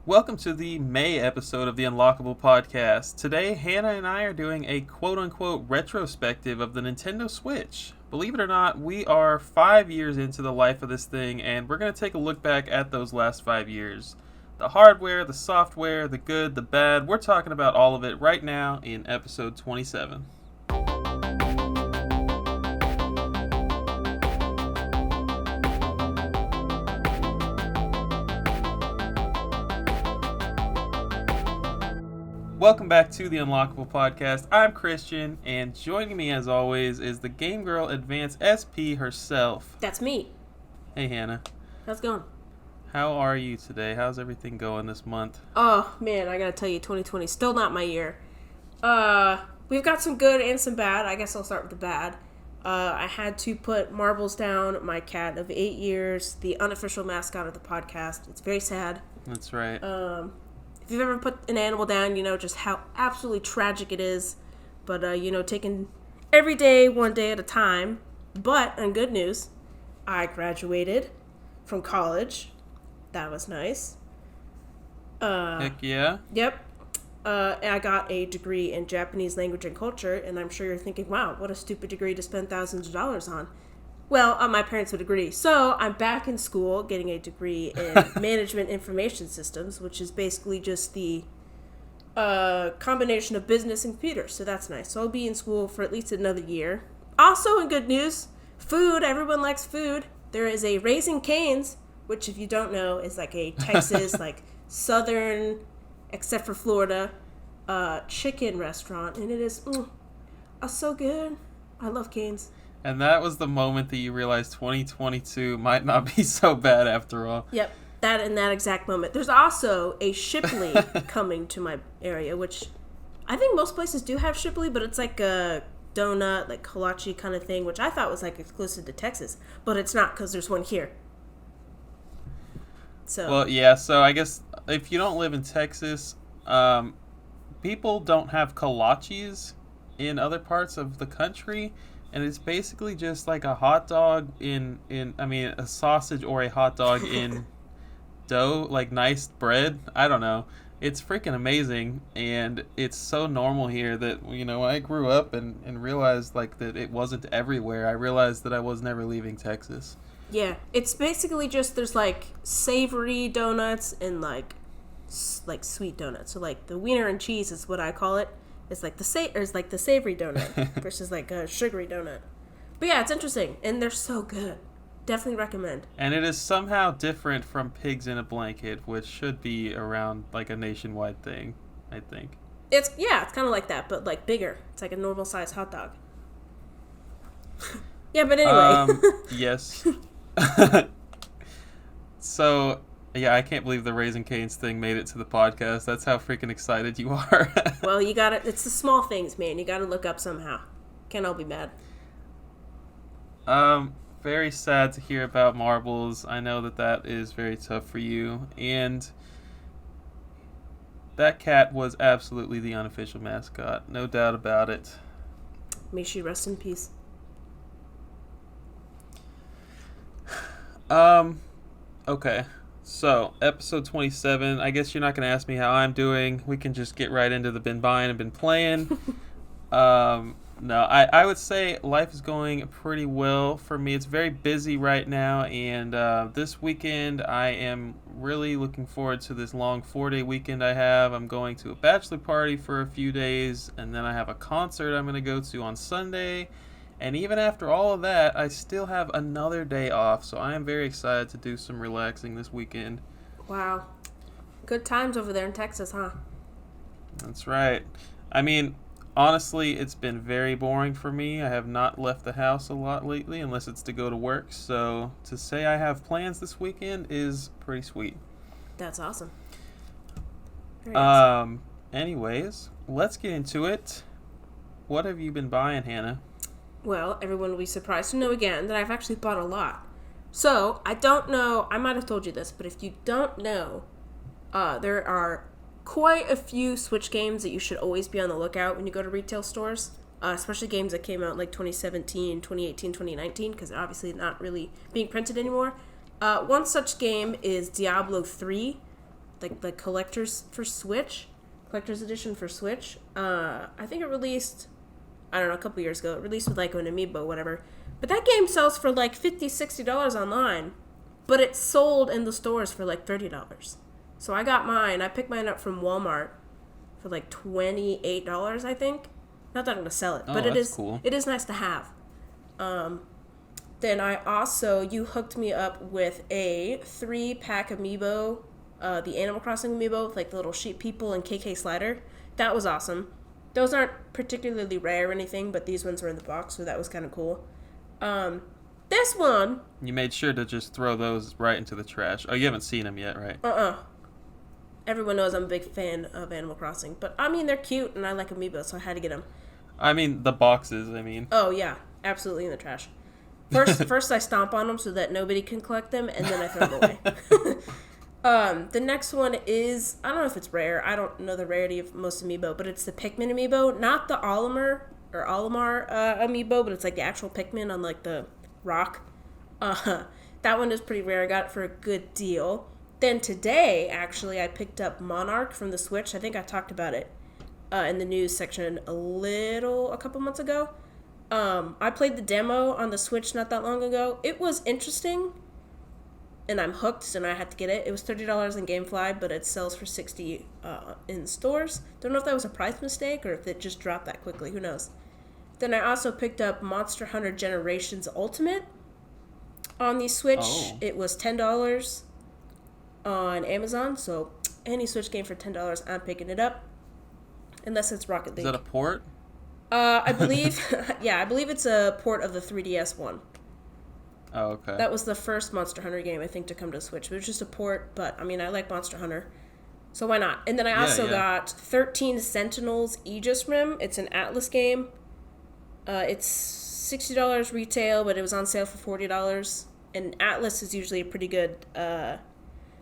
Welcome to the May episode of the Unlockable podcast. Today, Hannah and I are doing a quote-unquote retrospective of the Nintendo Switch. Believe it or not, we are 5 years into the life of this thing, and we're going to take a look back at those last 5 years. The hardware, the software, the good, the bad, we're talking about all of it right now in episode 27. Welcome back to the Unlockable podcast. I'm Christian, and joining me as always is the Game Girl Advanced SP herself. That's me. Hey Hannah. How's it going? How are you today? How's everything going this month? Oh man, I gotta tell you, 2020 still not my year. We've got some good and some bad. I guess I'll start with the bad. I had to put Marbles down, my cat of 8 years, the unofficial mascot of the podcast. It's very sad. That's right. If you've ever put an animal down, you know just how absolutely tragic it is. But, taking every day, one day at a time. But, on good news, I graduated from college. That was nice. Heck yeah. Yep. And I got a degree in Japanese language and culture, and I'm sure you're thinking, wow, what a stupid degree to spend thousands of dollars on. Well, my parents would agree. So I'm back in school getting a degree in management information systems, which is basically just the combination of business and computers. So that's nice. So I'll be in school for at least another year. Also, in good news, food. Everyone likes food. There is a Raising Cane's, which if you don't know is like a Texas, like southern, except for Florida, chicken restaurant. And it is so good. I love Cane's. And that was the moment that you realized 2022 might not be so bad after all. Yep, that in that exact moment. There's also a Shipley coming to my area, which I think most places do have Shipley, but it's like a donut, like kolache kind of thing, which I thought was like exclusive to Texas, but it's not because there's one here. So. Well, yeah, so I guess if you don't live in Texas, people don't have kolaches in other parts of the country. And it's basically just like a hot dog a sausage or a hot dog in dough, like nice bread. I don't know. It's freaking amazing. And it's so normal here that, when I grew up and realized like that it wasn't everywhere, I realized that I was never leaving Texas. Yeah. It's basically just there's like savory donuts and like sweet donuts. So like the wiener and cheese is what I call it. It's like the savory donut versus like a sugary donut. But yeah, it's interesting. And they're so good. Definitely recommend. And it is somehow different from Pigs in a Blanket, which should be around like a nationwide thing, I think. It's kind of like that, but like bigger. It's like a normal size hot dog. Yeah, but anyway. Yes. So... yeah, I can't believe the Raising Cane's thing made it to the podcast. That's how freaking excited you are. Well, you gotta... it's the small things, man. You gotta look up somehow. Can't all be bad. Very sad to hear about Marbles. I know that is very tough for you. And that cat was absolutely the unofficial mascot. No doubt about it. May she rest in peace. Okay. So, episode 27, I guess you're not going to ask me how I'm doing. We can just get right into the been buying and been playing. No, I would say life is going pretty well for me. It's very busy right now, and this weekend I am really looking forward to this long 4-day weekend I have. I'm going to a bachelor party for a few days, and then I have a concert I'm going to go to on Sunday. And even after all of that, I still have another day off, so I am very excited to do some relaxing this weekend. Wow. Good times over there in Texas, huh? That's right. I mean, honestly, it's been very boring for me. I have not left the house a lot lately, unless it's to go to work, so to say I have plans this weekend is pretty sweet. That's awesome. Very awesome. Anyways, let's get into it. What have you been buying, Hannah? Well, everyone will be surprised to know again that I've actually bought a lot. So, I don't know, I might have told you this, but if you don't know, there are quite a few Switch games that you should always be on the lookout when you go to retail stores, especially games that came out like 2017, 2018, 2019, because they're obviously not really being printed anymore. One such game is Diablo 3. like the collector's edition for Switch. I think it released, I don't know, a couple years ago. It released with like an amiibo, whatever. But that game sells for like $50-$60 online, but it's sold in the stores for like $30. So I got mine. I picked mine up from Walmart for like $28, I think. Not that I'm gonna sell it, but it is cool. It is nice to have. Then you hooked me up with a 3-pack amiibo, the Animal Crossing amiibo, like the little sheep people and KK Slider. That was awesome. Those aren't particularly rare or anything, but these ones were in the box, so that was kind of cool. This one... You made sure to just throw those right into the trash. Oh, you haven't seen them yet, right? Everyone knows I'm a big fan of Animal Crossing, but I mean, they're cute, and I like amiibo, so I had to get them. I mean, the boxes, Oh, yeah. Absolutely in the trash. First I stomp on them so that nobody can collect them, and then I throw them away. The next one is, I don't know if it's rare. I don't know the rarity of most amiibo, but it's the Pikmin amiibo. Not the Olimar amiibo, but it's like the actual Pikmin on like the rock. That one is pretty rare. I got it for a good deal. Then today, actually, I picked up Monarch from the Switch. I think I talked about it in the news section a couple months ago. I played the demo on the Switch not that long ago. It was interesting, and I'm hooked, and I had to get it. It was $30 in GameFly, but it sells for $60 in stores. Don't know if that was a price mistake or if it just dropped that quickly. Who knows? Then I also picked up Monster Hunter Generations Ultimate on the Switch. Oh. It was $10 on Amazon, so any Switch game for $10, I'm picking it up. Unless it's Rocket League. Is that a port? I believe, I believe it's a port of the 3DS one. Oh, okay. That was the first Monster Hunter game, I think, to come to Switch. It was just a port, but, I mean, I like Monster Hunter, so why not? And then I also got 13 Sentinels Aegis Rim. It's an Atlas game. It's $60 retail, but it was on sale for $40. And Atlas is usually a pretty good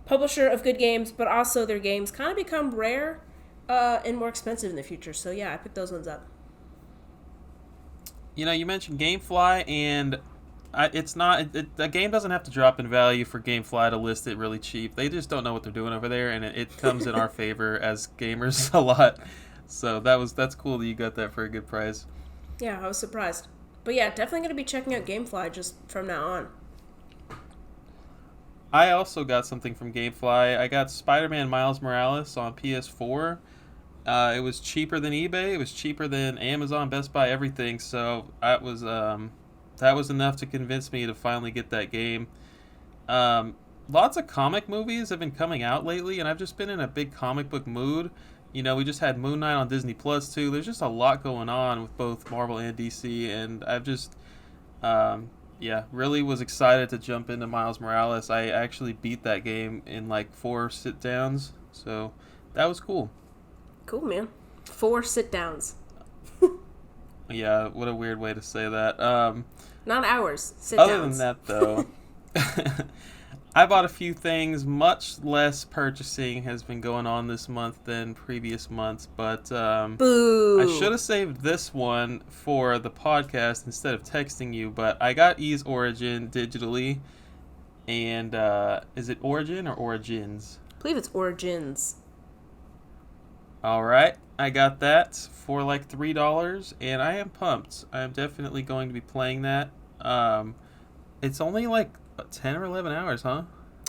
publisher of good games, but also their games kind of become rare and more expensive in the future. So, yeah, I picked those ones up. You know, you mentioned GameFly, and the game doesn't have to drop in value for GameFly to list it really cheap. They just don't know what they're doing over there, and it comes in our favor as gamers a lot. So that's cool that you got that for a good price. Yeah, I was surprised. But yeah, definitely going to be checking out GameFly just from now on. I also got something from GameFly. I got Spider-Man Miles Morales on PS4. It was cheaper than eBay. It was cheaper than Amazon, Best Buy, everything. So that was enough to convince me to finally get that game. Lots of comic movies have been coming out lately, and I've just been in a big comic book mood. You know, we just had Moon Knight on Disney Plus too. There's just a lot going on with both Marvel and DC, and I've just, really was excited to jump into Miles Morales. I actually beat that game in like 4 sit-downs, so that was cool. Cool, man. 4 sit-downs. Yeah, what a weird way to say that. Not hours, sit-downs. Other than that, though, I bought a few things. Much less purchasing has been going on this month than previous months, but Boo. I should have saved this one for the podcast instead of texting you, but I got Ys Origin digitally, and is it Origin or Origins? I believe it's Origins. Alright, I got that for like $3, and I am pumped. I am definitely going to be playing that. It's only like 10 or 11 hours, huh?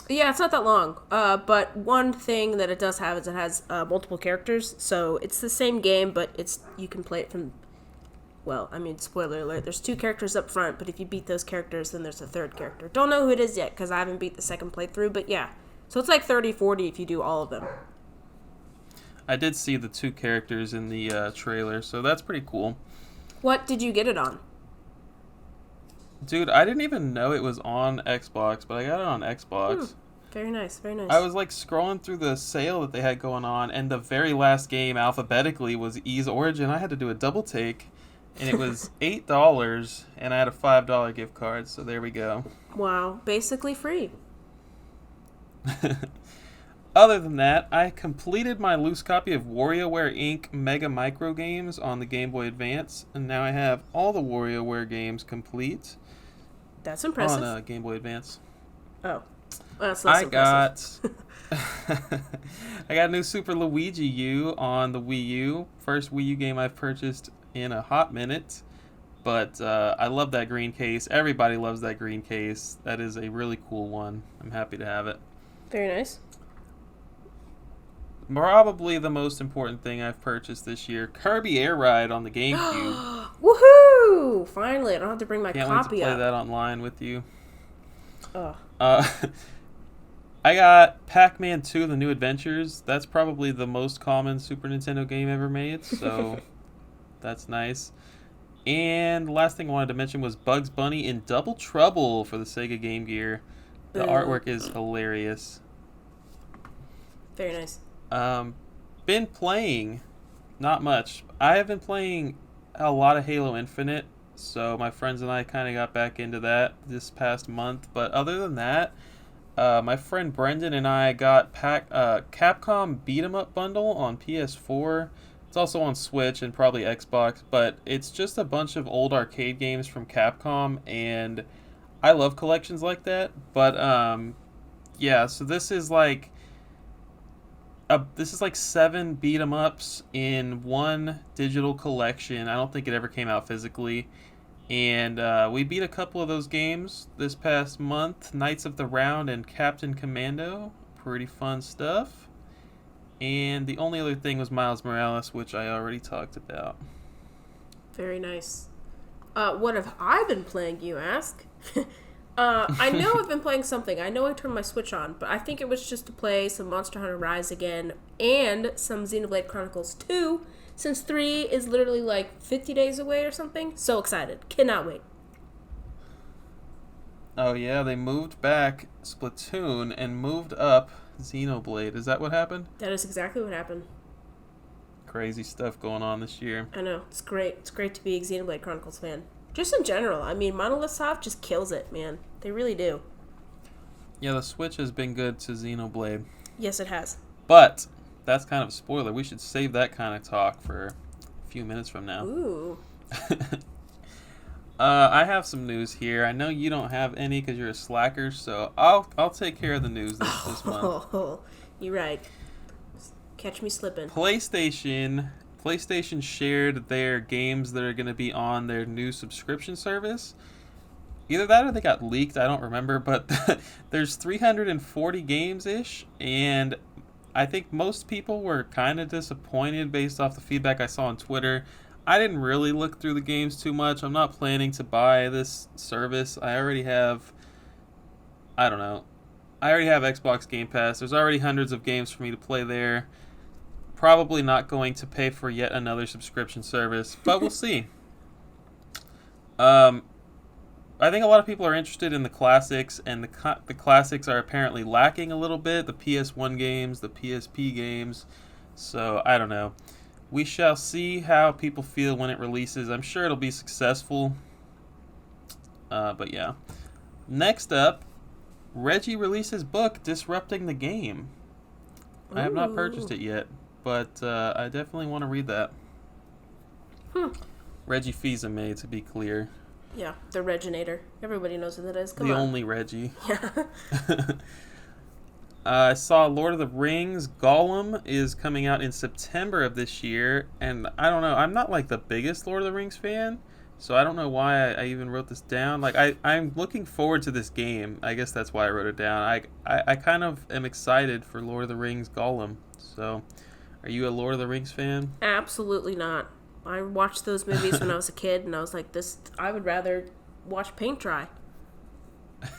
Yeah, it's not that long. But one thing that it does have is it has multiple characters. So it's the same game, but you can play it from... Well, I mean, spoiler alert, there's 2 characters up front, but if you beat those characters, then there's a 3rd character. Don't know who it is yet, because I haven't beat the 2nd playthrough, but yeah. So it's like 30, 40 if you do all of them. I did see the 2 characters in the trailer, so that's pretty cool. What did you get it on? Dude, I didn't even know it was on Xbox, but I got it on Xbox. Very nice, very nice. I was like scrolling through the sale that they had going on, and the very last game alphabetically was Ys Origin. I had to do a double take, and it was $8, and I had a $5 gift card, so there we go. Wow, basically free. Other than that, I completed my loose copy of WarioWare Inc. Mega Micro Games on the Game Boy Advance, and now I have all the WarioWare games complete. That's impressive. On Game Boy Advance. Oh. Well, that's less I impressive. got I got new Super Luigi U on the Wii U. First Wii U game I've purchased in a hot minute. But I love that green case. Everybody loves that green case. That is a really cool one. I'm happy to have it. Very nice. Probably the most important thing I've purchased this year, Kirby Air Ride on the GameCube. Woohoo! Finally, I don't have to bring my Can't wait to copy play up. that online with you. Oh. I got Pac-Man 2, The New Adventures. That's probably the most common Super Nintendo game ever made, so that's nice. And the last thing I wanted to mention was Bugs Bunny in Double Trouble for the Sega Game Gear. The artwork is hilarious. Very nice. Been playing, not much. I have been playing a lot of Halo Infinite, so my friends and I kind of got back into that this past month. But other than that, my friend Brendan and I got Capcom Beat 'em Up bundle on PS4. It's also on Switch and probably Xbox, but it's just a bunch of old arcade games from Capcom, and I love collections like that. But yeah, so this is like 7 beat 'em ups in one digital collection. I don't think it ever came out physically. And we beat a couple of those games this past month. Knights of the Round and Captain Commando. Pretty fun stuff. And the only other thing was Miles Morales, which I already talked about. Very nice. What have I been playing, you ask? I know I've been playing something. I know I turned my Switch on, but I think it was just to play some Monster Hunter Rise again and some Xenoblade Chronicles 2, since 3 is literally like 50 days away or something. So excited. Cannot wait. Oh yeah, they moved back Splatoon and moved up Xenoblade. Is that what happened? That is exactly what happened. Crazy stuff going on this year. I know. It's great. It's great to be a Xenoblade Chronicles fan. Just in general. I mean, Monolith Soft just kills it, man. They really do. Yeah, the Switch has been good to Xenoblade. Yes, it has. But that's kind of a spoiler. We should save that kind of talk for a few minutes from now. Ooh. I have some news here. I know you don't have any because you're a slacker, so I'll take care of the news this month. Oh, you're right. Catch me slipping. PlayStation shared their games that are going to be on their new subscription service. Either that or they got leaked, I don't remember, but there's 340 games-ish, and I think most people were kind of disappointed based off the feedback I saw on Twitter. I didn't really look through the games too much. I'm not planning to buy this service. I already have Xbox Game Pass. There's already hundreds of games for me to play there. Probably not going to pay for yet another subscription service, but we'll see. I think a lot of people are interested in the classics, and the classics are apparently lacking a little bit. The PS1 games, the PSP games. So, I don't know. We shall see how people feel when it releases. I'm sure it'll be successful. But yeah. Next up, Reggie released his book, Disrupting the Game. I have not purchased it yet, but I definitely want to read that. Reggie Fils-Aimé, to be clear. Yeah, the Reginator. Everybody knows who that is. Come on. The only Reggie. Yeah. I saw Lord of the Rings. Gollum is coming out in September of this year, and I don't know. I'm not like the biggest Lord of the Rings fan, so I don't know why I even wrote this down. Like I'm looking forward to this game. I guess that's why I wrote it down. I kind of am excited for Lord of the Rings Gollum. So, are you a Lord of the Rings fan? Absolutely not. I watched those movies when I was a kid, and I was like, I would rather watch paint dry.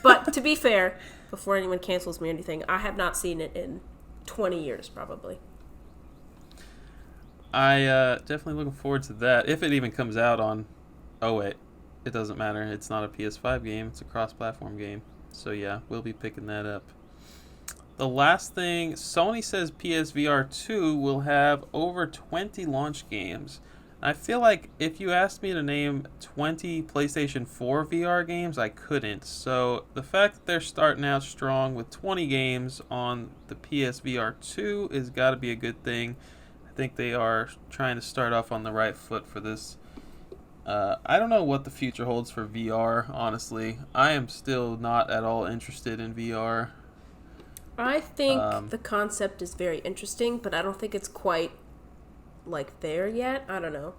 But to be fair, before anyone cancels me or anything, I have not seen it in 20 years, probably. I definitely looking forward to that. If it even comes out on... Oh, wait. It doesn't matter. It's not a PS5 game. It's a cross-platform game. So, yeah, we'll be picking that up. The last thing, Sony says PSVR 2 will have over 20 launch games. I feel like if you asked me to name 20 PlayStation 4 VR games, I couldn't. So the fact that they're starting out strong with 20 games on the PSVR 2 has got to be a good thing. I think they are trying to start off on the right foot for this. I don't know what the future holds for VR, honestly. I am still not at all interested in VR. I think the concept is very interesting, but I don't think it's quite like there yet. I don't know.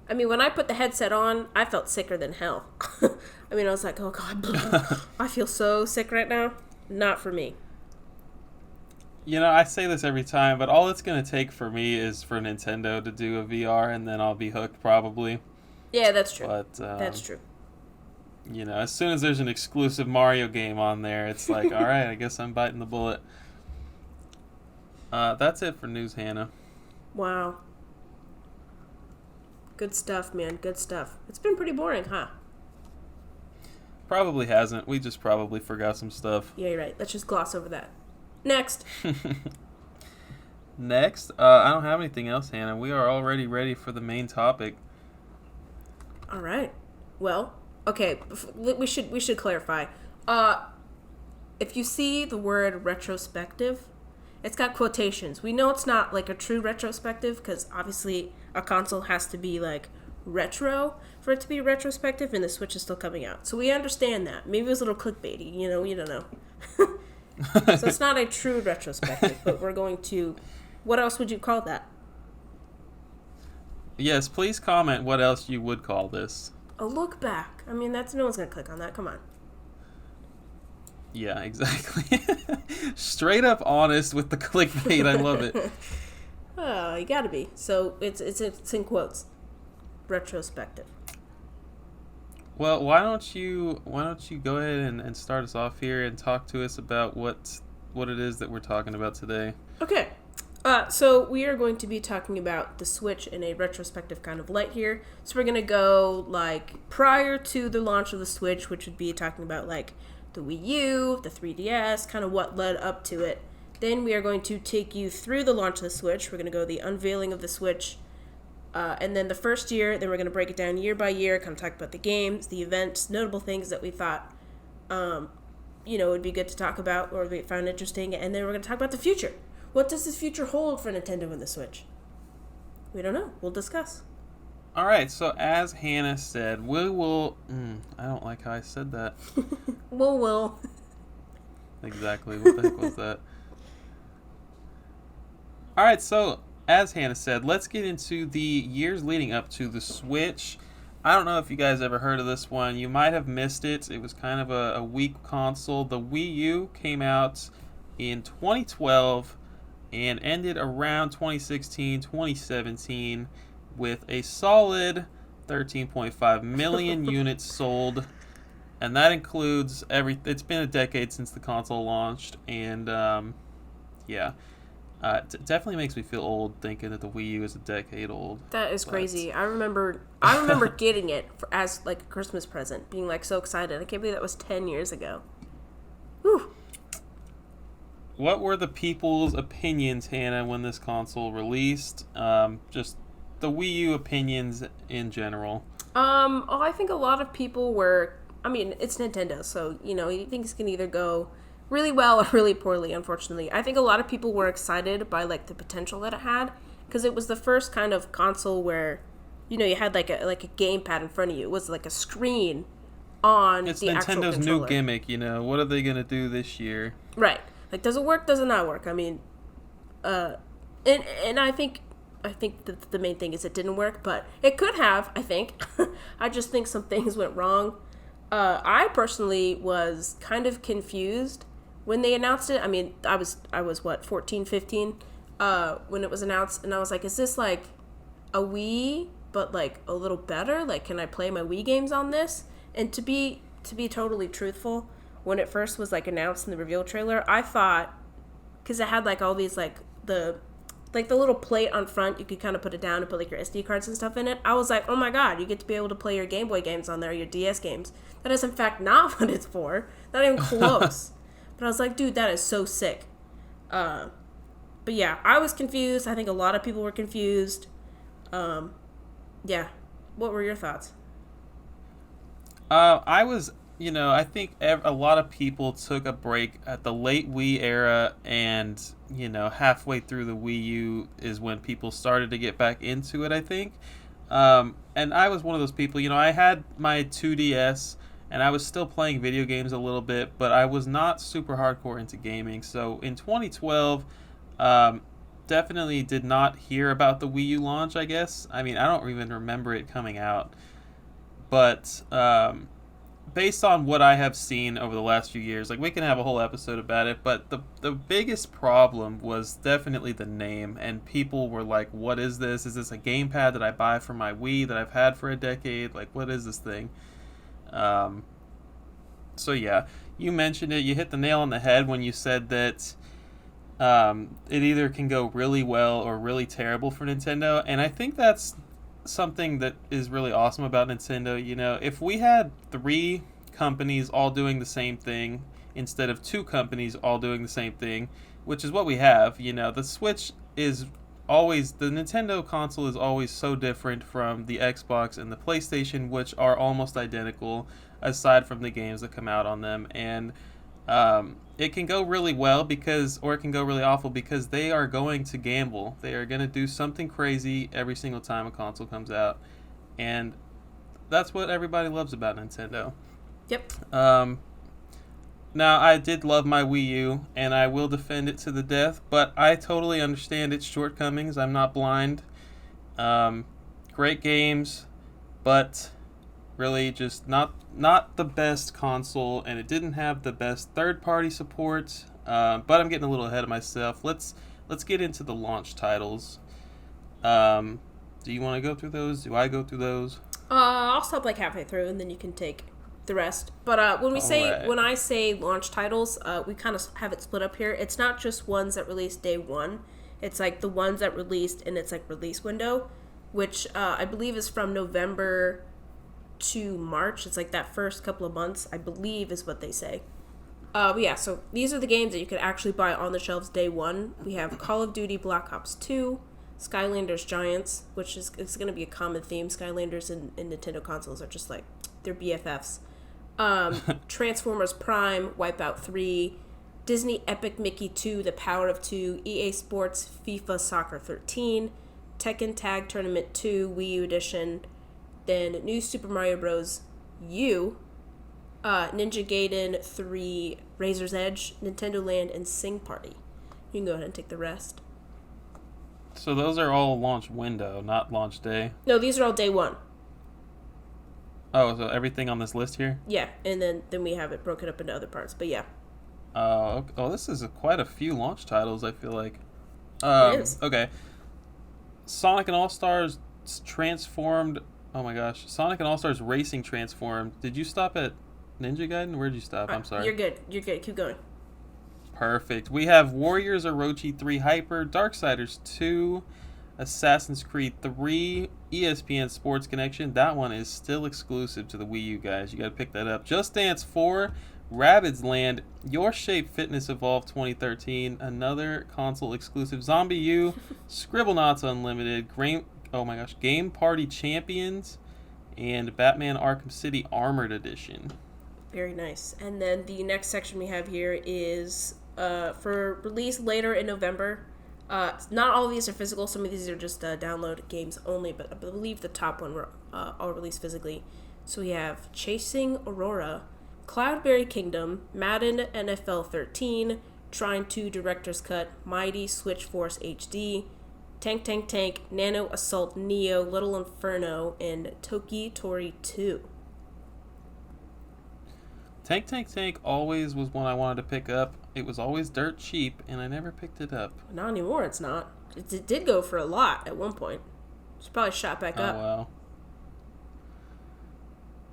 I mean, when I put the headset on, I felt sicker than hell. I mean, I was like, oh god, I feel so sick right now. Not for me. I say this every time, but all it's going to take for me is for Nintendo to do a VR, and then I'll be hooked probably. Yeah, that's true. But, that's true. As soon as there's an exclusive Mario game on there, it's like, all right, I guess I'm biting the bullet. That's it for news, Hannah. Wow. Good stuff, man. Good stuff. It's been pretty boring, huh? Probably hasn't. We just probably forgot some stuff. Yeah, you're right. Let's just gloss over that. Next. Next, I don't have anything else, Hannah. We are already ready for the main topic. All right. Well, okay. We should clarify. If you see the word retrospective, it's got quotations. We know it's not like a true retrospective because obviously a console has to be like retro for it to be retrospective, and the Switch is still coming out. So we understand that. Maybe it was a little clickbaity. You don't know. So it's not a true retrospective, but we're going to... What else would you call that? Yes, please comment what else you would call this. A look back. I mean, no one's going to click on that. Come on. Yeah, exactly. Straight up honest with the clickbait. I love it. Oh, you gotta be. So it's in quotes. Retrospective. Well, why don't you go ahead and start us off here and talk to us about what it is that we're talking about today. Okay. So we are going to be talking about the Switch in a retrospective kind of light here. So we're going to go like prior to the launch of the Switch, which would be talking about like the Wii U, the 3DS, kind of what led up to it. Then we are going to take you through the launch of the Switch. We're going to go the unveiling of the Switch. And then the first year, then we're going to break it down year by year, kind of talk about the games, the events, notable things that we thought, would be good to talk about or we found interesting. And then we're going to talk about the future. What does the future hold for Nintendo and the Switch? We don't know. We'll discuss. All right. So as Hannah said, we will... I don't like how I said that. We'll. Exactly. What the heck was that? All right. So... As Hannah said, let's get into the years leading up to the Switch. I don't know if you guys ever heard of this one. You might have missed it. It was kind of a weak console. The Wii U came out in 2012 and ended around 2016, 2017 with a solid 13.5 million units sold. And that includes it's been a decade since the console launched. And, yeah. It definitely makes me feel old thinking that the Wii U is a decade old. That is crazy. I remember getting it as like a Christmas present, being like so excited. I can't believe that was 10 years ago. Whew. What were the people's opinions, Hannah, when this console released? Just the Wii U opinions in general. I think a lot of people were. I mean, it's Nintendo, so things can either go really well or really poorly, unfortunately. I think a lot of people were excited by like the potential that it had because it was the first kind of console where you had like a gamepad in front of you. It was like a screen on it's the actual controller. It's Nintendo's new gimmick, what are they going to do this year? Right. Like, does it work? Does it not work? I mean, and I think the main thing is it didn't work, but it could have, I think. I just think some things went wrong. I personally was kind of confused when they announced it. I mean, I was what, 14, 15 when it was announced, and I was like, is this like a Wii but like a little better? Like, can I play my Wii games on this? And to be totally truthful, when it first was like announced in the reveal trailer, I thought, because it had like all these like the little plate on front, you could kind of put it down and put like your SD cards and stuff in it. I was like, oh my god, you get to be able to play your Game Boy games on there, your DS games. That is in fact not what it's for. Not even close. But I was like, dude, that is so sick. But yeah, I was confused. I think a lot of people were confused. Yeah. What were your thoughts? I was, I think a lot of people took a break at the late Wii era, and, halfway through the Wii U is when people started to get back into it, I think. And I was one of those people, I had my 2DS, and I was still playing video games a little bit, but I was not super hardcore into gaming. So in 2012, definitely did not hear about the Wii U launch, I guess. I mean, I don't even remember it coming out. But based on what I have seen over the last few years, like we can have a whole episode about it, but the biggest problem was definitely the name, and people were like, what is this? Is this a gamepad that I buy for my Wii that I've had for a decade? Like, what is this thing? So yeah, you mentioned it. You hit the nail on the head when you said that it either can go really well or really terrible for Nintendo, and I think that's something that is really awesome about Nintendo. You know, if we had 3 companies all doing the same thing instead of 2 companies all doing the same thing, which is what we have, you know, the Switch is always, the Nintendo console is always so different from the Xbox and the PlayStation, which are almost identical aside from the games that come out on them. And it can go really well because, or it can go really awful because they are going to gamble. They are going to do something crazy every single time a console comes out, and that's what everybody loves about Nintendo. Yep. Now, I did love my Wii U, and I will defend it to the death, but I totally understand its shortcomings. I'm not blind. Great games, but really just not the best console, and it didn't have the best third-party support. But I'm getting a little ahead of myself. Let's get into the launch titles. Do you want to go through those? Do I go through those? I'll stop like halfway through, and then you can take the rest. But when I say launch titles, we kind of have it split up here. It's not just ones that released day one. It's like the ones that released in its like release window, which I believe is from November to March. It's like that first couple of months, I believe, is what they say. But yeah, so these are the games that you could actually buy on the shelves day one. We have Call of Duty Black Ops 2, Skylanders Giants, which is it's going to be a common theme. Skylanders and Nintendo consoles are just like, they're BFFs. Transformers Prime, Wipeout 3, Disney Epic Mickey 2, The Power of 2, EA Sports FIFA Soccer 13, Tekken Tag Tournament 2, Wii U Edition, then New Super Mario Bros. U, Ninja Gaiden 3, Razor's Edge, Nintendo Land, and Sing Party. You can go ahead and take the rest. So those are all launch window, not launch day? No, these are all day one. Oh, so everything on this list here? Yeah, and then we have it broken up into other parts, but yeah. This is quite a few launch titles, I feel like. It is. Okay. Sonic and All-Stars Transformed... Oh my gosh. Sonic and All-Stars Racing Transformed. Did you stop at Ninja Gaiden? Where'd you stop? I'm sorry. You're good. Keep going. Perfect. We have Warriors Orochi 3 Hyper, Darksiders 2, Assassin's Creed 3, ESPN Sports Connection. That one is still exclusive to the Wii U, guys. You got to pick that up. Just Dance 4, Rabbids Land, Your Shape Fitness Evolved 2013, another console exclusive. Zombie U, Scribblenauts Unlimited, Game Party Champions, and Batman Arkham City Armored Edition. Very nice. And then the next section we have here is for release later in November. Not all of these are physical. Some of these are just download games only, but I believe the top one were all released physically. So we have Chasing Aurora, Cloudberry Kingdom, Madden NFL 13, Trine 2 Director's Cut, Mighty Switch Force HD, Tank Tank Tank, Nano Assault Neo, Little Inferno, and Toki Tori 2. Tank Tank Tank always was one I wanted to pick up. It was always dirt cheap, and I never picked it up. Not anymore, it's not. It did go for a lot at one point. It's probably shot back up. Oh, wow.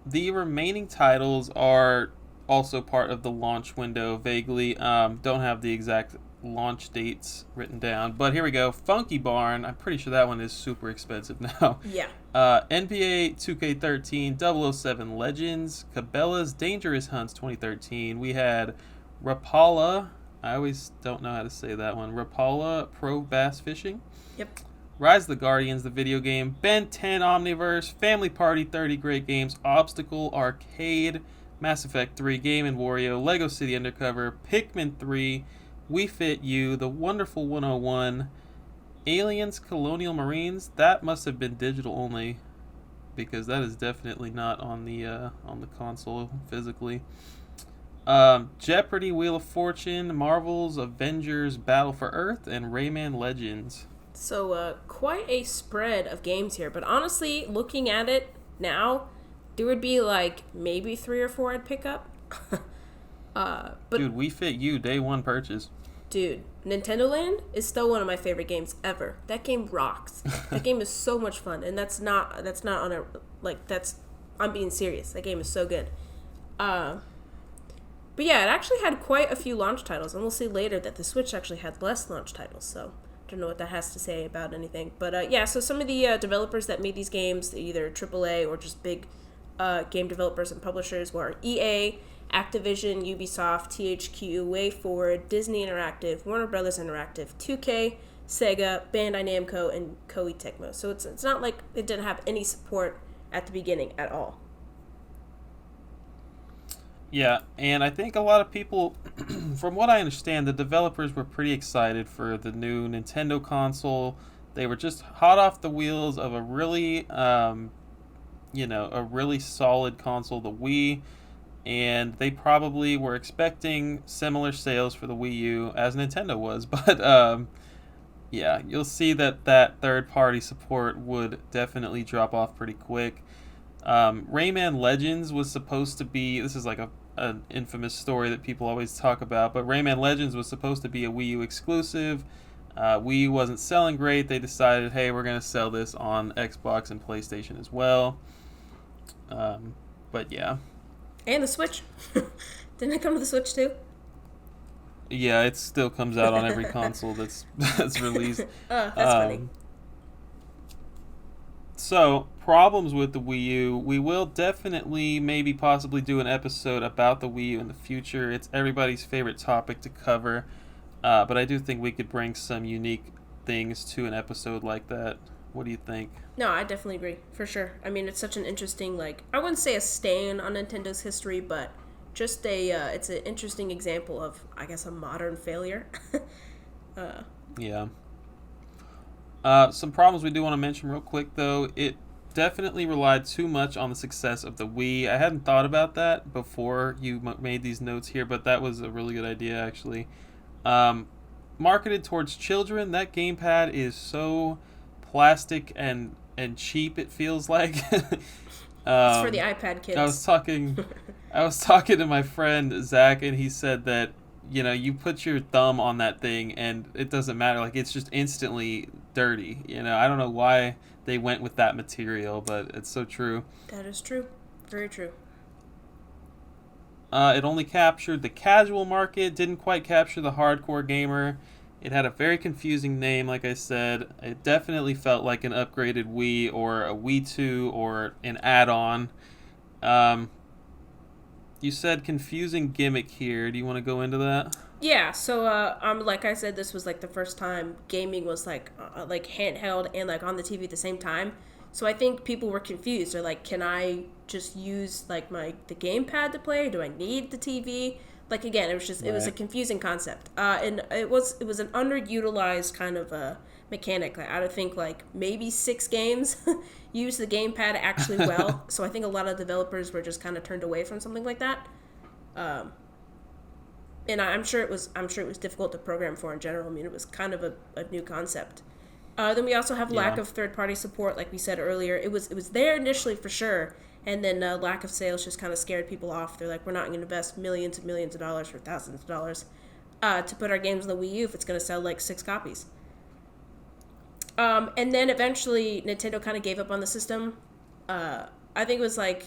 The remaining titles are also part of the launch window, vaguely. Don't have the exact launch dates written down, but here we go. Funky Barn, I'm pretty sure that one is super expensive now. Yeah. NBA 2K13, 007 Legends, Cabela's Dangerous Hunts 2013. We had Rapala, I always don't know how to say that one, Rapala Pro Bass Fishing. Yep. Rise of the Guardians, the video game, Ben 10 Omniverse, Family Party 30 Great Games, Obstacle Arcade, Mass Effect 3, Game & Wario, Lego City Undercover, Pikmin 3, We Fit You, The Wonderful 101, Aliens Colonial Marines. That must have been digital only. because that is definitely not on the console physically. Jeopardy, Wheel of Fortune, Marvel's Avengers, Battle for Earth, and Rayman Legends. So, quite a spread of games here. But honestly, looking at it now, there would be like maybe 3 or 4 I'd pick up. But Dude, We Fit You, day one purchase. dude, Nintendo Land is still one of my favorite games ever. That game rocks. That game is so much fun, and that's not on a like that's. I'm being serious. That game is so good. But yeah, it actually had quite a few launch titles, and we'll see later that the Switch actually had less launch titles. So I don't know what that has to say about anything. But yeah, so some of the developers that made these games, either AAA or just big game developers and publishers, were EA, Activision, Ubisoft, THQ, WayForward, Disney Interactive, Warner Brothers Interactive, 2K, Sega, Bandai Namco, and Koei Tecmo. So it's not like it didn't have any support at the beginning at all. Yeah, and I think a lot of people, from what I understand, the developers were pretty excited for the new Nintendo console. They were just hot off the wheels of a really, a really solid console, the Wii, and they probably were expecting similar sales for the Wii U as Nintendo was. But yeah, you'll see that third-party support would definitely drop off pretty quick. Rayman Legends was supposed to be, this is like an infamous story that people always talk about, but Rayman Legends was supposed to be a Wii U exclusive. Wii U wasn't selling great. They decided, hey, we're going to sell this on Xbox and PlayStation as well. But yeah. And the Switch. Didn't it come to the Switch too? Yeah, it still comes out on every console that's released. That's funny. So, problems with the Wii U. We will definitely, maybe possibly do an episode about the Wii U in the future. It's everybody's favorite topic to cover. But I do think we could bring some unique things to an episode like that. What do you think? No, I definitely agree, for sure. I mean, it's such an interesting, I wouldn't say a stain on Nintendo's history, but just it's an interesting example of, I guess, a modern failure. Yeah. Some problems we do want to mention real quick, though. It definitely relied too much on the success of the Wii. I hadn't thought about that before you made these notes here, but that was a really good idea, actually. Marketed towards children, that gamepad is so plastic and cheap, it feels like. It's for the iPad kids. I was talking to my friend Zach, and he said that, you put your thumb on that thing and it doesn't matter. Like, it's just instantly dirty. I don't know why they went with that material, but it's so true. That is true. Very true. It only captured the casual market, didn't quite capture the hardcore gamer. It had a very confusing name, like I said. It definitely felt like an upgraded Wii or a Wii 2 or an add-on. You said confusing gimmick here. Do you want to go into that? Yeah, so like I said, this was like the first time gaming was like handheld and like on the TV at the same time. So I think people were confused. They're like, can I just use like the gamepad to play? Do I need the TV? Like, again, it was just, It was a confusing concept. And it was an underutilized kind of mechanic. Like, I would think like maybe 6 games use the gamepad actually well. So I think a lot of developers were just kind of turned away from something like that. And I'm sure it was difficult to program for in general. I mean, it was kind of a new concept. Then we also have lack of third-party support, like we said earlier. It was there initially for sure, and then lack of sales just kind of scared people off. They're like, we're not going to invest millions and millions of dollars or thousands of dollars to put our games on the Wii U if it's going to sell like 6 copies. And then eventually Nintendo kind of gave up on the system. I think it was like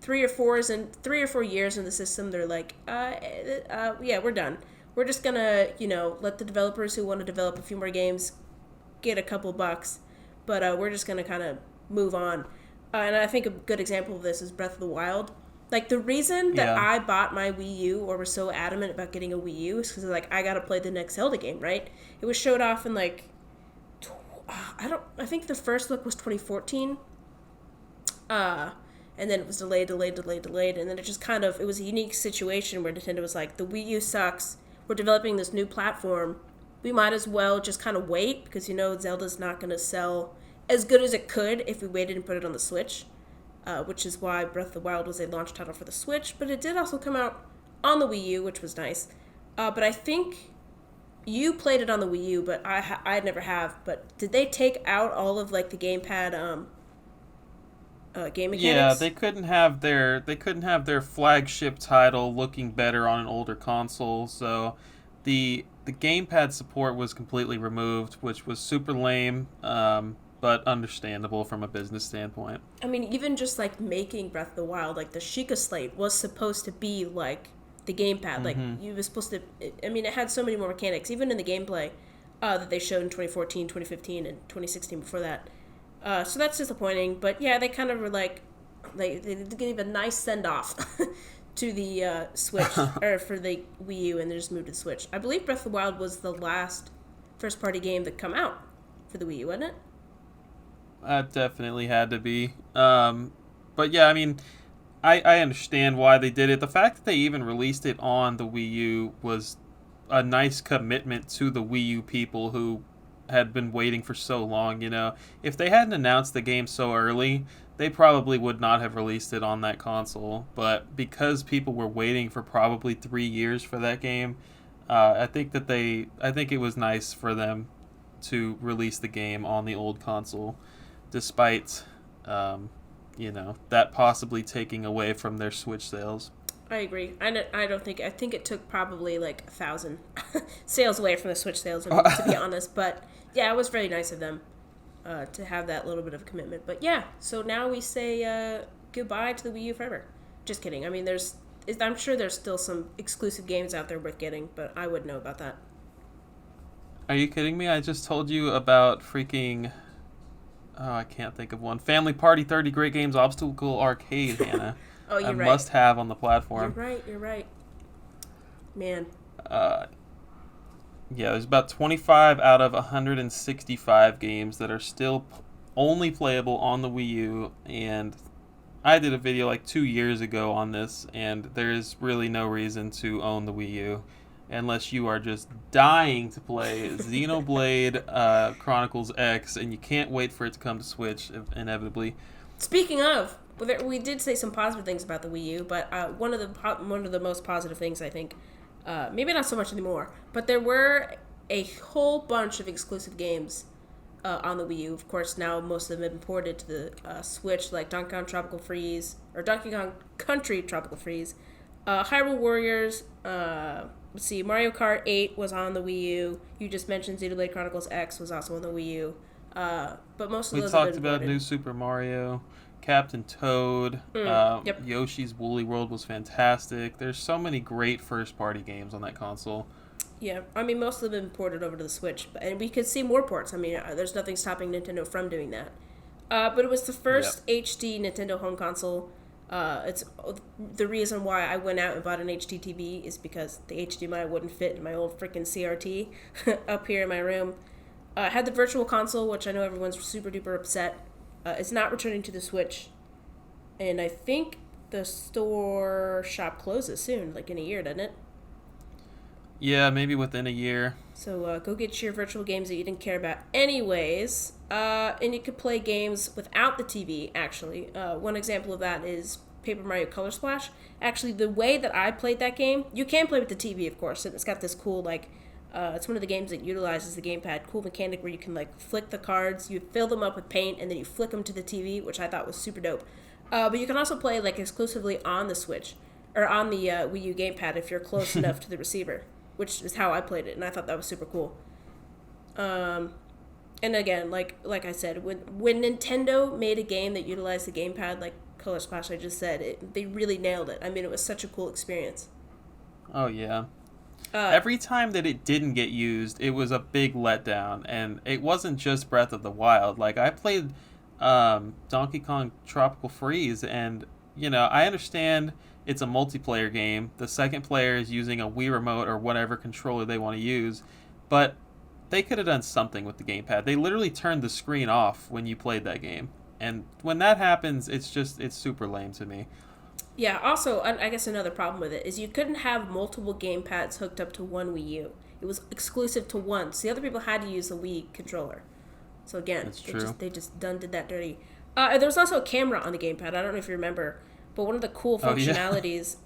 3 or 4 years in the system. They're like, yeah, we're done. We're just gonna, let the developers who want to develop a few more games get a couple bucks, but we're just gonna kind of move on. And I think a good example of this is Breath of the Wild. Like, the reason that I bought my Wii U or was so adamant about getting a Wii U is because, like, I gotta play the next Zelda game, right? It was showed off in, like, I think the first look was 2014. And then it was delayed, and then it just kind of, it was a unique situation where Nintendo was like, the Wii U sucks, we're developing this new platform, we might as well just kind of wait, because, Zelda's not going to sell as good as it could if we waited and put it on the Switch. which is why Breath of the Wild was a launch title for the Switch, but it did also come out on the Wii U, which was nice. But I think you played it on the Wii U, but I never have. But did they take out all of like the gamepad game mechanics? Yeah, they couldn't have their flagship title looking better on an older console, so the gamepad support was completely removed, which was super lame, but understandable from a business standpoint. I mean, even just like making Breath of the Wild, like the Sheikah Slate was supposed to be like the gamepad. Like you were supposed to. I mean, it had so many more mechanics, even in the gameplay that they showed in 2014, 2015, and 2016 before that. So that's disappointing. But yeah, they kind of were like they gave a nice send off to the Switch or for the Wii U, and they just moved to the Switch. I believe Breath of the Wild was the last first party game that come out for the Wii U, wasn't it? That definitely had to be. But yeah, I mean, I understand why they did it. The fact that they even released it on the Wii U was a nice commitment to the Wii U people who had been waiting for so long, you know. If they hadn't announced the game so early, they probably would not have released it on that console. But because people were waiting for probably 3 years for that game, I think it was nice for them to release the game on the old console, despite, that possibly taking away from their Switch sales. I agree. I think it took probably like 1,000 sales away from the Switch sales, to be honest. But yeah, it was very nice of them to have that little bit of commitment. But yeah, so now we say goodbye to the Wii U forever. Just kidding. I mean, I'm sure there's still some exclusive games out there worth getting, but I wouldn't know about that. Are you kidding me? I just told you about freaking... Oh, I can't think of one. Family Party 30 Great Games Obstacle Arcade, Hannah. Oh, you're right. Must have on the platform. You're right. Man. Yeah, there's about 25 out of 165 games that are still only playable on the Wii U, and I did a video like 2 years ago on this, and there's really no reason to own the Wii U unless you are just dying to play Xenoblade Chronicles X, and you can't wait for it to come to Switch, inevitably. Speaking of, we did say some positive things about the Wii U, but one of the most positive things, I think, maybe not so much anymore, but there were a whole bunch of exclusive games on the Wii U. Of course, now most of them have been ported to the Switch, like Donkey Kong Tropical Freeze, or Donkey Kong Country Tropical Freeze, Hyrule Warriors, let's see, Mario Kart 8 was on the Wii U. You just mentioned Xenoblade Chronicles X was also on the Wii U. But most of those have been We talked about ported. New Super Mario, Captain Toad, Yep. Yoshi's Woolly World was fantastic. There's so many great first-party games on that console. Yeah, I mean, most of them have been ported over to the Switch, and we could see more ports. I mean, there's nothing stopping Nintendo from doing that. But it was the first HD Nintendo home console. It's the reason why I went out and bought an HD TV is because the HDMI wouldn't fit in my old freaking CRT up here in my room. I had the Virtual Console, which I know everyone's super duper upset. It's not returning to the Switch, and I think the shop closes soon, like in a year, doesn't it? Yeah, maybe within a year. So go get your virtual games that you didn't care about anyways. And you could play games without the TV, actually. One example of that is Paper Mario Color Splash. Actually, the way that I played that game, you can play with the TV, of course. And it's got this cool, it's one of the games that utilizes the gamepad. Cool mechanic where you can, flick the cards. You fill them up with paint, and then you flick them to the TV, which I thought was super dope. But you can also play, exclusively on the Switch, or on the Wii U gamepad if you're close enough to the receiver, which is how I played it, and I thought that was super cool. And again, like I said, when Nintendo made a game that utilized the gamepad, like Color Splash, I just said, they really nailed it. I mean, it was such a cool experience. Oh, yeah. Every time that it didn't get used, it was a big letdown, and it wasn't just Breath of the Wild. I played Donkey Kong Tropical Freeze, and, I understand it's a multiplayer game. The second player is using a Wii Remote or whatever controller they want to use, but they could have done something with the gamepad. They literally turned the screen off when you played that game, and when that happens, it's super lame to me. Yeah, also, I guess another problem with it is you couldn't have multiple gamepads hooked up to one Wii U. It was exclusive to one, so the other people had to use the Wii controller. So again, they just did that dirty. There was also a camera on the gamepad. I don't know if you remember, but one of the cool functionalities,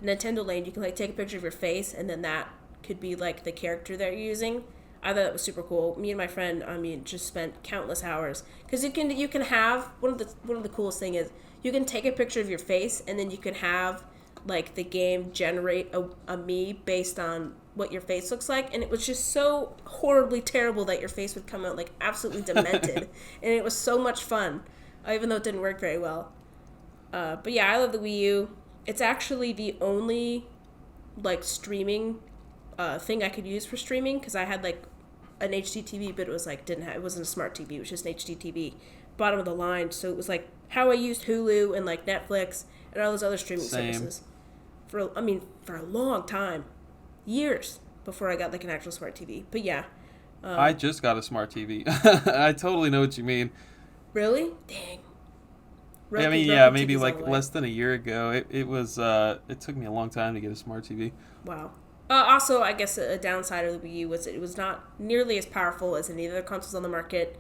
Nintendo Lane, you can like take a picture of your face, and then that could be like the character that you're using. I thought that was super cool. Me and my friend, just spent countless hours because you can have one of the coolest thing is you can take a picture of your face, and then you can have like the game generate a me based on what your face looks like, and it was just so horribly terrible that your face would come out like absolutely demented, and it was so much fun, even though it didn't work very well. But yeah, I love the Wii U. It's actually the only like streaming thing I could use for streaming because I had like an HD TV, but it was like it wasn't a smart TV. It was just an HD TV, bottom of the line. So it was like how I used Hulu and like Netflix and all those other streaming services for a long time, years before I got like an actual smart TV. But yeah, I just got a smart TV. I totally know what you mean. Really? Dang. Maybe like less than a year ago. It was. It took me a long time to get a smart TV. Wow. Also, I guess a downside of the Wii U was it was not nearly as powerful as any other consoles on the market.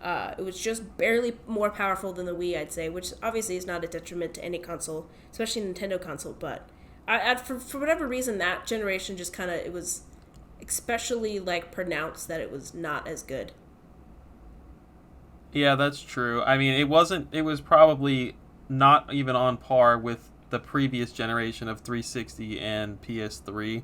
It was just barely more powerful than the Wii, I'd say, which obviously is not a detriment to any console, especially Nintendo console. But for whatever reason, that generation just kind of, it was especially like pronounced that it was not as good. Yeah, that's true. I mean, it was probably not even on par with the previous generation of 360 and PS3.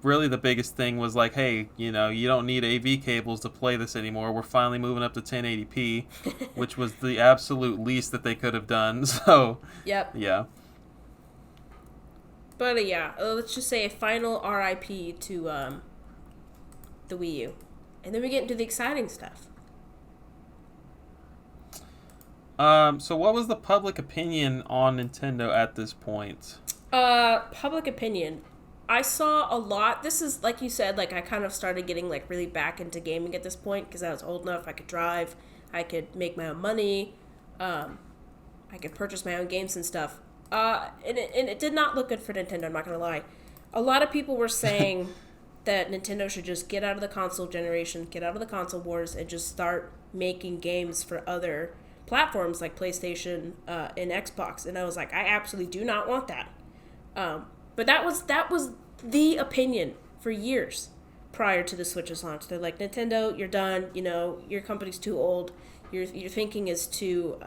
Really the biggest thing was like, hey, you don't need AV cables to play this anymore. We're finally moving up to 1080p, which was the absolute least that they could have done. So, yep. Yeah. But let's just say a final RIP to the Wii U. And then we get into the exciting stuff. So what was the public opinion on Nintendo at this point? Public opinion. I saw a lot. This is, like you said, like I kind of started getting like really back into gaming at this point because I was old enough. I could drive. I could make my own money. I could purchase my own games and stuff. And it did not look good for Nintendo, I'm not going to lie. A lot of people were saying that Nintendo should just get out of the console generation, get out of the console wars, and just start making games for other platforms like PlayStation and Xbox. And I was like, I absolutely do not want that. But that was the opinion for years prior to the Switch's launch. They're like, Nintendo, you're done. Your company's too old. Your thinking is too,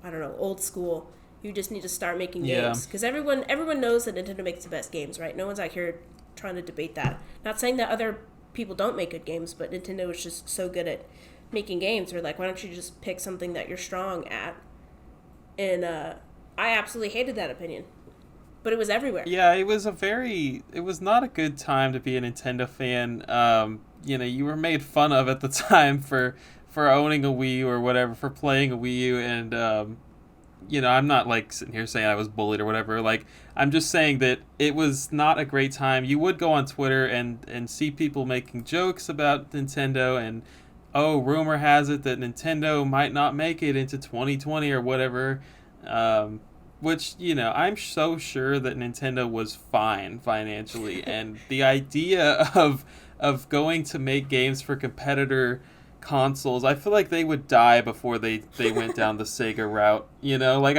old school. You just need to start making games. Because everyone knows that Nintendo makes the best games, right? No one's out here trying to debate that. Not saying that other people don't make good games, but Nintendo is just so good at making games. They're like, why don't you just pick something that you're strong at? And I absolutely hated that opinion. But it was everywhere. Yeah, it was not a good time to be a Nintendo fan. You were made fun of at the time for owning a Wii U or whatever, for playing a Wii U, and I'm not like sitting here saying I was bullied or whatever. Like, I'm just saying that it was not a great time. You would go on Twitter and see people making jokes about Nintendo and, oh, rumor has it that Nintendo might not make it into 2020 or whatever. Which, I'm so sure that Nintendo was fine financially. And the idea of going to make games for competitor consoles, I feel like they would die before they went down the Sega route. No, I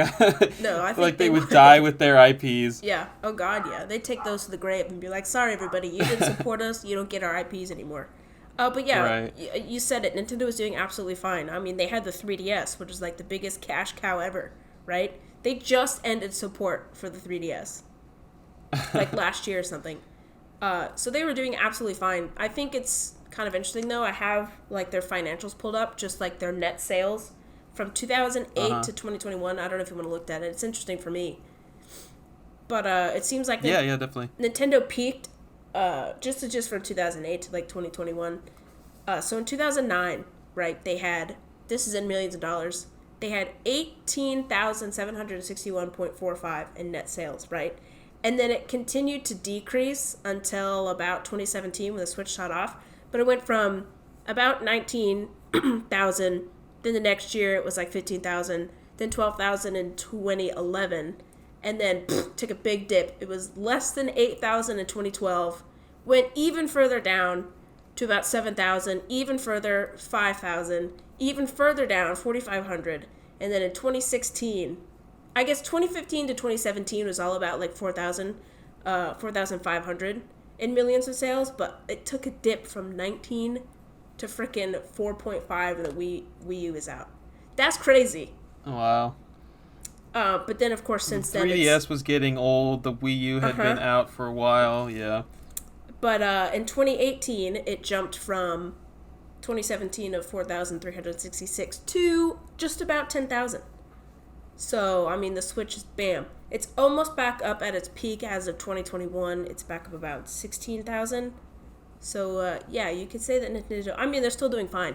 think like they would die with their IPs. Yeah. Oh, God, yeah. They'd take those to the grave and be like, sorry, everybody, you didn't support us. You don't get our IPs anymore. But yeah, right. You said it. Nintendo was doing absolutely fine. I mean, they had the 3DS, which was like the biggest cash cow ever, right? They just ended support for the 3DS, like last year or something. So they were doing absolutely fine. I think it's kind of interesting, though. I have like their financials pulled up, just like their net sales from 2008 to 2021. I don't know if you want to look at it. It's interesting for me. But it seems like yeah, definitely. Nintendo peaked just from 2008 to like 2021. So in 2009, right, they had, this is in millions of dollars, they had 18,761.45 in net sales, right? And then it continued to decrease until about 2017 when the Switch shut off. But it went from about 19,000, then the next year it was like 15,000, then 12,000 in 2011, and then took a big dip. It was less than 8,000 in 2012, went even further down to about 7,000, even further 5,000, even further down 4,500, and then in 2016, I guess 2015 to 2017 was all about like 4,500 in millions of sales, but it took a dip from 19 to frickin' 4.5 and the Wii U is out. That's crazy. Wow. But then, of course, since then, 3DS was getting old. The Wii U had been out for a while. Yeah. But in 2018, it jumped from 2017 of 4,366 to just about 10,000. So, I mean, the Switch is bam. It's almost back up at its peak as of 2021. It's back up about 16,000. So, yeah, you could say that Nintendo... I mean, they're still doing fine.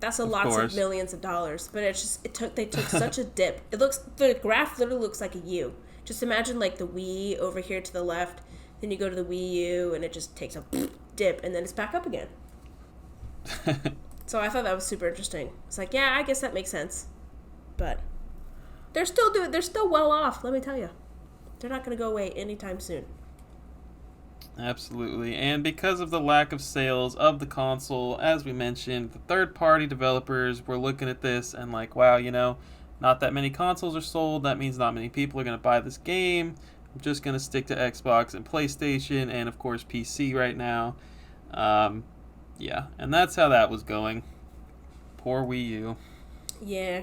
That's lots of millions of dollars. But it's just... They took such a dip. The graph literally looks like a U. Just imagine, like, the Wii over here to the left. Then you go to the Wii U, and it just takes a dip, and then it's back up again. So I thought that was super interesting. It's like, yeah, I guess that makes sense. But they're still well off, let me tell you. They're not going to go away anytime soon. Absolutely. And because of the lack of sales of the console, as we mentioned, the third-party developers were looking at this and like, wow, not that many consoles are sold. That means not many people are going to buy this game. I'm just going to stick to Xbox and PlayStation and, of course, PC right now. Yeah, and that's how that was going. Poor Wii U. Yeah.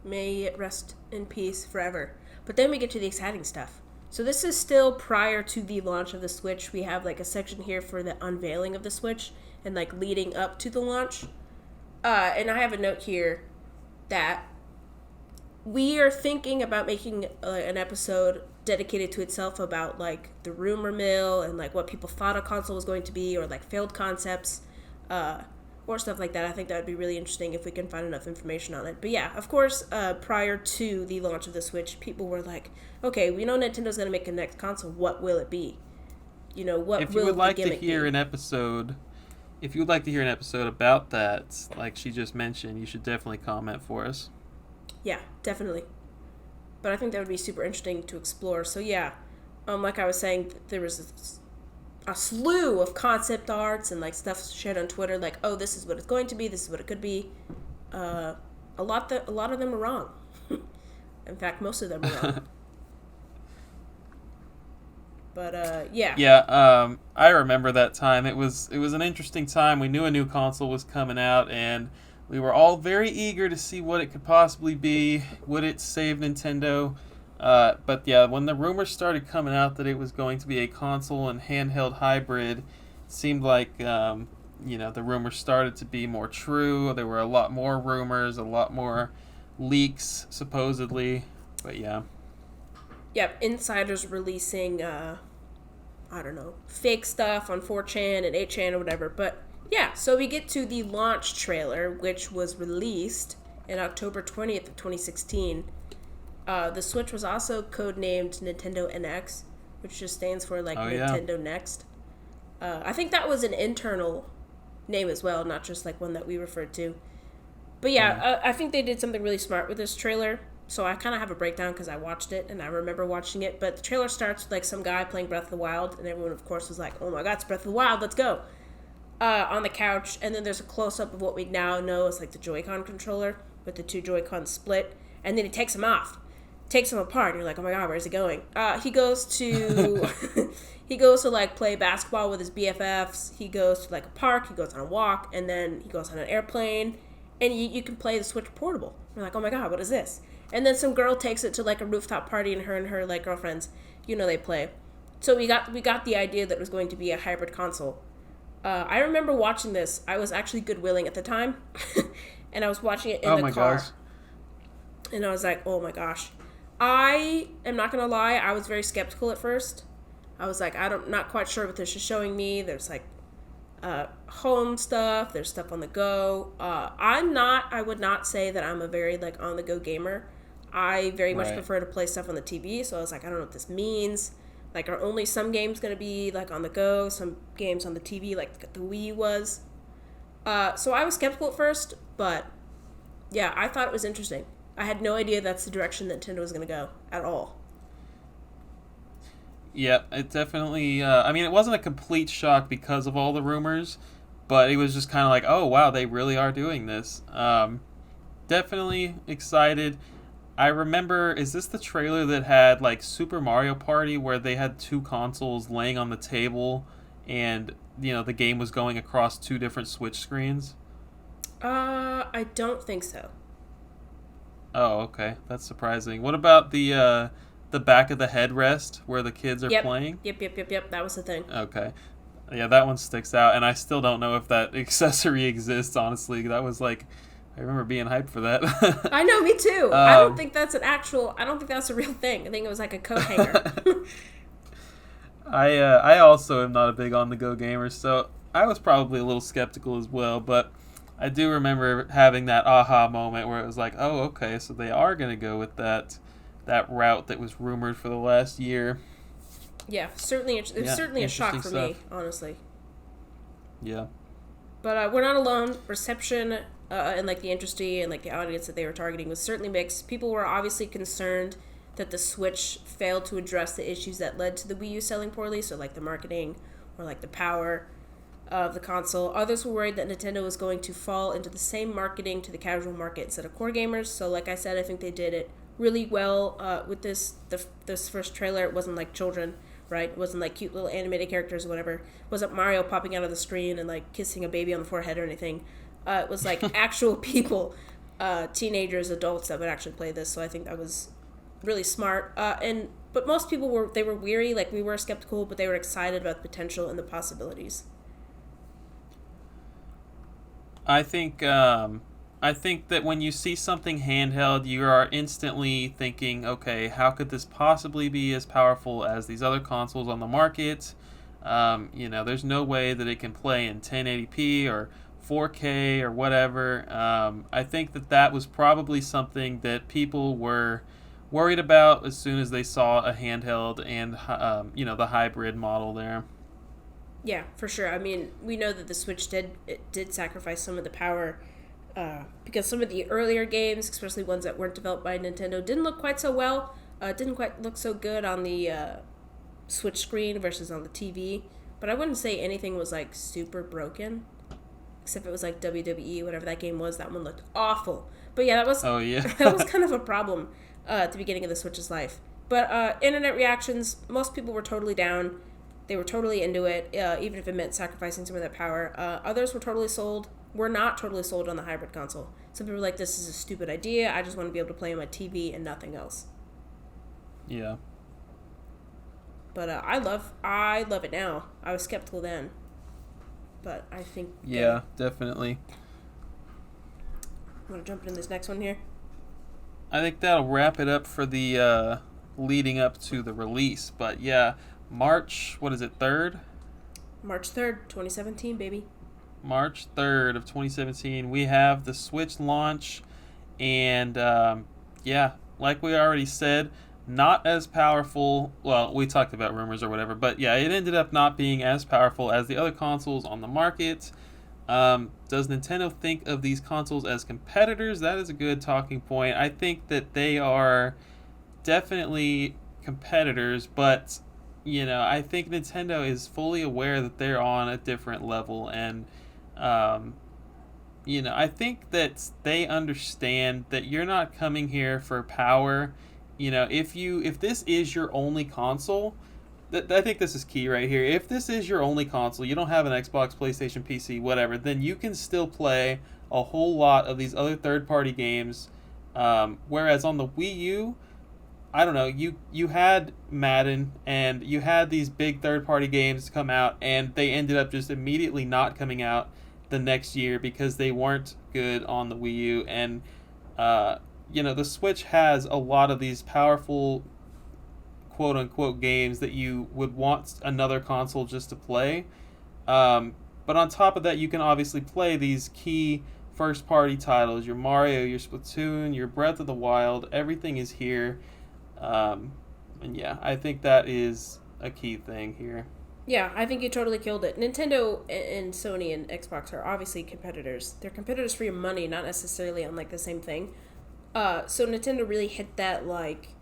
May it rest in peace forever. But then we get to the exciting stuff. So this is still prior to the launch of the Switch. We have like a section here for the unveiling of the Switch and like leading up to the launch. And I have a note here that we are thinking about making an episode dedicated to itself about like the rumor mill and like what people thought a console was going to be, or like failed concepts, or stuff like that. I think that would be really interesting if we can find enough information on it. But yeah, of course, prior to the launch of the Switch, people were like, okay, we know Nintendo's going to make a next console. What will it be? What will the gimmick be? If you would like to hear an episode about that, like she just mentioned, you should definitely comment for us. Yeah, definitely. But I think that would be super interesting to explore. So yeah, like I was saying, there was a slew of concept arts and like stuff shared on Twitter, like, oh, this is what it's going to be, this is what it could be. A lot of them are wrong. In fact, most of them are wrong. But yeah. Yeah, I remember that time. It was an interesting time. We knew a new console was coming out, and we were all very eager to see what it could possibly be. Would it save Nintendo? But yeah, when the rumors started coming out that it was going to be a console and handheld hybrid, it seemed like the rumors started to be more true. There were a lot more rumors, a lot more leaks, supposedly. But yeah. Yep, insiders releasing, fake stuff on 4chan and 8chan or whatever. But yeah, so we get to the launch trailer, which was released in October 20th of 2016. The Switch was also codenamed Nintendo NX, which just stands for Nintendo Next. I think that was an internal name as well, not just like one that we referred to. But yeah, I think they did something really smart with this trailer. So I kind of have a breakdown because I watched it and I remember watching it. But the trailer starts with like some guy playing Breath of the Wild, and everyone, of course, was like, "Oh my God, it's Breath of the Wild! Let's go!" On the couch, and then there's a close-up of what we now know as like the Joycon controller with the two Joy-Cons split, and then he takes them off, takes them apart, and you're like, oh my God, where's he going? He goes to like play basketball with his BFFs. He goes to like a park, he goes on a walk, and then he goes on an airplane, and you can play the Switch portable. You're like, oh my God, what is this? And then some girl takes it to like a rooftop party, and her like girlfriends, they play. So we got the idea that it was going to be a hybrid console. I remember watching this. I was actually Goodwilling at the time, and I was watching it in the car. Gosh. And I was like, oh my gosh. I am not going to lie, I was very skeptical at first. I was like, not quite sure what this is showing me. There's like home stuff, there's stuff on the go. I would not say that I'm a very like on the go gamer. I very much prefer to play stuff on the TV, so I was like, I don't know what this means. Like, are only some games going to be, like, on the go, some games on the TV, like the Wii U was? So I was skeptical at first, but, yeah, I thought it was interesting. I had no idea that's the direction that Nintendo was going to go at all. Yeah, it definitely. I mean, it wasn't a complete shock because of all the rumors, but it was just kind of like, oh wow, they really are doing this. Definitely excited. I remember, is this the trailer that had like Super Mario Party where they had two consoles laying on the table, and the game was going across two different Switch screens? I don't think so. Oh, okay, that's surprising. What about the back of the headrest where the kids are Yep. playing? Yep. That was the thing. Okay. Yeah, that one sticks out, and I still don't know if that accessory exists, honestly. That was like, I remember being hyped for that. I know, me too. I don't think that's I don't think that's a real thing. I think it was like a coat hanger. I also am not a big on the go gamer, so I was probably a little skeptical as well, but I do remember having that aha moment where it was like, oh, okay, so they are going to go with that route that was rumored for the last year. Yeah, certainly. It was certainly a shock for me, honestly. Yeah. But we're not alone. Reception and like the industry and like the audience that they were targeting was certainly mixed. People were obviously concerned that the Switch failed to address the issues that led to the Wii U selling poorly, so like the marketing or like the power of the console. Others were worried that Nintendo was going to fall into the same marketing to the casual market instead of core gamers. So like I said, I think they did it really well with this first trailer. It wasn't like children, right? It wasn't like cute little animated characters or whatever. It wasn't Mario popping out of the screen and like kissing a baby on the forehead or anything. It was like actual people, teenagers, adults that would actually play this. So I think that was really smart. But most people were weary. Like we were skeptical, but they were excited about the potential and the possibilities. I think that when you see something handheld, you are instantly thinking, okay, how could this possibly be as powerful as these other consoles on the market? There's no way that it can play in 1080p or 4K or whatever. I think that was probably something that people were worried about as soon as they saw a handheld and the hybrid model there. Yeah, for sure. I mean, we know that the Switch did sacrifice some of the power because some of the earlier games, especially ones that weren't developed by Nintendo, didn't look quite so well. Didn't quite look so good on the Switch screen versus on the TV. But I wouldn't say anything was like super broken, except it was like WWE, whatever that game was. That one looked awful. But yeah, that was that was kind of a problem at the beginning of the Switch's life. But internet reactions, most people were totally down. They were totally into it, even if it meant sacrificing some of that power. Others were not totally sold on the hybrid console. Some people were like, this is a stupid idea. I just want to be able to play on my TV and nothing else. Yeah. But I love it now. I was skeptical then. But I think... Yeah, definitely. Want to jump into this next one here? I think that'll wrap it up for the leading up to the release. But yeah... March, what is it, 3rd? March 3rd, 2017, baby. March 3rd of 2017, we have the Switch launch, and like we already said, not as powerful, well, we talked about rumors or whatever, but yeah, it ended up not being as powerful as the other consoles on the market. Does Nintendo think of these consoles as competitors? That is a good talking point. I think that they are definitely competitors, but... I think Nintendo is fully aware that they're on a different level, and, I think that they understand that you're not coming here for power. If this is your only console, I think this is key right here. If this is your only console, you don't have an Xbox, PlayStation, PC, whatever, then you can still play a whole lot of these other third-party games, whereas on the Wii U, I don't know, you had Madden and you had these big third-party games come out, and they ended up just immediately not coming out the next year because they weren't good on the Wii U. And, the Switch has a lot of these powerful quote-unquote games that you would want another console just to play. But on top of that, you can obviously play these key first-party titles, your Mario, your Splatoon, your Breath of the Wild, everything is here. And yeah, I think that is a key thing here. Yeah, I think you totally killed it. Nintendo and Sony and Xbox are obviously competitors. They're competitors for your money, not necessarily on like the same thing. So Nintendo really hit that like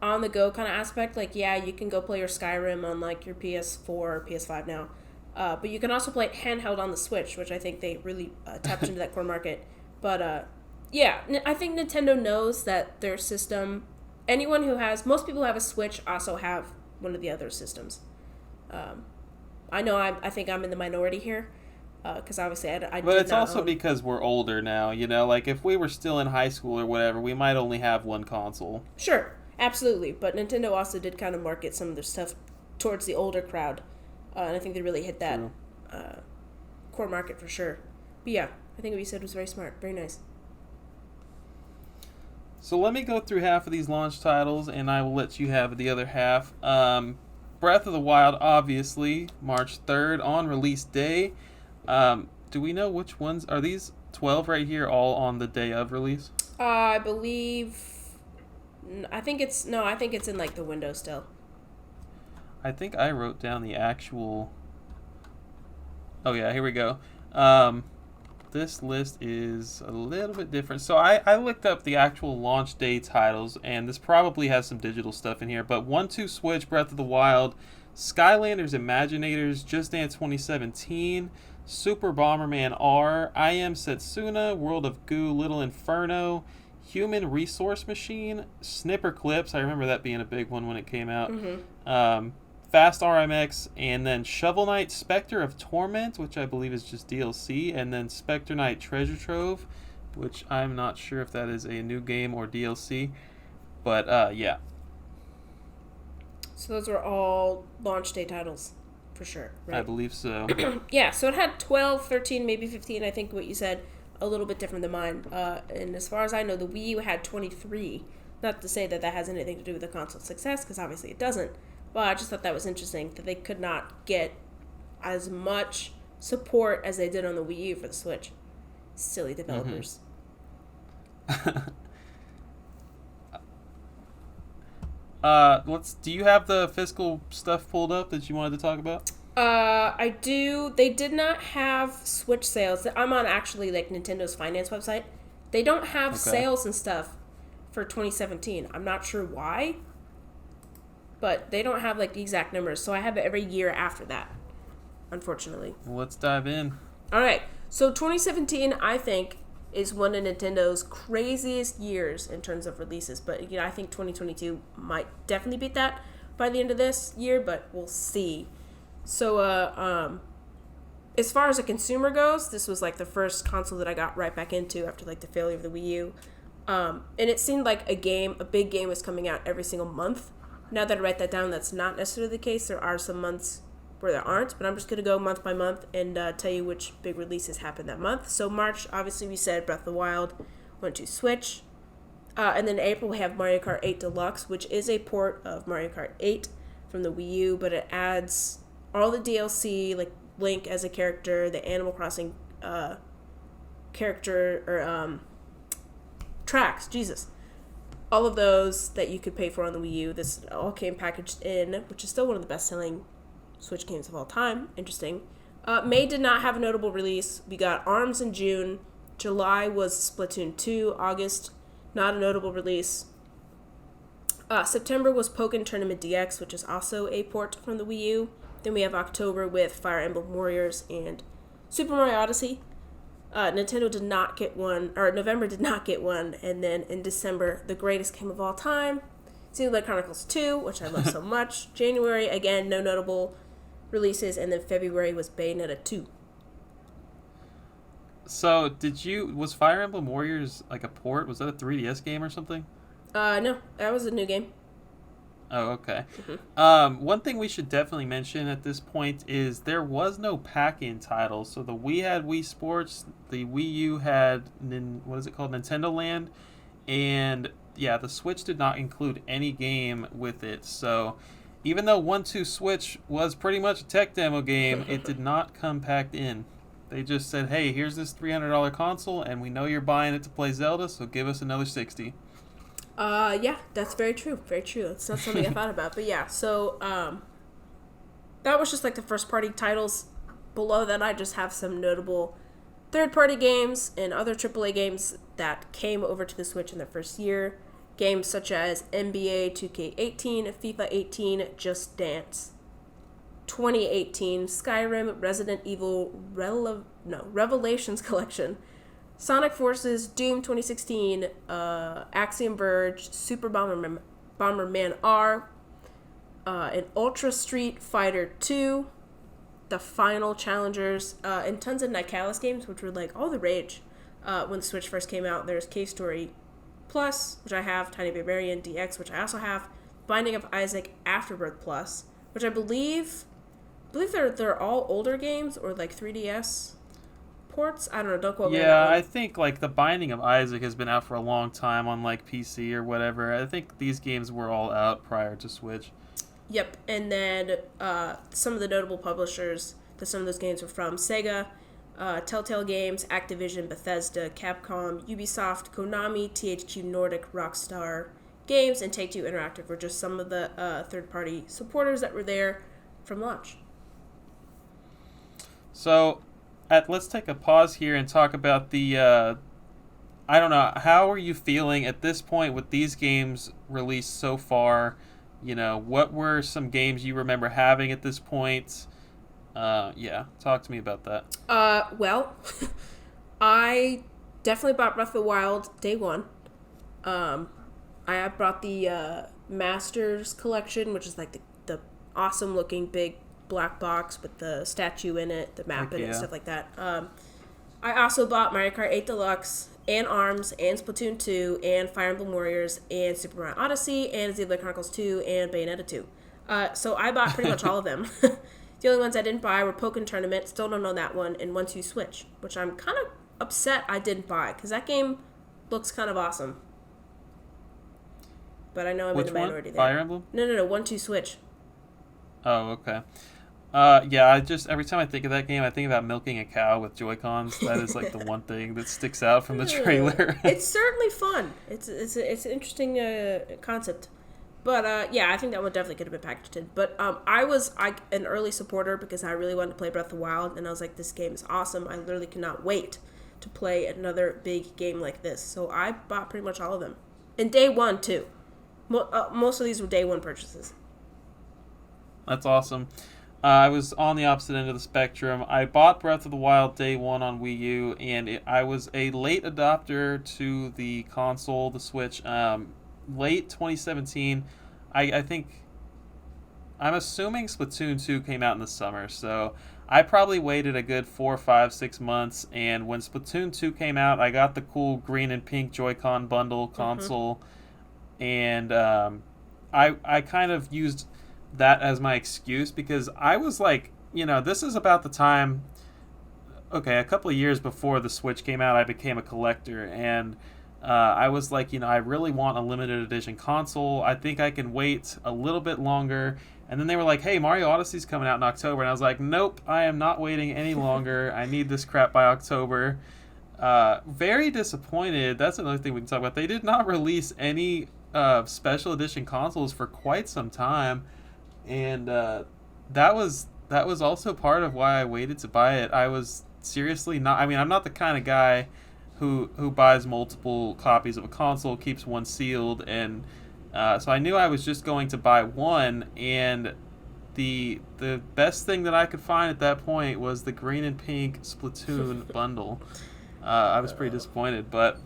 on the go kind of aspect, like, yeah, you can go play your Skyrim on like your PS4 or PS5 now. But you can also play it handheld on the Switch, which I think they really tapped into that core market. But yeah, I think Nintendo knows that their system, most people who have a Switch also have one of the other systems. I know I think I'm in the minority here, because obviously I But it's also own. because we're older now, you know? Like, if we were still in high school or whatever, we might only have one console. Sure, absolutely. But Nintendo also did kind of market some of their stuff towards the older crowd. And I think they really hit that core market for sure. But yeah, I think what you said was very smart. Very nice. So let me go through half of these launch titles, and I will let you have the other half. Breath of the Wild, obviously, March 3rd on release day. Do we know which ones? Are these 12 right here all on the day of release? I believe... I think it's in like the window still. I think I wrote down the actual... Oh yeah, here we go. This list is a little bit different. So I looked up the actual launch day titles, and this probably has some digital stuff in here. But 1-2 Switch, Breath of the Wild, Skylanders Imaginators, Just Dance 2017, Super Bomberman R, I Am Setsuna, World of Goo, Little Inferno, Human Resource Machine, Snipper Clips. I remember that being a big one when it came out. Mm-hmm. Fast RMX, and then Shovel Knight Spectre of Torment, which I believe is just DLC, and then Spectre Knight Treasure Trove, which I'm not sure if that is a new game or DLC, but yeah. So those are all launch day titles, for sure, right? I believe so. Yeah, so it had 12, 13, maybe 15, I think what you said, a little bit different than mine. And as far as I know, the Wii U had 23. Not to say that has anything to do with the console's success, because obviously it doesn't. Well, I just thought that was interesting that they could not get as much support as they did on the Wii U for the Switch. Silly developers. Do you have the fiscal stuff pulled up that you wanted to talk about? I do. They did not have Switch sales. I'm on actually like Nintendo's finance website. They don't have sales and stuff for 2017. I'm not sure why. But they don't have like the exact numbers, so I have it every year after that, unfortunately. Well, let's dive in. All right, so 2017, I think, is one of Nintendo's craziest years in terms of releases. But I think 2022 might definitely beat that by the end of this year, but we'll see. So, as far as a consumer goes, this was like the first console that I got right back into after like the failure of the Wii U, and it seemed like a big game was coming out every single month. Now that I write that down, that's not necessarily the case. There are some months where there aren't, but I'm just going to go month by month and tell you which big releases happened that month. So March, obviously we said Breath of the Wild, went to Switch. And then in April we have Mario Kart 8 Deluxe, which is a port of Mario Kart 8 from the Wii U, but it adds all the DLC, like Link as a character, the Animal Crossing character, or tracks, Jesus. All of those that you could pay for on the Wii U. This all came packaged in, which is still one of the best-selling Switch games of all time. Interesting. May did not have a notable release. We got ARMS in June. July was Splatoon 2. August, not a notable release. September was Pokken Tournament DX, which is also a port from the Wii U. Then we have October with Fire Emblem Warriors and Super Mario Odyssey. Nintendo did not get one, or November did not get one, and then in December, the greatest game of all time, Xenoblade Chronicles 2, which I love so much. January, again, no notable releases, and then February was Bayonetta 2. So, was Fire Emblem Warriors like a port? Was that a 3DS game or something? No, that was a new game. Oh, okay. Mm-hmm. One thing we should definitely mention at this point is there was no pack-in title. So the Wii had Wii Sports, the Wii U had, what is it called, Nintendo Land, and yeah, the Switch did not include any game with it. So even though 1-2 Switch was pretty much a tech demo game, it did not come packed in. They just said, hey, here's this $300 console, and we know you're buying it to play Zelda, so give us another $60. Yeah, that's very true. Very true. It's not something I thought about, but yeah. So, that was just like the first party titles. Below that, I just have some notable third party games and other AAA games that came over to the Switch in the first year. Games such as NBA 2K18, FIFA 18, Just Dance. 2018, Skyrim, Resident Evil Revelations Collection, Sonic Forces, Doom 2016, Axiom Verge, Super Bomberman R, and Ultra Street Fighter 2, the Final Challengers, and tons of Nicalis games, which were like all the rage when the Switch first came out. There's Cave Story Plus, which I have, Tiny Barbarian DX, which I also have, Binding of Isaac Afterbirth Plus, which I believe they're all older games or like 3DS ports. I don't know. Don't quote me on that Yeah, one. I think like the Binding of Isaac has been out for a long time on like PC or whatever. I think these games were all out prior to Switch. Yep, and then some of the notable publishers that some of those games were from: Sega, Telltale Games, Activision, Bethesda, Capcom, Ubisoft, Konami, THQ Nordic, Rockstar Games, and Take-Two Interactive were just some of the third-party supporters that were there from launch. So, let's take a pause here and talk about the, I don't know, how are you feeling at this point with these games released so far? You know, what were some games you remember having at this point? Yeah, talk to me about that. Well, I definitely bought Breath of the Wild day one. I brought the Masters Collection, which is like the awesome looking big black box with the statue in it, the map in it, and stuff like that. I also bought Mario Kart 8 Deluxe and ARMS and Splatoon 2 and Fire Emblem Warriors and Super Mario Odyssey and Xenoblade Chronicles 2 and Bayonetta 2. So I bought pretty much all of them. The only ones I didn't buy were Pokken Tournament, still don't know that one, and 1-2 Switch, which I'm kind of upset I didn't buy because that game looks kind of awesome. But I know I'm in the minority there. Fire Emblem? No, 1-2 Switch. Oh, okay. Yeah, I just, every time I think of that game, I think about milking a cow with Joy-Cons. That is like the one thing that sticks out from the trailer. It's certainly fun. It's an interesting concept. But yeah, I think that one definitely could have been packaged in. But I was an early supporter because I really wanted to play Breath of the Wild, and I was like, this game is awesome. I literally cannot wait to play another big game like this. So I bought pretty much all of them. And day one, too. Most of these were day one purchases. That's awesome. I was on the opposite end of the spectrum. I bought Breath of the Wild day one on Wii U, and I was a late adopter to the console, the Switch. Late 2017. I think, I'm assuming Splatoon 2 came out in the summer, so I probably waited a good 4, 5, 6 months, and when Splatoon 2 came out, I got the cool green and pink Joy-Con bundle console, and I kind of used that as my excuse because I was like, you know, this is about the time, okay, a couple of years before the Switch came out, I became a collector, and I was like, you know, I really want a limited edition console. I think I can wait a little bit longer. And then they were like, hey, Mario Odyssey's coming out in October. And I was like, nope, I am not waiting any longer. I need this crap by October. Very disappointed. That's another thing we can talk about. They did not release any special edition consoles for quite some time. And that was also part of why I waited to buy it. I was seriously not... I mean, I'm not the kind of guy who buys multiple copies of a console, keeps one sealed, and so I knew I was just going to buy one, and the best thing that I could find at that point was the green and pink Splatoon bundle. I was pretty disappointed, but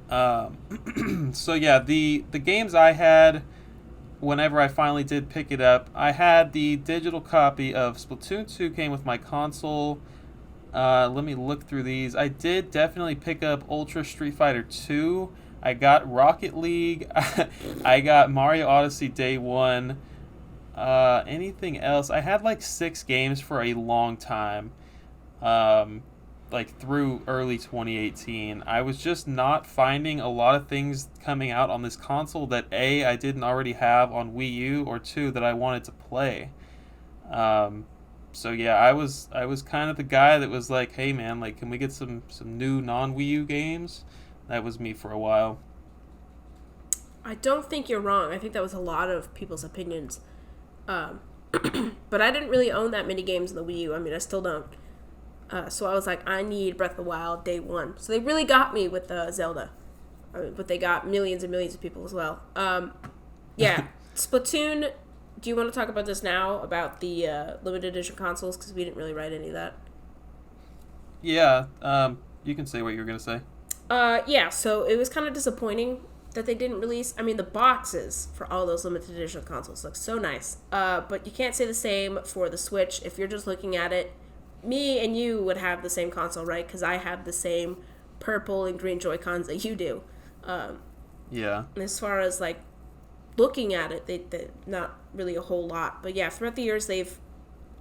so yeah, the games I had whenever I finally did pick it up, I had the digital copy of Splatoon 2 came with my console. Let me look through these. I did definitely pick up Ultra Street Fighter 2. I got Rocket League. I got Mario Odyssey day one. Anything else? I had like 6 games for a long time. Like through early 2018. I was just not finding a lot of things coming out on this console that A, I didn't already have on Wii U, or 2, that I wanted to play. So yeah, I was kind of the guy that was like, hey man, like, can we get some new non-Wii U games? That was me for a while. I don't think you're wrong. I think that was a lot of people's opinions. But I didn't really own that many games in the Wii U. I mean, I still don't. So I was like, I need Breath of the Wild day one. So they really got me with Zelda. but they got millions and millions of people as well. Yeah, Splatoon. Do you want to talk about this now, about the limited edition consoles? Because we didn't really write any of that. Yeah, you can say what you were going to say. Yeah, so it was kind of disappointing that they didn't release. I mean, the boxes for all those limited edition consoles look so nice. But you can't say the same for the Switch. If you're just looking at it, me and you would have the same console, right? Because I have the same purple and green Joy-Cons that you do. Yeah. As far as, like, looking at it, they not really a whole lot. But yeah, throughout the years, they've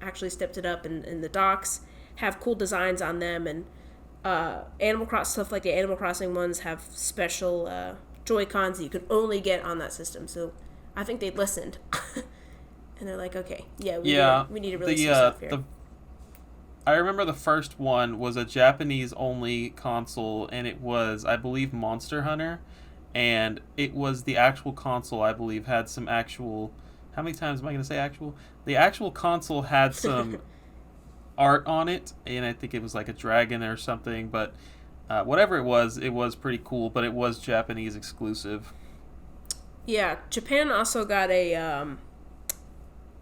actually stepped it up, and the docks have cool designs on them, and Animal Crossing stuff, like the Animal Crossing ones, have special Joy-Cons that you can only get on that system. So I think they listened, and they're like, okay, yeah, we need to release some stuff here. I remember the first one was a Japanese-only console, and it was, I believe, Monster Hunter, and it was the actual console, I believe, had some actual... How many times am I going to say actual? The actual console had some art on it, and I think it was like a dragon or something, but whatever it was pretty cool, but it was Japanese exclusive. Yeah, Japan also got a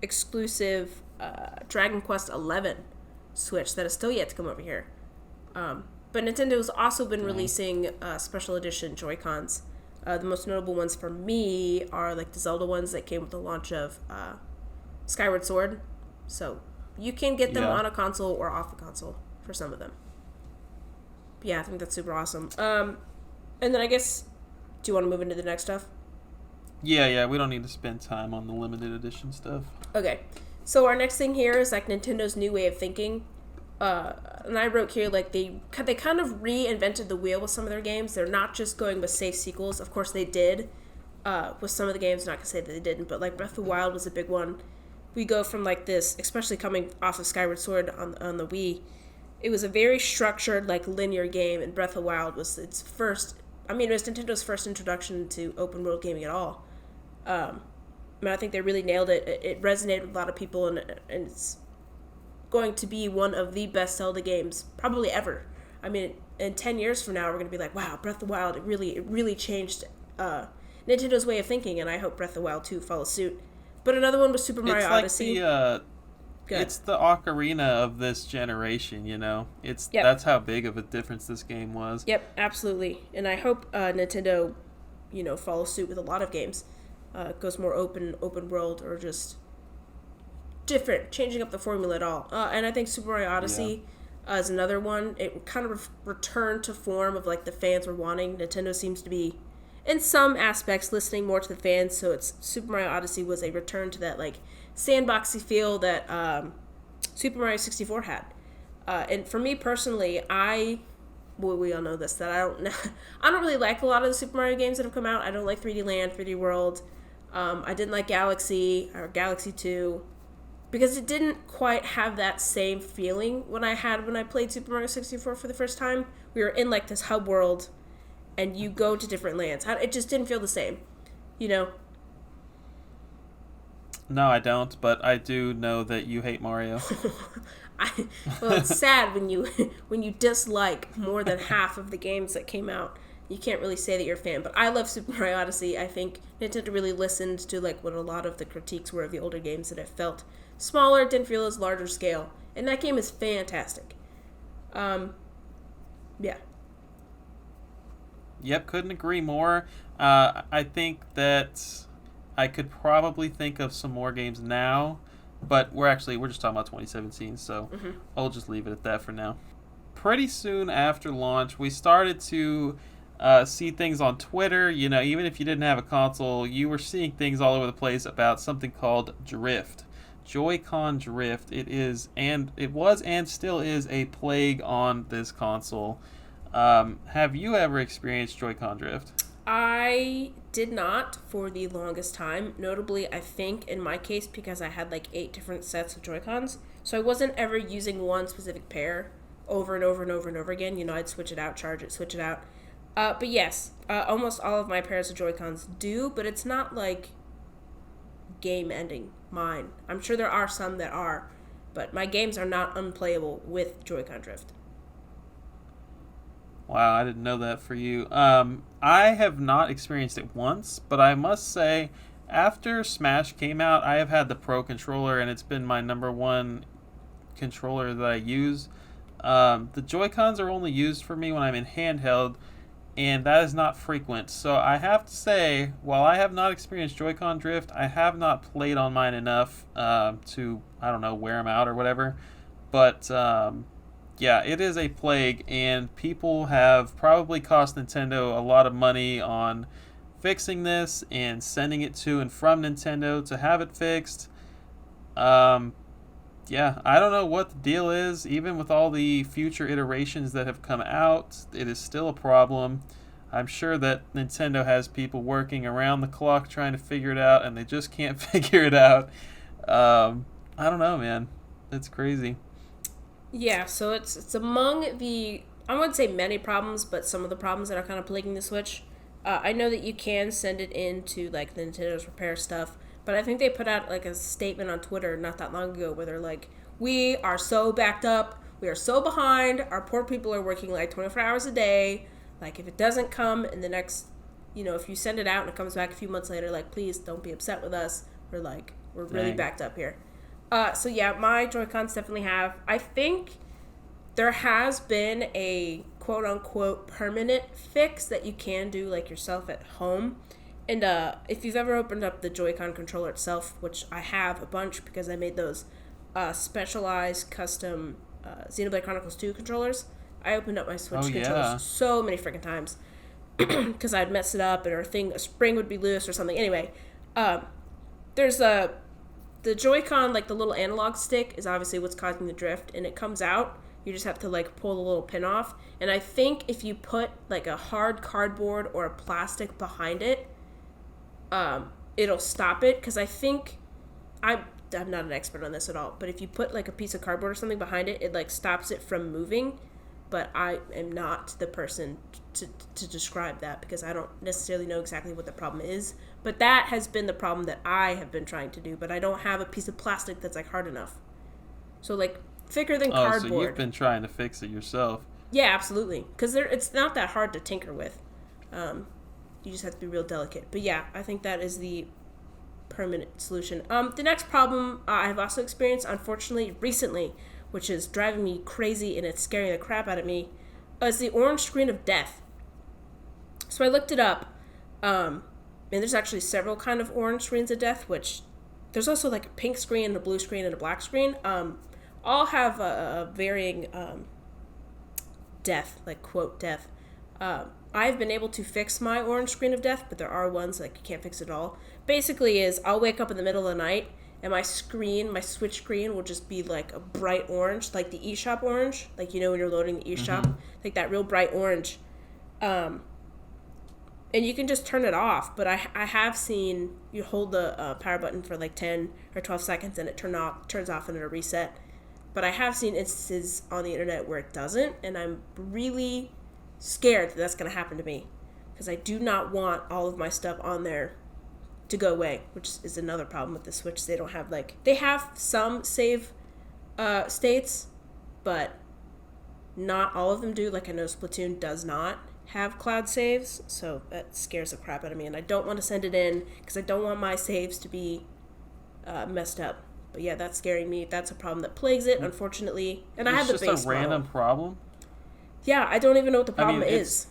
exclusive Dragon Quest XI Switch that is still yet to come over here. But Nintendo's also been releasing special edition Joy-Cons. The most notable ones for me are like the Zelda ones that came with the launch of Skyward Sword. So you can get them on a console or off a console for some of them. But yeah, I think that's super awesome. And then I guess, do you want to move into the next stuff? Yeah, we don't need to spend time on the limited edition stuff. Okay. So our next thing here is like Nintendo's new way of thinking. And I wrote here, like, they kind of reinvented the wheel with some of their games. They're not just going with safe sequels. Of course, they did with some of the games. Not going to say that they didn't, but, like, Breath of the Wild was a big one. We go from, like, this, especially coming off of Skyward Sword on the Wii. It was a very structured, like, linear game, and Breath of the Wild was its first... I mean, it was Nintendo's first introduction to open-world gaming at all. I think they really nailed it. It resonated with a lot of people, and it's going to be one of the best Zelda games probably ever. I mean, in 10 years from now, we're going to be like, wow, Breath of the Wild, it really changed Nintendo's way of thinking, and I hope Breath of the Wild 2 follows suit. But another one was Super Mario Odyssey. It's the Ocarina of this generation, you know? That's how big of a difference this game was. Yep, absolutely. And I hope Nintendo, follows suit with a lot of games. Goes more open world, or just different, changing up the formula at all. And I think Super Mario Odyssey is another one. It kind of returned to form of like the fans were wanting. Nintendo seems to be, in some aspects, listening more to the fans. So Super Mario Odyssey was a return to that like sandboxy feel that Super Mario 64 had. And for me personally, we all know this, that I don't really like a lot of the Super Mario games that have come out. I don't like 3D Land, 3D World. I didn't like Galaxy or Galaxy 2. Because it didn't quite have that same feeling when I played Super Mario 64 for the first time. We were in like this hub world, and you go to different lands. It just didn't feel the same, No, I don't, but I do know that you hate Mario. Well, it's sad when you dislike more than half of the games that came out. You can't really say that you're a fan, but I love Super Mario Odyssey. I think Nintendo really listened to like what a lot of the critiques were of the older games, that it felt smaller, didn't feel as larger scale, and that game is fantastic. Yeah. Yep, couldn't agree more. I think that I could probably think of some more games now, but we're just talking about 2017, so I'll just leave it at that for now. Pretty soon after launch, we started to see things on Twitter. Even if you didn't have a console, you were seeing things all over the place about something called Drift. Joy-Con Drift. It was and still is a plague on this console. Have you ever experienced Joy-Con Drift? I did not for the longest time. Notably, I think in my case, because I had like 8 different sets of Joy-Cons, so I wasn't ever using one specific pair over and over and over and over again. I'd switch it out, charge it, switch it out. But yes, almost all of my pairs of Joy-Cons do, but it's not like game-ending mine. I'm sure there are some that are, but my games are not unplayable with Joy-Con Drift. Wow, I didn't know that for you. I have not experienced it once, but I must say, after Smash came out, I have had the Pro controller, and it's been my number one controller that I use. The Joy-Cons are only used for me when I'm in handheld, and that is not frequent. So I have to say, while I have not experienced Joy-Con drift, I have not played on mine enough to, I don't know, wear them out or whatever. But yeah, it is a plague, and people have probably cost Nintendo a lot of money on fixing this and sending it to and from Nintendo to have it fixed. Um, yeah, I don't know what the deal is. Even with all the future iterations that have come out, it is still a problem. I'm sure that Nintendo has people working around the clock trying to figure it out, and they just can't figure it out. I don't know, man. It's crazy. Yeah, so it's among the, I wouldn't say many problems, but some of the problems that are kind of plaguing the Switch. I know that you can send it into like the Nintendo's repair stuff, but I think they put out like a statement on Twitter not that long ago where they're like, "We are so backed up, we are so behind. Our poor people are working like 24 hours a day. Like if it doesn't come in the next, if you send it out and it comes back a few months later, like please don't be upset with us. We're really Dang. backed up here." So yeah, my Joy-Cons definitely have. I think there has been a quote-unquote permanent fix that you can do like yourself at home. And if you've ever opened up the Joy-Con controller itself, which I have a bunch because I made those specialized custom Xenoblade Chronicles 2 controllers, I opened up my Switch controllers so many freaking times because I'd mess it up and a spring would be loose or something. Anyway, there's the Joy-Con, like the little analog stick, is obviously what's causing the drift, and it comes out. You just have to like pull the little pin off. And I think if you put like a hard cardboard or a plastic behind it, it'll stop it. Because I think I'm not an expert on this at all, but if you put like a piece of cardboard or something behind it, it like stops it from moving. But I am not the person to describe that because I don't necessarily know exactly what the problem is. But that has been the problem that I have been trying to do, but I don't have a piece of plastic that's like hard enough. So like thicker than cardboard. So you've been trying to fix it yourself. Yeah, absolutely. Because it's not that hard to tinker with. You just have to be real delicate. But yeah, I think that is the permanent solution. The next problem I've also experienced, unfortunately, recently, which is driving me crazy and it's scaring the crap out of me, is the orange screen of death. So I looked it up, and there's actually several kind of orange screens of death, which there's also like a pink screen, a blue screen, and a black screen. All have a varying death, like quote death. I've been able to fix my orange screen of death, but there are ones like you can't fix it all. Basically is I'll wake up in the middle of the night and my Switch screen will just be like a bright orange, like the eShop orange, like when you're loading the eShop, like that real bright orange. And you can just turn it off, but I have seen you hold the power button for like 10 or 12 seconds and it turns off and it'll reset. But I have seen instances on the internet where it doesn't, and I'm really scared that that's going to happen to me because I do not want all of my stuff on there to go away, which is another problem with the Switch. They don't have they have some save states, but not all of them do. Like I know Splatoon does not have cloud saves, so that scares the crap out of me, and I don't want to send it in because I don't want my saves to be messed up. But yeah, that's scaring me. That's a problem that plagues it, unfortunately. And I have the base model. It's just a random problem? Yeah, I don't even know what the problem is.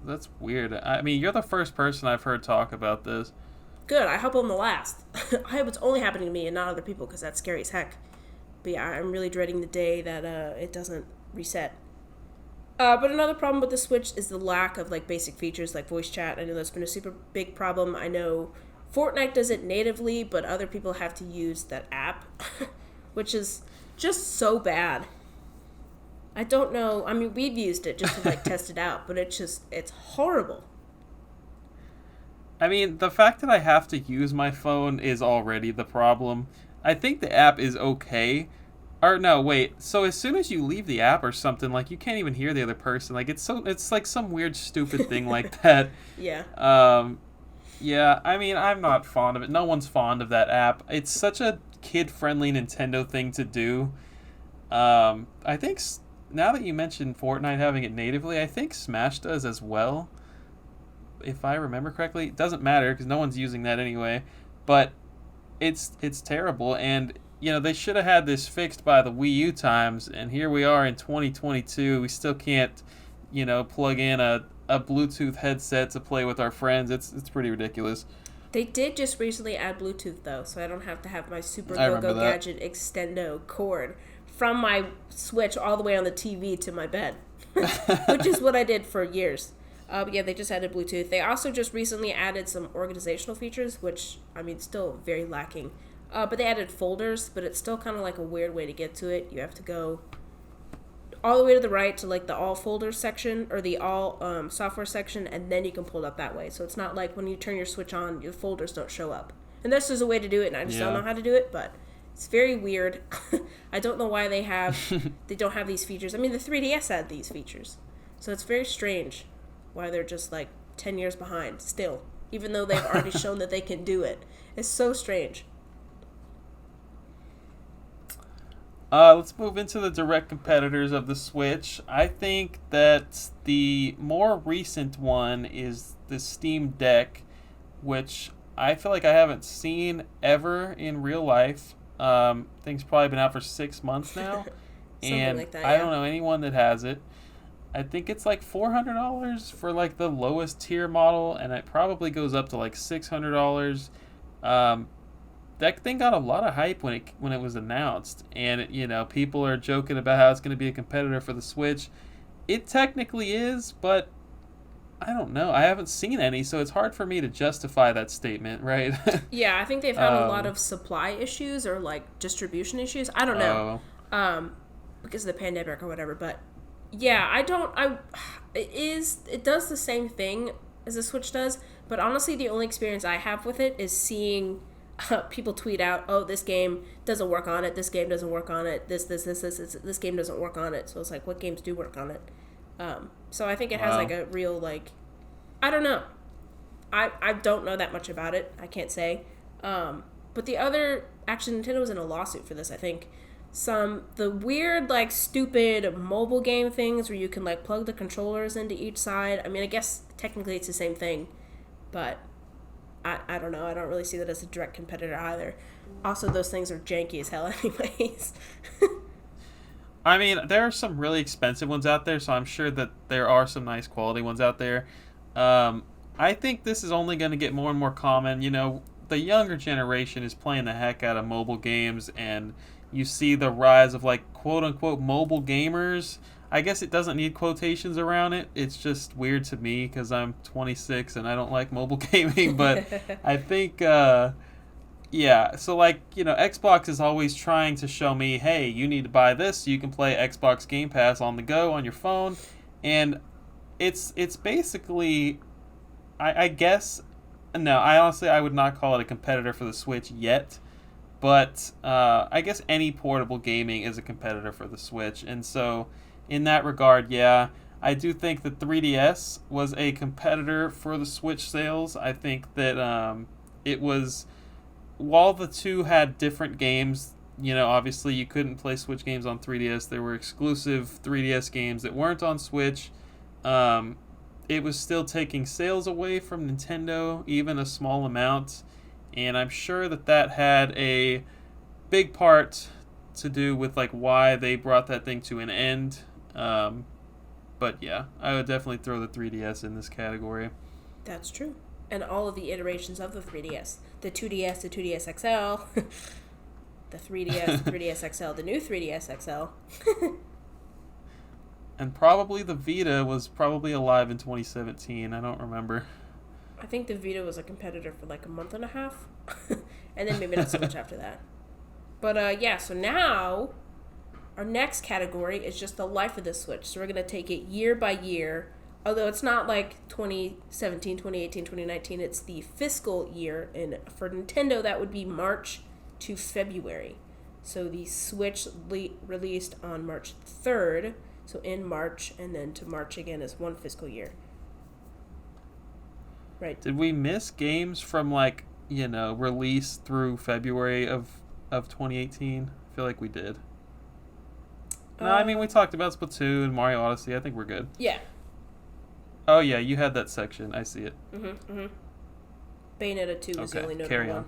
That's weird. I mean, you're the first person I've heard talk about this. Good. I hope I'm the last. I hope it's only happening to me and not other people because that's scary as heck. But yeah, I'm really dreading the day that it doesn't reset. But another problem with the Switch is the lack of basic features like voice chat. I know that's been a super big problem. I know Fortnite does it natively, but other people have to use that app, which is just so bad. I don't know. I mean, we've used it just to test it out, but it's horrible. I mean, the fact that I have to use my phone is already the problem. I think the app is okay. Or no, wait. So as soon as you leave the app or something, you can't even hear the other person. It's like some weird stupid thing like that. Yeah. Yeah, I mean, I'm not fond of it. No one's fond of that app. It's such a kid-friendly Nintendo thing to do. I think now that you mentioned Fortnite having it natively, I think Smash does as well. If I remember correctly, it doesn't matter because no one's using that anyway. But it's terrible, and they should have had this fixed by the Wii U times, and here we are in 2022. We still can't, plug in a Bluetooth headset to play with our friends. It's pretty ridiculous. They did just recently add Bluetooth, though, so I don't have to have my Super Go-Go Gadget Extendo cord from my Switch all the way on the TV to my bed, which is what I did for years. But yeah, they just added Bluetooth. They also just recently added some organizational features, which, still very lacking. But they added folders, but it's still kind of like a weird way to get to it. You have to go all the way to the right to like the all folders section or the all software section, and then you can pull it up that way. So it's not like when you turn your Switch on, your folders don't show up. And this is a way to do it, and I just don't know how to do it, but it's very weird. I don't know why they don't have these features. The 3DS had these features. So it's very strange why they're just like 10 years behind still, even though they've already shown that they can do it. It's so strange. Let's move into the direct competitors of the Switch. I think that the more recent one is the Steam Deck, which I feel like I haven't seen ever in real life. Thing's probably been out for 6 months now. And like that, yeah. I don't know anyone that has it. I think it's like $400 for like the lowest tier model, and it probably goes up to like $600. That thing got a lot of hype when it was announced, and people are joking about how it's going to be a competitor for the Switch. It technically is, but I don't know. I haven't seen any, so it's hard for me to justify that statement, right? Yeah, I think they've had a lot of supply issues or like distribution issues. I don't know, because of the pandemic or whatever. But yeah, it does the same thing as the Switch does. But honestly, the only experience I have with it is seeing people tweet out, "Oh, this game doesn't work on it. This game doesn't work on it. This game doesn't work on it." So it's like, what games do work on it? So I think it has like a real like, I don't know. I don't know that much about it. I can't say. But the other, actually, Nintendo was in a lawsuit for this. I think the weird like stupid mobile game things where you can like plug the controllers into each side. I guess technically it's the same thing, but I don't know. I don't really see that as a direct competitor either. Also, those things are janky as hell anyways. There are some really expensive ones out there, so I'm sure that there are some nice quality ones out there. I think this is only going to get more and more common. The younger generation is playing the heck out of mobile games, and you see the rise of like quote-unquote mobile gamers. I guess it doesn't need quotations around it. It's just weird to me because I'm 26 and I don't like mobile gaming. But I think, so like, Xbox is always trying to show me, hey, you need to buy this so you can play Xbox Game Pass on the go on your phone. And it's basically, I guess, no, I would not call it a competitor for the Switch yet. But I guess any portable gaming is a competitor for the Switch. And so in that regard, yeah, I do think the 3DS was a competitor for the Switch sales. I think that it was, while the two had different games, obviously you couldn't play Switch games on 3DS. There were exclusive 3DS games that weren't on Switch. It was still taking sales away from Nintendo, even a small amount. And I'm sure that had a big part to do with like why they brought that thing to an end. But yeah, I would definitely throw the 3DS in this category. That's true. And all of the iterations of the 3DS. The 2DS, the 2DS XL, the 3DS, the 3DS XL, the new 3DS XL. And probably the Vita was probably alive in 2017. I don't remember. I think the Vita was a competitor for like a month and a half. And then maybe not so much after that. But so now our next category is just the life of the Switch. So we're going to take it year by year. Although it's not like 2017, 2018, 2019. It's the fiscal year. And for Nintendo, that would be March to February. So the Switch released on March 3rd. So in March, and then to March again is one fiscal year. Right. Did we miss games from like, release through February of 2018? I feel like we did. No, I mean, we talked about Splatoon, Mario Odyssey. I think we're good. Yeah. Oh, yeah, you had that section. I see it. Bayonetta 2 was the only notable carry one. on.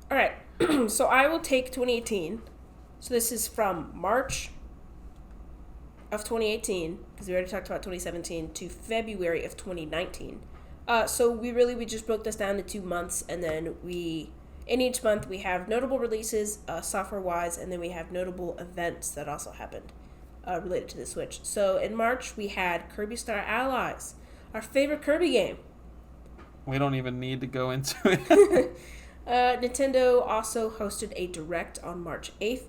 All right. So I will take 2018. So this is from March of 2018, because we already talked about 2017, to February of 2019. So we just broke this down to 2 months, and then in each month we have notable releases, software-wise, and then we have notable events that also happened related to the Switch. So in March we had Kirby Star Allies, our favorite Kirby game. We don't even need to go into it. Nintendo also hosted a Direct on March 8th.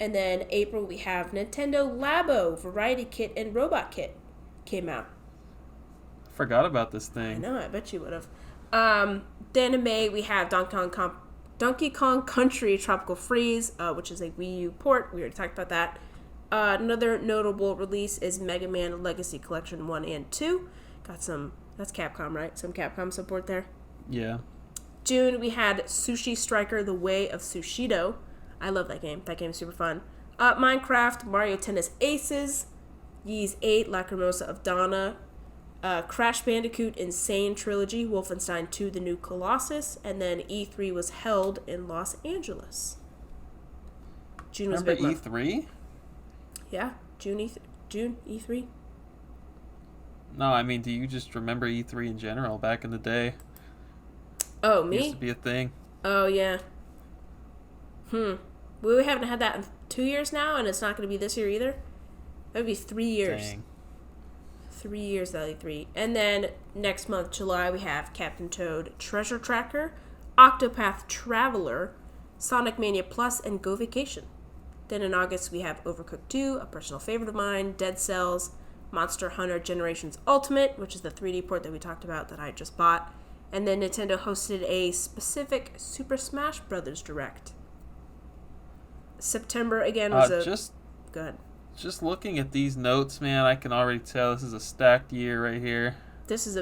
And then April we have Nintendo Labo Variety Kit and Robot Kit came out. Forgot about this thing. I know, I bet you would have. Then in May we have Donkey Kong Country Tropical Freeze, which is a Wii U port. We already talked about that. Another notable release is Mega Man Legacy Collection 1 and 2. That's Capcom, right? Some Capcom support there. Yeah. June, we had Sushi Striker The Way of Sushido. I love that game. That game is super fun. Minecraft, Mario Tennis Aces, Ys 8, Lacrimosa of Donna, Crash Bandicoot Insane Trilogy, Wolfenstein 2 The New Colossus, and then E3 was held in Los Angeles. June was Remember a big month. E3? Yeah, June E3. No, I mean, do you just remember E3 in general back in the day? Oh, It me? used to be a thing. Oh, yeah. We haven't had that in 2 years now, and it's not going to be this year either. That would be 3 years. Dang. 3 years, that'll be 3. And then next month, July, we have Captain Toad Treasure Tracker, Octopath Traveler, Sonic Mania Plus, and Go Vacation. Then in August, we have Overcooked 2, a personal favorite of mine, Dead Cells, Monster Hunter Generations Ultimate, which is the 3D port that we talked about that I just bought. And then Nintendo hosted a specific Super Smash Bros. Direct. September, again, was Go ahead. Just looking at these notes, man, I can already tell this is a stacked year right here. This is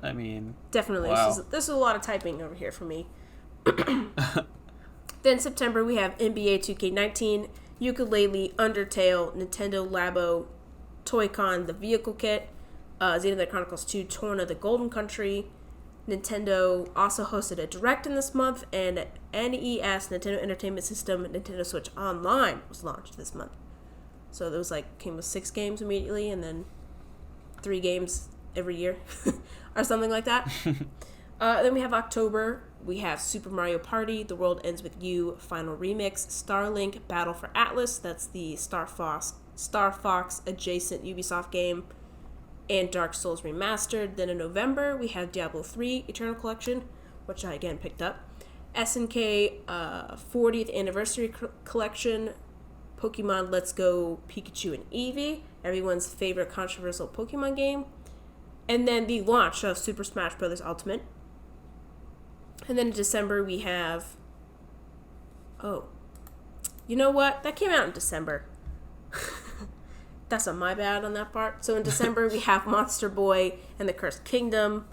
I mean, definitely. Wow. This is a lot of typing over here for me. Then September, we have NBA 2K19, Yooka-Laylee, Undertale, Nintendo Labo, Toy-Con, the Vehicle Kit, Xenoblade Chronicles 2, Torna, the Golden Country. Nintendo also hosted a Direct in this month, and NES, Nintendo Entertainment System, Nintendo Switch Online was launched this month. So there was came with 6 games immediately, and then 3 games every year, or something like that. Then we have October. We have Super Mario Party, The World Ends With You, Final Remix, Starlink, Battle for Atlas. That's the Star Fox adjacent Ubisoft game, and Dark Souls Remastered. Then in November, we have Diablo 3 Eternal Collection, which I again picked up. SNK 40th Anniversary Collection, Pokemon Let's Go Pikachu and Eevee, everyone's favorite controversial Pokemon game. And then the launch of Super Smash Bros. Ultimate. And then in December, we have... Oh. You know what? That came out in December. That's on my bad on that part. So in December, we have Monster Boy and the Cursed Kingdom,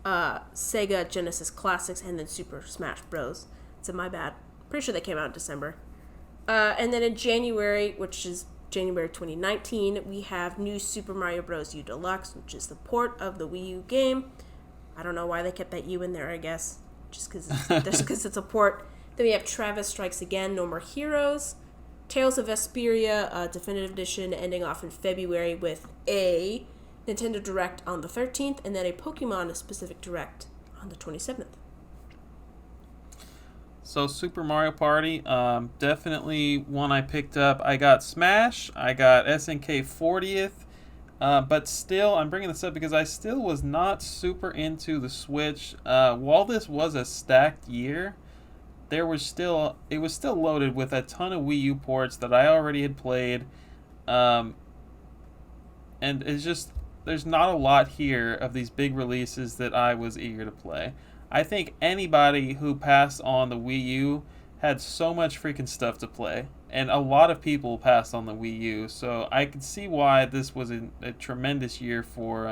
Sega Genesis Classics, and then Super Smash Bros. It's my bad. Pretty sure they came out in December. And then in January, which is January 2019, we have New Super Mario Bros. U Deluxe, which is the port of the Wii U game. I don't know why they kept that U in there, I guess. Just because it's a port. Then we have Travis Strikes Again, No More Heroes. Tales of Vesperia, Definitive Edition, ending off in February with a Nintendo Direct on the 13th, and then a Pokemon-specific Direct on the 27th. So Super Mario Party, definitely one I picked up. I got Smash, I got SNK 40th, but still, I'm bringing this up because I still was not super into the Switch. While this was a stacked year, it was still loaded with a ton of Wii U ports that I already had played, and it's just, there's not a lot here of these big releases that I was eager to play. I think anybody who passed on the Wii U had so much freaking stuff to play, and a lot of people passed on the Wii U, so I could see why this was a tremendous year for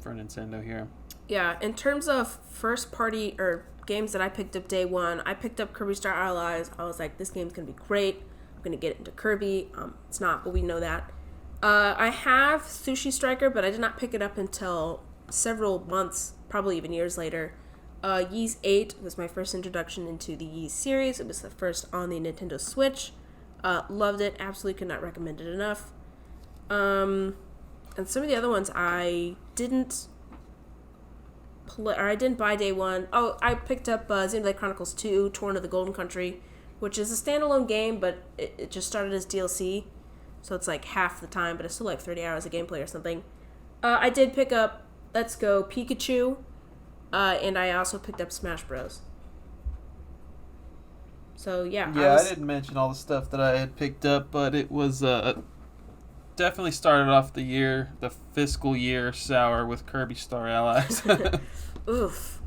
Nintendo here. Yeah, in terms of first party or games that I picked up day one, I picked up Kirby Star Allies. I was like, this game's gonna be great. I'm going to get into Kirby. It's not, but we know that. I have Sushi Striker, but I did not pick it up until several months, probably even years later. Ys 8 was my first introduction into the Ys series. It was the first on the Nintendo Switch. Loved it. Absolutely could not recommend it enough. And some of the other ones I didn't play, or I didn't buy day one. Oh, I picked up Xenoblade Chronicles 2, Torn of the Golden Country, which is a standalone game, but it just started as DLC. So it's like half the time, but it's still like 30 hours of gameplay or something. I did pick up Let's Go Pikachu, and I also picked up Smash Bros. So yeah. Yeah, I didn't mention all the stuff that I had picked up, but it was definitely started off the fiscal year sour with Kirby Star Allies. Oof.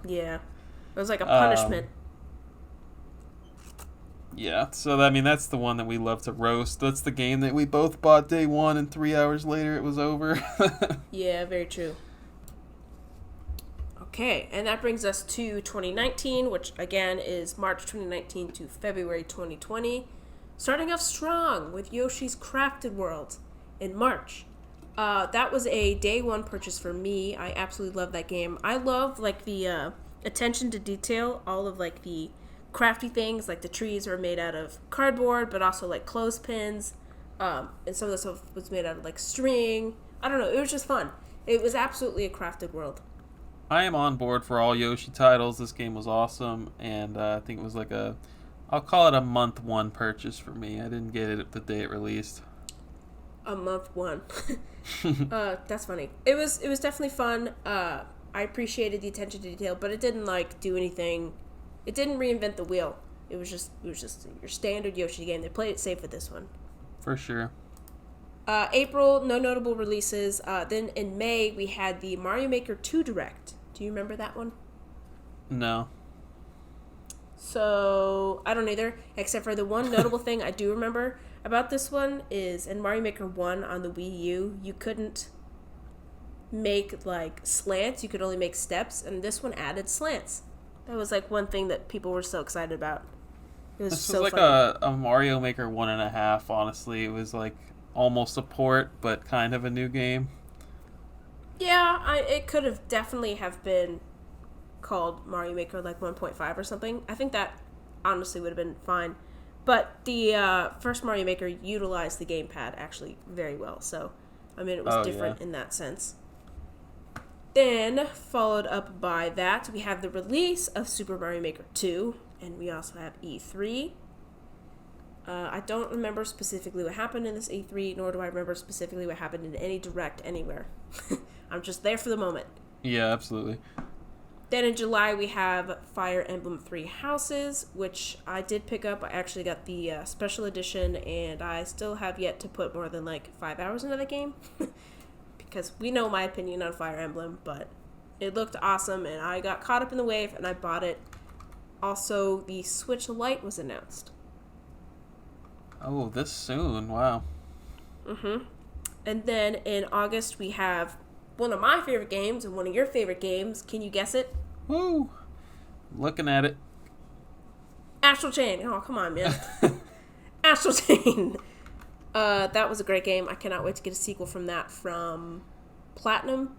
Yeah. It was like a punishment. Yeah, so I mean that's the one that we love to roast. That's the game that we both bought day one, and 3 hours later it was over. Yeah, very true. Okay, and that brings us to 2019, which again is March 2019 to February 2020. Starting off strong with Yoshi's Crafted World in March. That was a day one purchase for me. I absolutely love that game. I love like the attention to detail, all of like the crafty things, like the trees are made out of cardboard, but also like clothespins, and some of the stuff was made out of like string. I don't know, it was just fun. It was absolutely a crafted world. I am on board for all Yoshi titles. This game was awesome, and I think it was like I'll call it a month one purchase for me. I didn't get it the day it released. A month one. That's funny. It was definitely fun. I appreciated the attention to detail, but it didn't like do anything. It didn't reinvent the wheel. It was just your standard Yoshi game. They played it safe with this one. For sure. April, no notable releases. Then in May, we had the Mario Maker 2 Direct. Do you remember that one? No. So, I don't either. Except for the one notable thing I do remember about this one is in Mario Maker 1 on the Wii U, you couldn't make like slants. You could only make steps. And this one added slants. That was like one thing that people were so excited about. It was so like funny. a Mario Maker 1.5, honestly. It was like almost a port, but kind of a new game. Yeah, it could have definitely have been called Mario Maker like 1.5 or something. I think that honestly would have been fine. But the first Mario Maker utilized the gamepad actually very well. So, I mean, it was different in that sense. Then, followed up by that, we have the release of Super Mario Maker 2, and we also have E3. I don't remember specifically what happened in this E3, nor do I remember specifically what happened in any Direct anywhere. I'm just there for the moment. Yeah, absolutely. Then in July, we have Fire Emblem 3 Houses, which I did pick up. I actually got the special edition, and I still have yet to put more than like 5 hours into the game. Because we know my opinion on Fire Emblem, but it looked awesome, and I got caught up in the wave, and I bought it. Also, the Switch Lite was announced. Oh, this soon. Wow. Mm-hmm. And then in August, we have one of my favorite games and one of your favorite games. Can you guess it? Woo! Looking at it. Astral Chain. Oh, come on, man. Astral Chain. That was a great game. I cannot wait to get a sequel from that from Platinum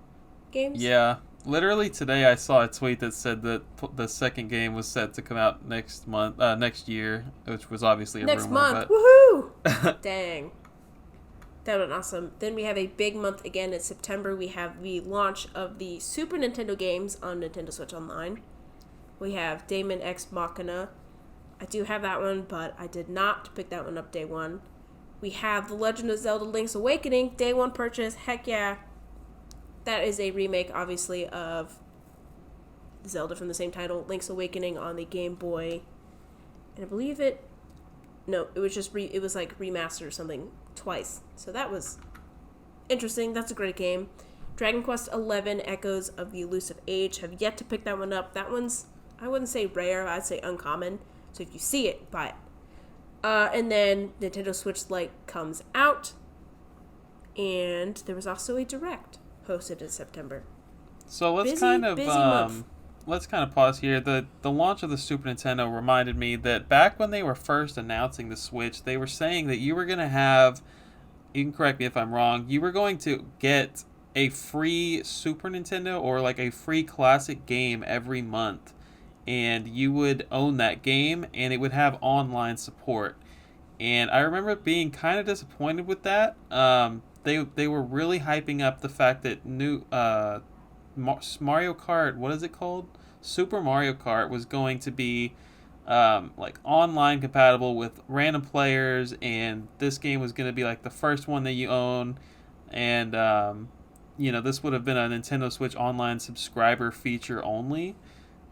Games. Yeah. Literally today I saw a tweet that said that the second game was set to come out next year, which was obviously a next rumor. Month. But... Woohoo! Dang. That would be awesome. Then we have a big month again in September. We have the launch of the Super Nintendo games on Nintendo Switch Online. We have Daemon X Machina. I do have that one, but I did not pick that one up day one. We have The Legend of Zelda Link's Awakening, day one purchase. Heck yeah. That is a remake, obviously, of Zelda from the same title, Link's Awakening on the Game Boy. And I believe it was just it was like remastered or something twice. So that was interesting. That's a great game. Dragon Quest XI Echoes of the Elusive Age. Have yet to pick that one up. That one's, I wouldn't say rare, I'd say uncommon. So if you see it, buy it. And then Nintendo Switch Lite comes out. And there was also a Direct hosted in September. So let's busy month. let's kind of pause here. The launch of the Super Nintendo reminded me that back when they were first announcing the Switch, they were saying that you were going to have, you can correct me if I'm wrong, you were going to get a free Super Nintendo or like a free classic game every month, and you would own that game and it would have online support. And I remember being kind of disappointed with that. They were really hyping up the fact that new Mario Kart, what is it called? Super Mario Kart was going to be like online compatible with random players, and this game was going to be like the first one that you own, and this would have been a Nintendo Switch Online subscriber feature only.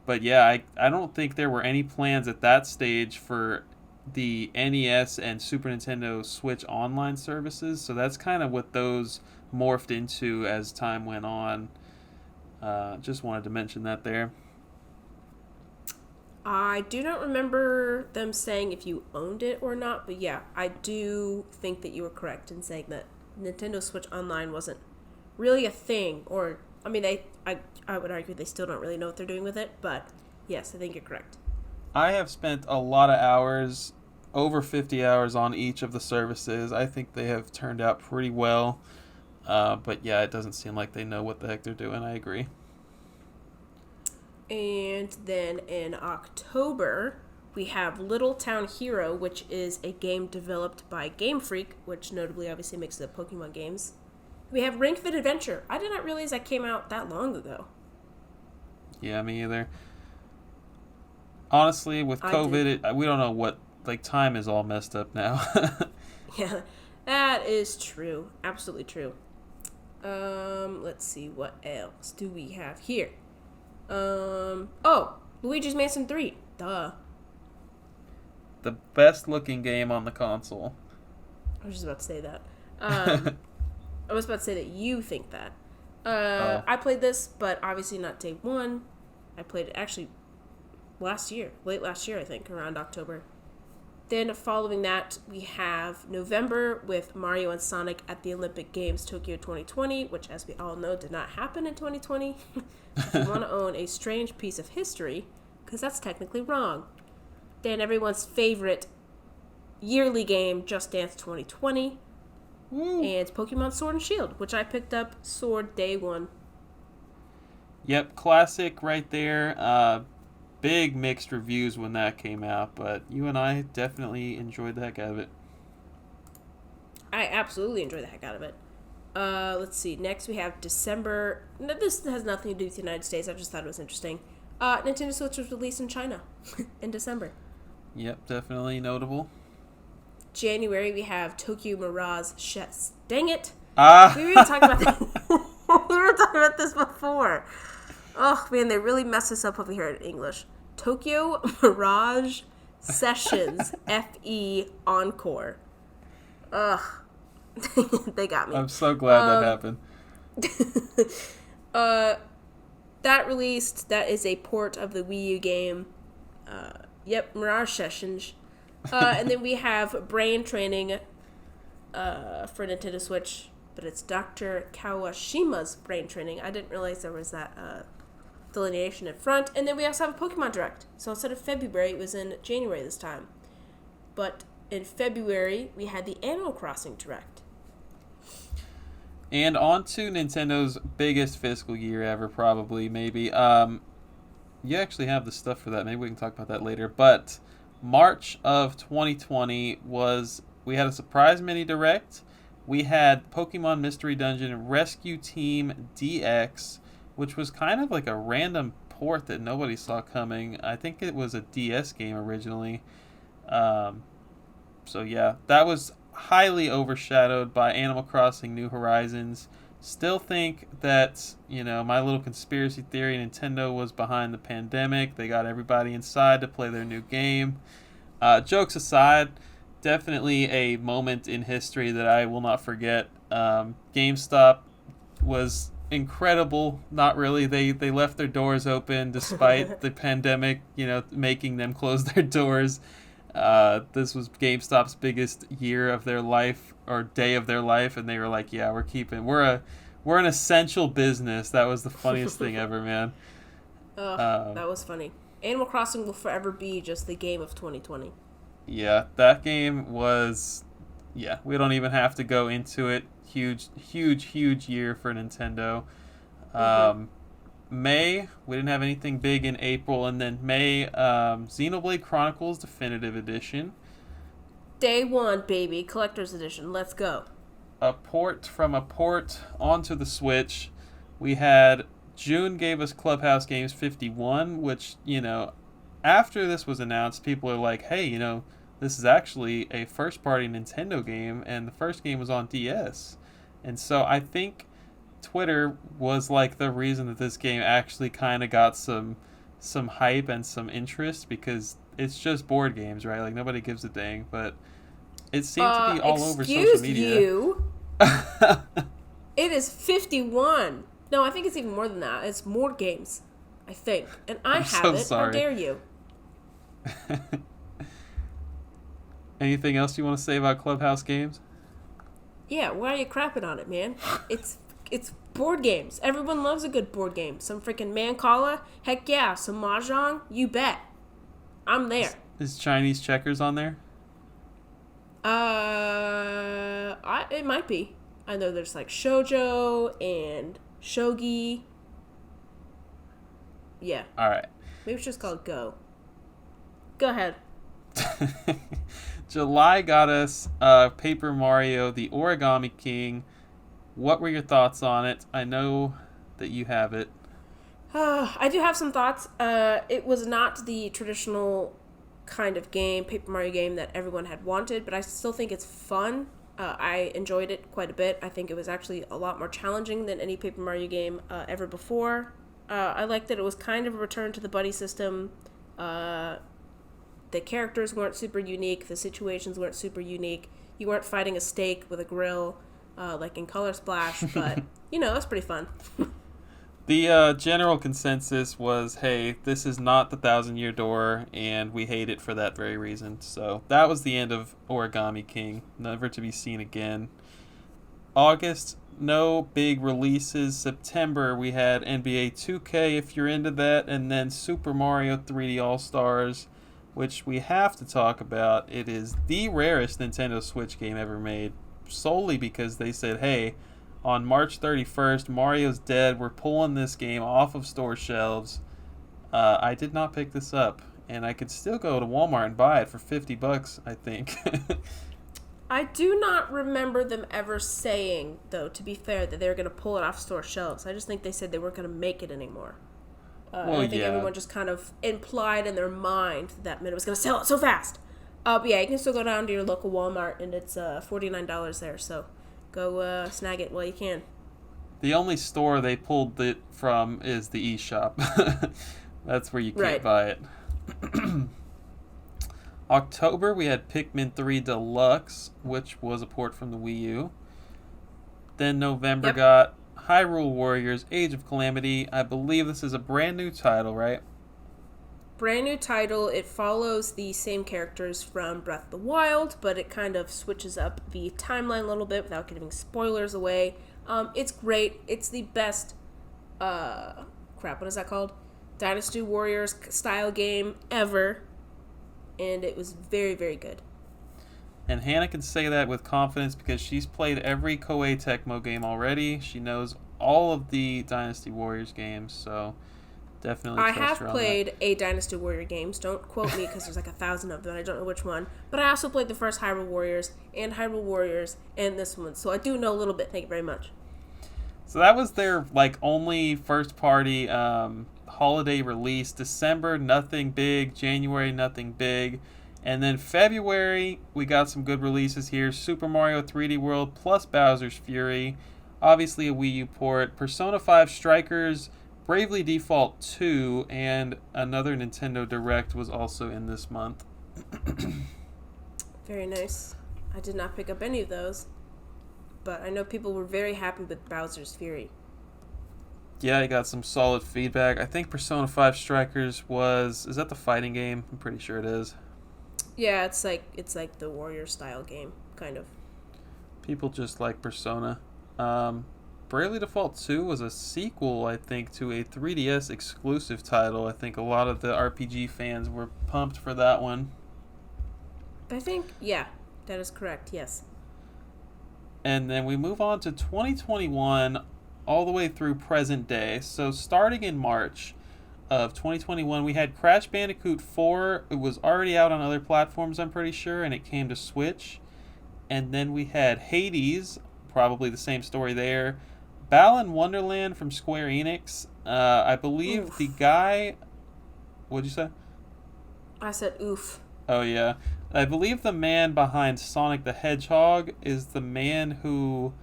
But yeah, I don't think there were any plans at that stage for the NES and Super Nintendo Switch Online services, so that's kind of what those morphed into as time went on. Just wanted to mention that there. I do not remember them saying if you owned it or not, but yeah, I do think that you were correct in saying that Nintendo Switch Online wasn't really a thing, or, I mean, I would argue they still don't really know what they're doing with it, but yes, I think you're correct. I have spent a lot of hours, over 50 hours on each of the services. I think they have turned out pretty well, but yeah, it doesn't seem like they know what the heck they're doing. I agree. And then in October, we have Little Town Hero, which is a game developed by Game Freak, which notably obviously makes the Pokemon games. We have Ring Fit Adventure. I did not realize that came out that long ago. Yeah, me either. Honestly, with COVID, we don't know what, like, time is all messed up now. Yeah, that is true. Absolutely true. Let's see, what else do we have here? Luigi's Mansion 3. Duh. The best looking game on the console. I was just about to say that. I was about to say that you think that. I played this, but obviously not day one. I played it actually late last year, I think, around October. Then following that, we have November with Mario and Sonic at the Olympic Games Tokyo 2020, which, as we all know, did not happen in 2020. If you want to own a strange piece of history, because that's technically wrong. Then everyone's favorite yearly game, Just Dance 2020. Woo. And Pokemon Sword and Shield, which I picked up Sword day one. Yep, classic right there. Big mixed reviews when that came out, but you and I definitely enjoyed the heck out of it. I absolutely enjoyed the heck out of it. Let's see. Next we have December. No, this has nothing to do with the United States. I just thought it was interesting. Nintendo Switch was released in China in December. Yep, definitely notable. January we have Tokyo Mirage Chess. Dang it! We were talking about this. We were talking about this before. Oh man, they really messed this up over here in English. Tokyo Mirage Sessions FE Encore. Ugh. They got me. I'm so glad that happened. That released, that is a port of the Wii U game. Mirage Sessions. And then we have Brain Training for Nintendo Switch, but it's Dr. Kawashima's Brain Training. I didn't realize there was that delineation in front. And then we also have a Pokemon Direct. So instead of February, it was in January this time. But in February, we had the Animal Crossing Direct. And on to Nintendo's biggest fiscal year ever, probably, maybe. You actually have the stuff for that. Maybe we can talk about that later. But March of 2020 we had a surprise mini direct. We had Pokemon Mystery Dungeon Rescue Team DX, which was kind of like a random port that nobody saw coming. I think it was a DS game originally. So yeah, that was highly overshadowed by Animal Crossing New Horizons. Still think that, my little conspiracy theory, Nintendo was behind the pandemic. They got everybody inside to play their new game. Jokes aside, definitely a moment in history that I will not forget. GameStop was incredible. Not really. They left their doors open despite the pandemic, making them close their doors. This was GameStop's biggest year of their life, or day of their life, and they were like, yeah, we're an essential business. That was the funniest thing ever, man. That was funny. Animal Crossing will forever be just the game of 2020. Yeah, that game was. Yeah, we don't even have to go into it. Huge, huge, huge year for Nintendo. Mm-hmm. May, we didn't have anything big in April, and then May, Xenoblade Chronicles Definitive Edition. Day one, baby. Collector's edition. Let's go. A port from a port onto the Switch. We had June gave us Clubhouse Games 51, which, after this was announced, people are like, hey, this is actually a first party Nintendo game, and the first game was on DS. And so I think Twitter was like the reason that this game actually kind of got some hype and some interest, because it's just board games, right? Like, nobody gives a dang, but it seemed to be all over social media. Excuse you. It is 51. No, I think it's even more than that. It's more games, I think. And I I'm have so it. sorry. How dare you? Anything else you want to say about Clubhouse Games? Yeah, why are you crapping on it, man? It's board games. Everyone loves a good board game. Some freaking Mancala? Heck yeah. Some Mahjong? You bet. I'm there. Is Chinese checkers on there? It might be. I know there's like Shoujo and Shogi. Yeah. All right. Maybe it's just called Go. Go ahead. July got us Paper Mario, the Origami King. What were your thoughts on it? I know that you have it. I do have some thoughts. It was not the traditional kind of game, Paper Mario game, that everyone had wanted, but I still think it's fun. I enjoyed it quite a bit. I think it was actually a lot more challenging than any Paper Mario game ever before. I liked that it was kind of a return to the buddy system. The characters weren't super unique. The situations weren't super unique. You weren't fighting a steak with a grill like in Color Splash, but, it's pretty fun. The general consensus was, hey, this is not the 1,000-Year Door, and we hate it for that very reason. So that was the end of Origami King, never to be seen again. August, no big releases. September, we had NBA 2K, if you're into that, and then Super Mario 3D All-Stars, which we have to talk about. It is the rarest Nintendo Switch game ever made, solely because they said, hey, on March 31st, Mario's dead. We're pulling this game off of store shelves. I did not pick this up, and I could still go to Walmart and buy it for $50, I think. I do not remember them ever saying, though, to be fair, that they were going to pull it off store shelves. I just think they said they weren't going to make it anymore. And I think everyone just kind of implied in their mind that it was going to sell it so fast. But yeah, you can still go down to your local Walmart, and it's $49 there, so go snag it while you can. The only store they pulled it from is the eShop. That's where you can't buy it. October, we had Pikmin 3 Deluxe, which was a port from the Wii U. Then November got Hyrule Warriors Age of Calamity. I believe this is a brand new title, right? Brand new title. It follows the same characters from Breath of the Wild, but it kind of switches up the timeline a little bit without giving spoilers away. It's great. It's the best, what is that called? Dynasty Warriors style game ever. And it was very, very good. And Hannah can say that with confidence because she's played every Koei Tecmo game already. She knows all of the Dynasty Warriors games, so definitely trust her on that. I have played a Dynasty Warrior games. Don't quote me because there's like 1,000 of them. I don't know which one. But I also played the first Hyrule Warriors and this one. So I do know a little bit. Thank you very much. So that was their only first party holiday release. December, nothing big. January, nothing big. And then February, we got some good releases here. Super Mario 3D World plus Bowser's Fury. Obviously a Wii U port. Persona 5 Strikers, Bravely Default 2, and another Nintendo Direct was also in this month. Very nice. I did not pick up any of those. But I know people were very happy with Bowser's Fury. Yeah, I got some solid feedback. I think Persona 5 Strikers is that the fighting game? I'm pretty sure it is. Yeah, it's like the warrior style game, kind of. People just like Persona. Bravely Default 2 was a sequel, I think, to a 3DS exclusive title. I think a lot of the RPG fans were pumped for that one. I think, yeah, that is correct, yes. And then we move on to 2021 all the way through present day. So starting in March of 2021, we had Crash Bandicoot 4. It was already out on other platforms, I'm pretty sure, and it came to Switch. And then we had Hades, probably the same story there. Balan Wonderland from Square Enix. I believe Oof. the guy... What'd you say? I said oof. Oh, yeah. I believe the man behind Sonic the Hedgehog is the man who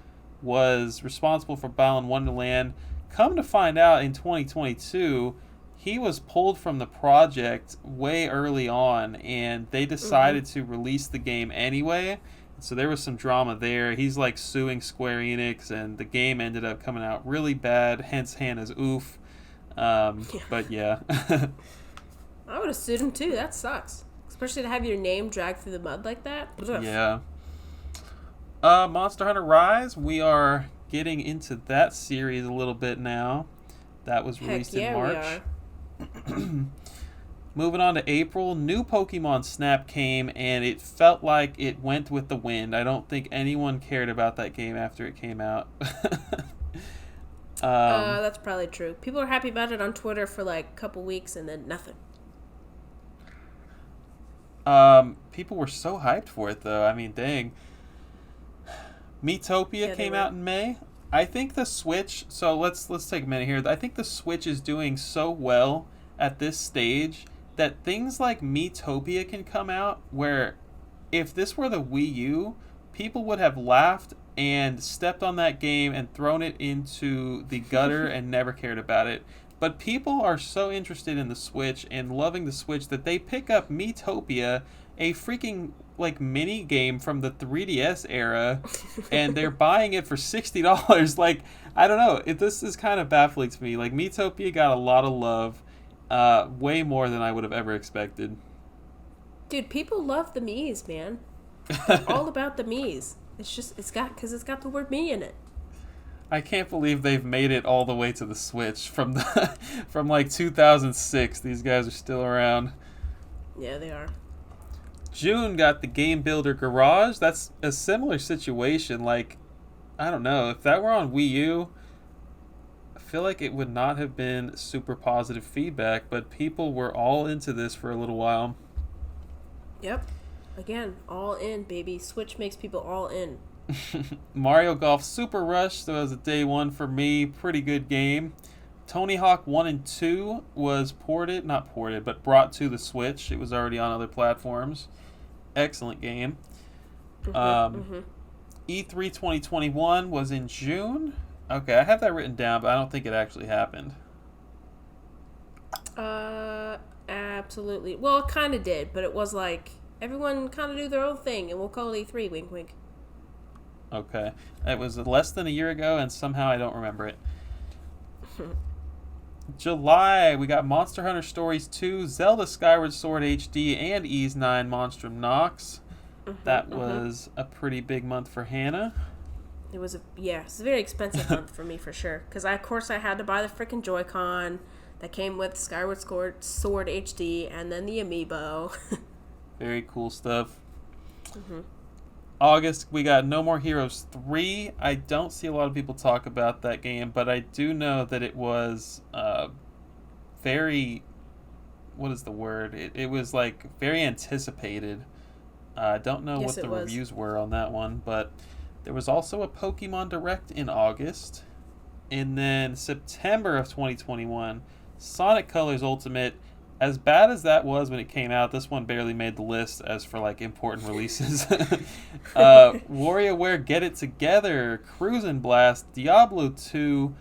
was responsible for Balan Wonderland. Come to find out, in 2022, he was pulled from the project way early on, and they decided to release the game anyway. So there was some drama there. He's like suing Square Enix, and the game ended up coming out really bad, hence Hannah's oof. But yeah. I would have sued him too. That sucks. Especially to have your name dragged through the mud like that. Ugh. Yeah. Monster Hunter Rise, we are getting into that series a little bit now. That was released in March. We are. Moving on to April, new Pokemon Snap came, and it felt like it went with the wind. I don't think anyone cared about that game after it came out. That's probably true. People are happy about it on Twitter for like a couple weeks and then nothing. People were so hyped for it, though. I mean, dang. Miitopia came out in May. I think the Switch... So let's take a minute here. I think the Switch is doing so well at this stage that things like Miitopia can come out where if this were the Wii U, people would have laughed and stepped on that game and thrown it into the gutter and never cared about it. But people are so interested in the Switch and loving the Switch that they pick up Miitopia, a freaking like mini game from the 3DS era, and they're buying it for $60. Like, I don't know. This is kind of baffling to me. Like, Miitopia got a lot of love, way more than I would have ever expected. Dude, people love the Miis, man. They're all about the Miis. It's got the word me in it. I can't believe they've made it all the way to the Switch from like 2006. These guys are still around. Yeah, they are. June got the Game Builder Garage. That's a similar situation. Like, I don't know, if that were on Wii U, I feel like it would not have been super positive feedback, but people were all into this for a little while. Yep. Again, all in, baby. Switch makes people all in. Mario Golf Super Rush, that was a day one for me. Pretty good game. Tony Hawk 1 and 2 was brought to the Switch. It was already on other platforms. Excellent game. E3 2021 was in June. Okay, I have that written down, but I don't think it actually happened. Absolutely. Well, it kind of did, but it was like everyone kind of do their own thing, and we'll call it E3, wink, wink. Okay. It was less than a year ago, and somehow I don't remember it. July, we got Monster Hunter Stories 2, Zelda Skyward Sword HD, and Ys 9 Monstrum Nox. That was a pretty big month for Hannah. It's a very expensive month for me for sure. Because of course I had to buy the freaking Joycon that came with Skyward Sword HD and then the Amiibo. Very cool stuff. August, we got No More Heroes 3. I don't see a lot of people talk about that game, but I do know that it was very... What is the word? It was like very anticipated. I don't know what the reviews were on that one, but there was also a Pokemon Direct in August. And then September of 2021, Sonic Colors Ultimate. As bad as that was when it came out, this one barely made the list as for like important releases. WarioWare Get It Together, Cruisin' Blast, Diablo 2,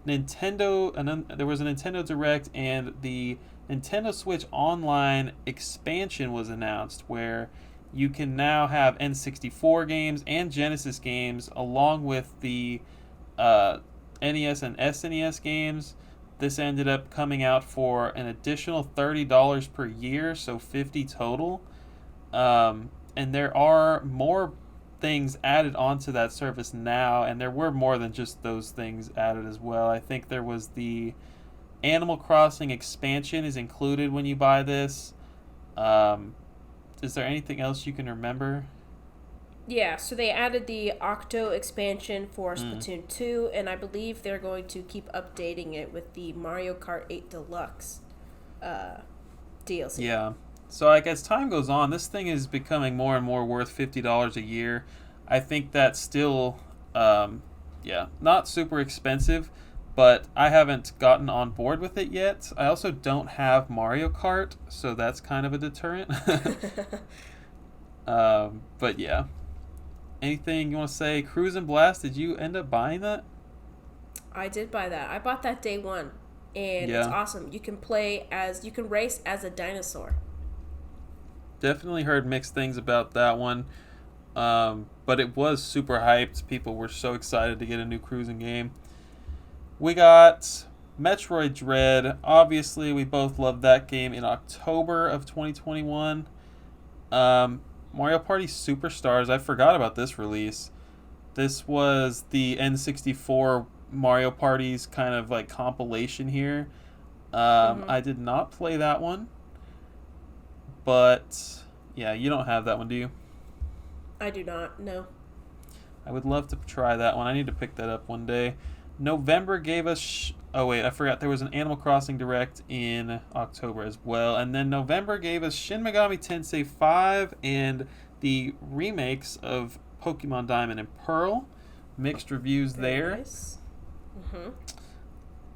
Nintendo, and then there was a Nintendo Direct, and the Nintendo Switch Online expansion was announced, where you can now have N64 games and Genesis games along with the NES and SNES games. This ended up coming out for an additional $30 per year, so $50 total. And there are more things added onto that service now, and there were more than just those things added as well. I think there was the Animal Crossing expansion is included when you buy this. Is there anything else you can remember? Yeah, so they added the Octo expansion for Splatoon 2, and I believe they're going to keep updating it with the Mario Kart 8 Deluxe DLC. Yeah. So like as time goes on, this thing is becoming more and more worth $50 a year. I think that's still, not super expensive, but I haven't gotten on board with it yet. I also don't have Mario Kart, so that's kind of a deterrent. But yeah. Anything you want to say? Cruise and Blast, did you end up buying that? I did buy that. I bought that day one, and it's awesome. You can race as a dinosaur. Definitely heard mixed things about that one. But it was super hyped. People were so excited to get a new cruising game. We got Metroid Dread. Obviously, we both loved that game in October of 2021. Mario Party Superstars. I forgot about this release. This was the N64 Mario Party's kind of like compilation here. I did not play that one. But, yeah, you don't have that one, do you? I do not, no. I would love to try that one. I need to pick that up one day. November gave us... I forgot. There was an Animal Crossing Direct in October as well. And then November gave us Shin Megami Tensei 5 and the remakes of Pokemon Diamond and Pearl. Mixed reviews there. Nice.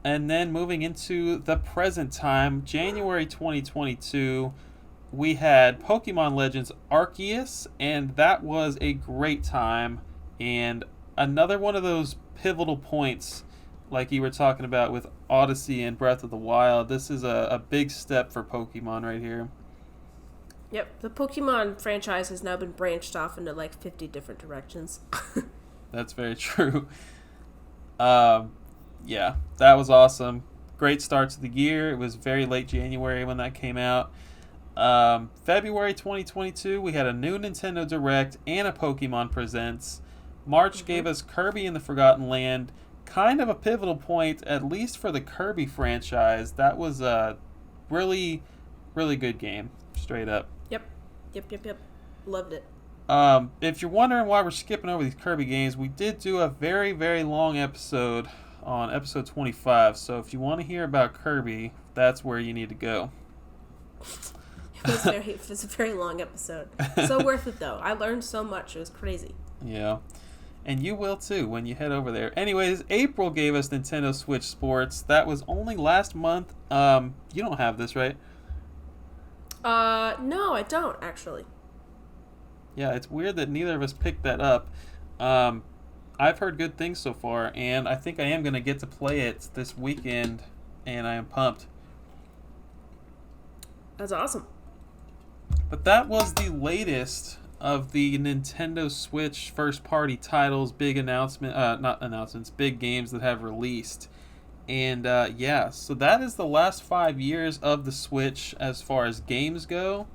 And then moving into the present time, January 2022... we had Pokemon Legends Arceus, and that was a great time. And another one of those pivotal points, like you were talking about with Odyssey and Breath of the Wild. This is a big step for Pokemon right here. Yep, the Pokemon franchise has now been branched off into like 50 different directions. That's very true. Yeah, that was awesome. Great start to the year. It was very late January when that came out. February 2022, we had a new Nintendo Direct and a Pokemon Presents. March gave us Kirby in the Forgotten Land. Kind of a pivotal point, at least for the Kirby franchise. That was a really, really good game, straight up. Yep. Loved it. If you're wondering why we're skipping over these Kirby games, we did do a very, very long episode on episode 25. So if you want to hear about Kirby, that's where you need to go. It was a very long episode. So worth it, though. I learned so much. It was crazy. Yeah. And you will, too, when you head over there. Anyways, April gave us Nintendo Switch Sports. That was only last month. You don't have this, right? No, I don't, actually. Yeah, it's weird that neither of us picked that up. I've heard good things so far, and I think I am going to get to play it this weekend, and I am pumped. That's awesome. But that was the latest of the Nintendo Switch first-party titles, big big games that have released. And so that is the last 5 years of the Switch as far as games go.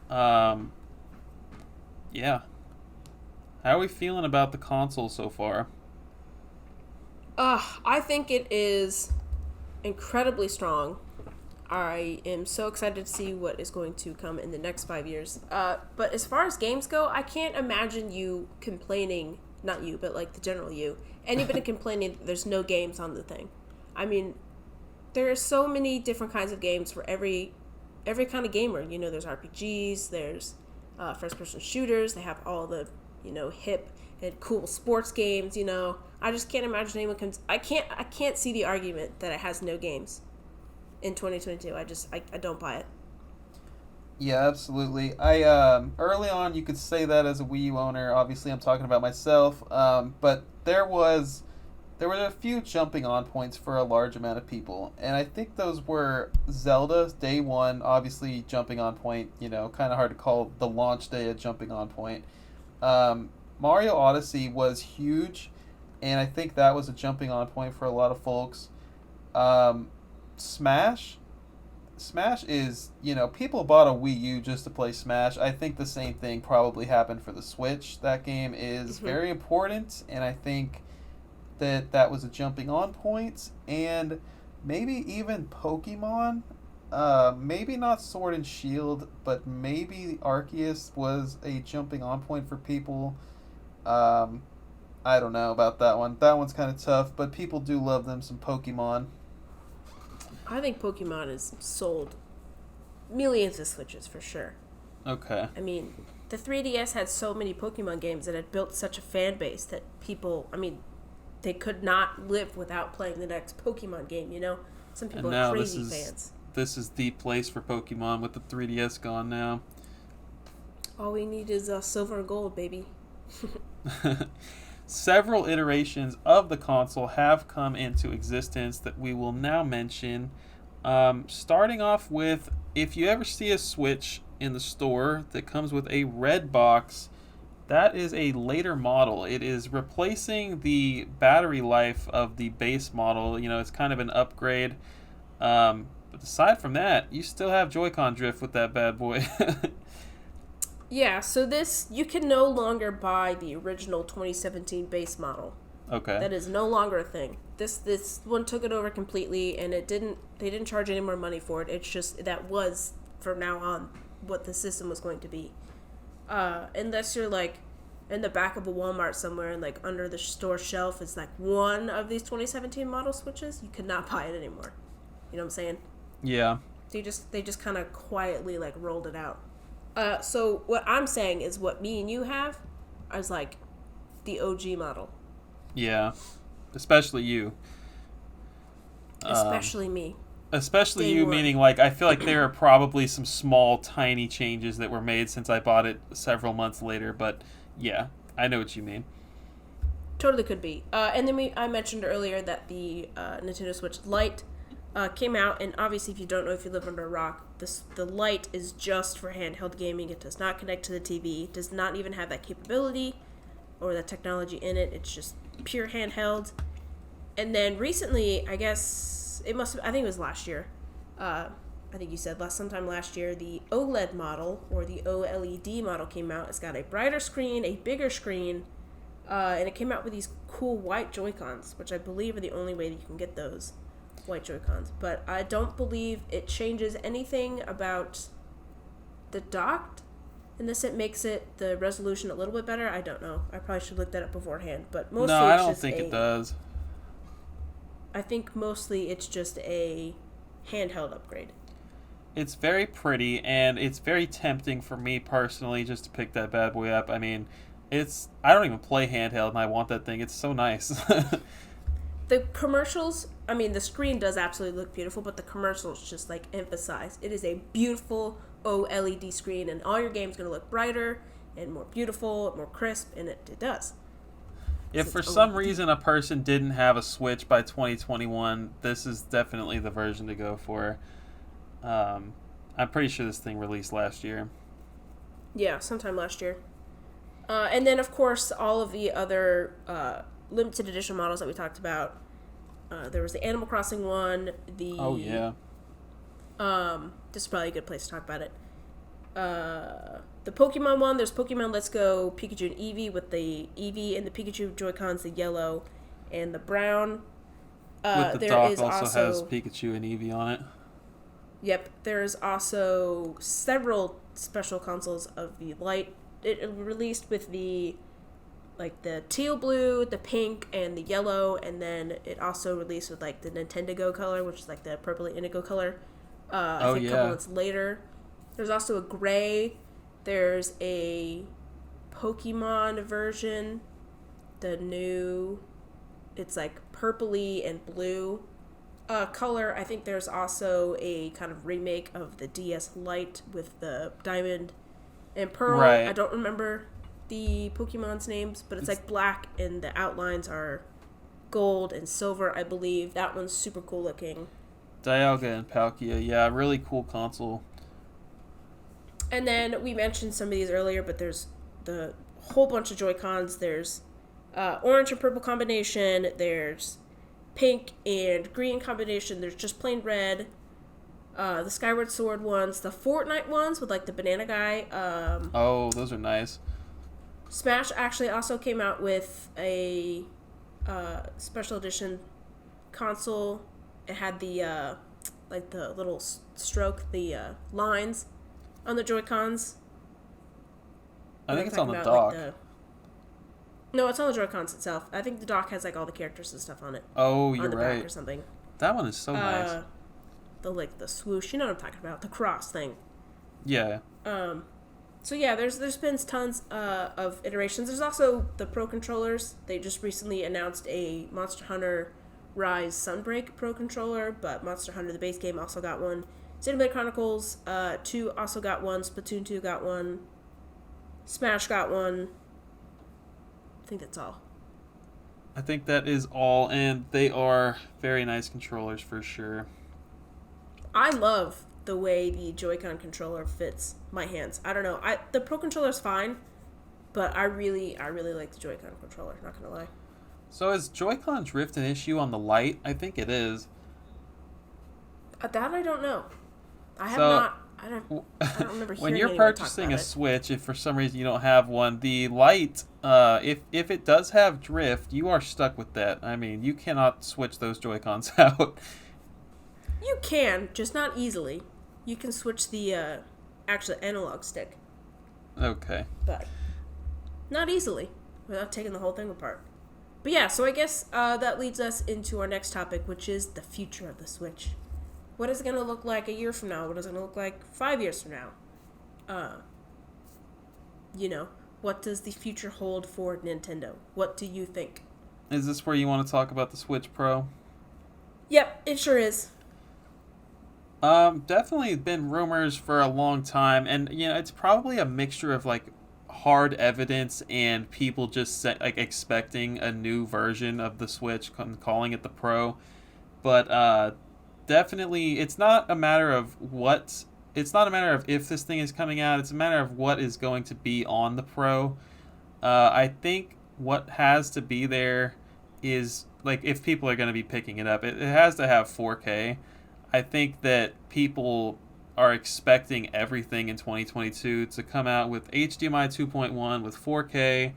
How are we feeling about the console so far? I think it is incredibly strong. I am so excited to see what is going to come in the next 5 years. But as far as games go, I can't imagine you complaining, not you, but like the general you, anybody complaining that there's no games on the thing. I mean, there are so many different kinds of games for every kind of gamer. You know, there's RPGs, there's first-person shooters. They have all the, hip and cool sports games, I just can't imagine anyone comes... I can't see the argument that it has no games in 2022. I don't buy it. Yeah, absolutely. I early on you could say that as a Wii U owner. Obviously, I'm talking about myself. But there were a few jumping on points for a large amount of people, and I think those were Zelda day one, obviously jumping on point. Kind of hard to call the launch day a jumping on point. Mario Odyssey was huge, and I think that was a jumping on point for a lot of folks. Smash Smash is, people bought a Wii U just to play Smash. I think the same thing probably happened for the Switch. That game is very important, and I think that was a jumping on point. And maybe even Pokemon. Maybe not Sword and Shield, but maybe Arceus was a jumping on point for people. I don't know about that one. That one's kind of tough, but people do love them some Pokemon. I think Pokemon has sold millions of Switches for sure. Okay. I mean, the 3DS had so many Pokemon games that had built such a fan base that people, they could not live without playing the next Pokemon game, Some people are crazy fans. This is the place for Pokemon with the 3DS gone now. All we need is silver and gold, baby. Several iterations of the console have come into existence that we will now mention. Starting off with, if you ever see a Switch in the store that comes with a red box, that is a later model. It is replacing the battery life of the base model. It's kind of an upgrade. But aside from that, you still have Joy-Con drift with that bad boy. Yeah, so you can no longer buy the original 2017 base model. Okay. That is no longer a thing. This one took it over completely, and they didn't charge any more money for it. It's just that was from now on what the system was going to be. Unless you're like in the back of a Walmart somewhere and like under the store shelf is like one of these 2017 model Switches, you could not buy it anymore. You know what I'm saying? Yeah. They just kind of quietly like rolled it out. So what I'm saying is what me and you have is like the OG model. Yeah. Especially you. Especially me. Especially Day you, one. meaning like I feel like there are probably some small, tiny changes that were made since I bought it several months later, but yeah, I know what you mean. Totally could be. And then I mentioned earlier that the Nintendo Switch Lite came out, and obviously if you don't know, if you live under a rock, the Lite is just for handheld gaming. It does not connect to the TV. It does not even have that capability or that technology in it. It's just pure handheld. And then recently, I guess I think it was last year. I think you said sometime last year, the OLED model or the OLED model came out. It's got a brighter screen, a bigger screen, and it came out with these cool white Joy-Cons, which I believe are the only way that you can get those white Joy-Cons. But I don't believe it changes anything about the docked, unless it makes the resolution a little bit better. I don't know. I probably should look that up beforehand. But mostly No, I don't think it does. I think mostly it's just a handheld upgrade. It's very pretty, and it's very tempting for me personally just to pick that bad boy up. I mean, I don't even play handheld, and I want that thing. It's so nice. The commercials, the screen does absolutely look beautiful, but the commercials just emphasize it is a beautiful OLED screen, and all your game's going to look brighter and more beautiful, more crisp, and it does. If for some reason a person didn't have a Switch by 2021, this is definitely the version to go for. I'm pretty sure this thing released last year. Yeah, sometime last year. And then, of course, all of the other limited edition models that we talked about. There was the Animal Crossing one. Oh, yeah. This is probably a good place to talk about it. The Pokemon one, there's Pokemon Let's Go Pikachu and Eevee, with the Eevee and the Pikachu Joy-Cons, the yellow and the brown. With the there dock is also has Pikachu and Eevee on it. Yep, there's also several special consoles of the Lite. It released with the teal blue, the pink, and the yellow, and then it also released with the Nintendo Go color, which is the purple and indigo color. I think a couple months later. There's also a gray. There's a Pokemon version. The new, it's purpley and blue color. I think there's also a kind of remake of the DS Lite with the diamond and pearl. Right. I don't remember the Pokemon's names, but it's black and the outlines are gold and silver, I believe. That one's super cool looking. Dialga and Palkia, yeah, really cool console. And then we mentioned some of these earlier, but there's the whole bunch of Joy-Cons. There's orange and purple combination. There's pink and green combination. There's just plain red. The Skyward Sword ones, the Fortnite ones with like the banana guy. Oh, those are nice. Smash actually also came out with a special edition console. It had the like the little stroke, the lines on the Joy-Cons. I think it's on the dock. Like, no, it's on the Joy-Cons itself. I think the dock has like all the characters and stuff on it. Oh, you're on the right. back or something. That one is so nice. The swoosh, you know what I'm talking about, the cross thing. Yeah. So yeah, there's been tons of iterations. There's also the Pro controllers. They just recently announced a Monster Hunter Rise Sunbreak Pro controller, but Monster Hunter the base game also got one. Xenoblade Chronicles 2 also got one. Splatoon 2 got one. Smash got one. I think that's all. I think that is all, and they are very nice controllers for sure. I love the way the Joy-Con controller fits my hands. I don't know. The Pro controller's fine, but I really like the Joy-Con controller, not gonna lie. So is Joy-Con drift an issue on the Lite? I think it is. That I don't know. I don't remember hearing when you're anyone purchasing talk a about Switch, if for some reason you don't have one, the Lite, if it does have drift, you are stuck with that. I mean, you cannot switch those Joy-Cons out. You can, just not easily. You can switch the actual analog stick. Okay. But not easily, without taking the whole thing apart. But yeah, so I guess that leads us into our next topic, which is the future of the Switch. What is it going to look like a year from now? What is it going to look like 5 years from now? What does the future hold for Nintendo? What do you think? Is this where you want to talk about the Switch Pro? Yep, it sure is. Definitely been rumors for a long time, and it's probably a mixture of like hard evidence and people just expecting a new version of the Switch, calling it the Pro. But definitely, it's not a matter of if this thing is coming out. It's a matter of what is going to be on the Pro. I think what has to be there is like if people are going to be picking it up, it has to have 4K. I think that people are expecting everything in 2022 to come out with HDMI 2.1 with 4K,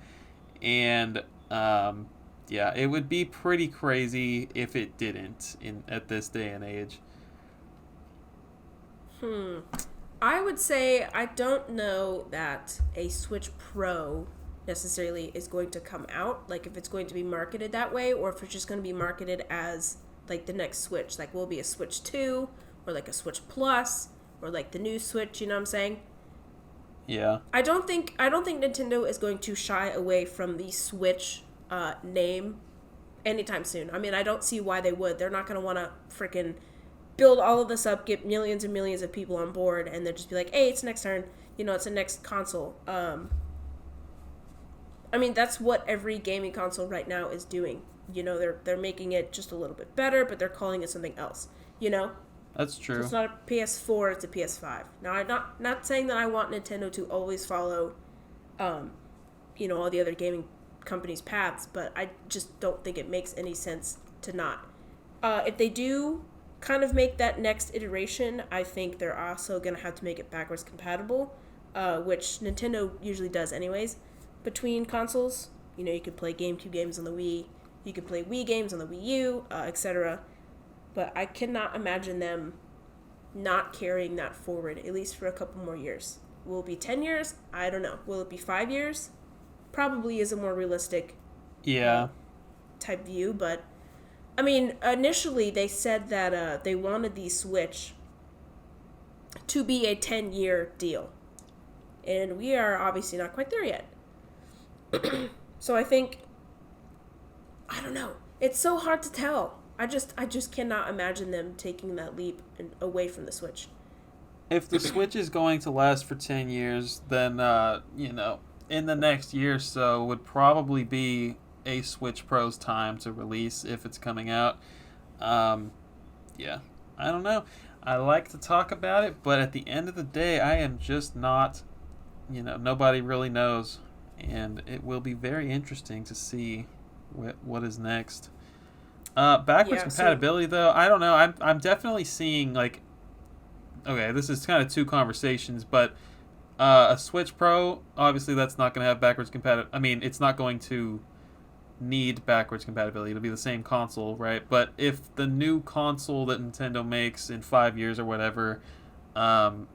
and it would be pretty crazy if it didn't at this day and age. I would say I don't know that a Switch Pro necessarily is going to come out, like if it's going to be marketed that way, or if it's just going to be marketed as like the next Switch, like will it be a Switch 2 or like a Switch Plus or like the new Switch, you know what I'm saying? Yeah. I don't think Nintendo is going to shy away from the Switch name anytime soon. I mean, I don't see why they would. They're not going to want to freaking build all of this up, get millions and millions of people on board, and then just be like, hey, it's next turn. It's a next console. I mean, that's what every gaming console right now is doing. They're making it just a little bit better, but they're calling it something else. That's true. So it's not a PS4, it's a PS5. Now, I'm not saying that I want Nintendo to always follow, all the other gaming companies' paths, but I just don't think it makes any sense to not. If they do kind of make that next iteration, I think they're also going to have to make it backwards compatible, which Nintendo usually does anyways, between consoles. You could play GameCube games on the Wii, you could play Wii games on the Wii U, etc. But I cannot imagine them not carrying that forward, at least for a couple more years. Will it be 10 years? I don't know. Will it be 5 years? Probably is a more realistic type view. But, I mean, initially they said that they wanted the Switch to be a 10-year deal. And we are obviously not quite there yet. So I think, I don't know. It's so hard to tell. I just cannot imagine them taking that leap away from the Switch. If the Switch is going to last for 10 years, then, in the next year or so would probably be a Switch Pro's time to release if it's coming out. I don't know. I like to talk about it, but at the end of the day, I am just not, nobody really knows. And it will be very interesting to see what is next. Backwards compatibility, though, I don't know. I'm definitely seeing, like, okay, this is kind of two conversations, but a Switch Pro, obviously that's not going to have backwards compatibility. I mean, it's not going to need backwards compatibility. It'll be the same console, right? But if the new console that Nintendo makes in 5 years or whatever, I'm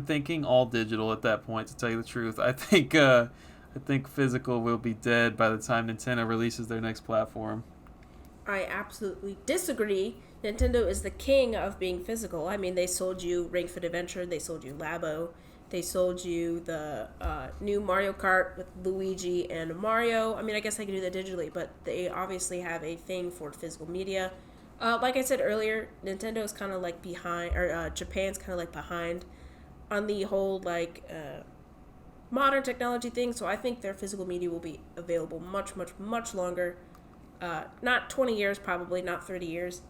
thinking all digital at that point. To tell you the truth, I think physical will be dead by the time Nintendo releases their next platform. I absolutely disagree. Nintendo is the king of being physical. I mean, they sold you Ring Fit Adventure, they sold you Labo, they sold you the new Mario Kart with Luigi and Mario. I mean, I guess I could do that digitally, but they obviously have a thing for physical media. Like I said earlier, Nintendo's kind of like behind, or Japan's kind of like behind on the whole like modern technology thing. So I think their physical media will be available much, much, much longer. Not 20 years, probably not 30 years,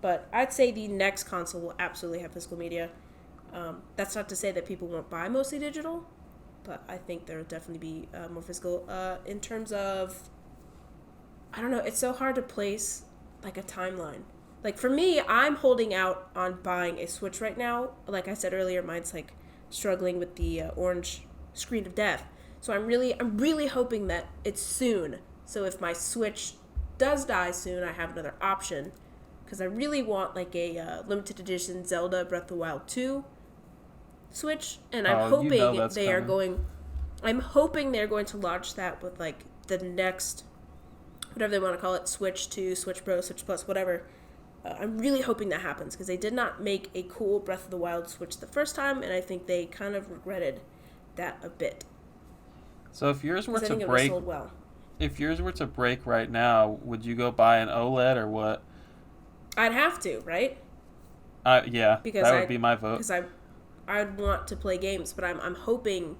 but I'd say the next console will absolutely have physical media. That's not to say that people won't buy mostly digital, but I think there will definitely be more physical. In terms of, I don't know, it's so hard to place like a timeline. Like for me, I'm holding out on buying a Switch right now. Like I said earlier, mine's like struggling with the orange screen of death. So I'm really hoping that it's soon. So if my Switch does die soon, I have another option. Because I really want like a limited edition Zelda Breath of the Wild 2 Switch, and I'm hoping they are going. I'm hoping they're going to launch that with like the next, whatever they want to call it, Switch 2, Switch Pro, Switch Plus, whatever. I'm really hoping that happens because they did not make a cool Breath of the Wild Switch the first time, and I think they kind of regretted that a bit. So if yours were to break, well. If yours were to break right now, would you go buy an OLED or what? I'd have to, right? Yeah, because that would be my vote. Because I'd want to play games, but I'm hoping.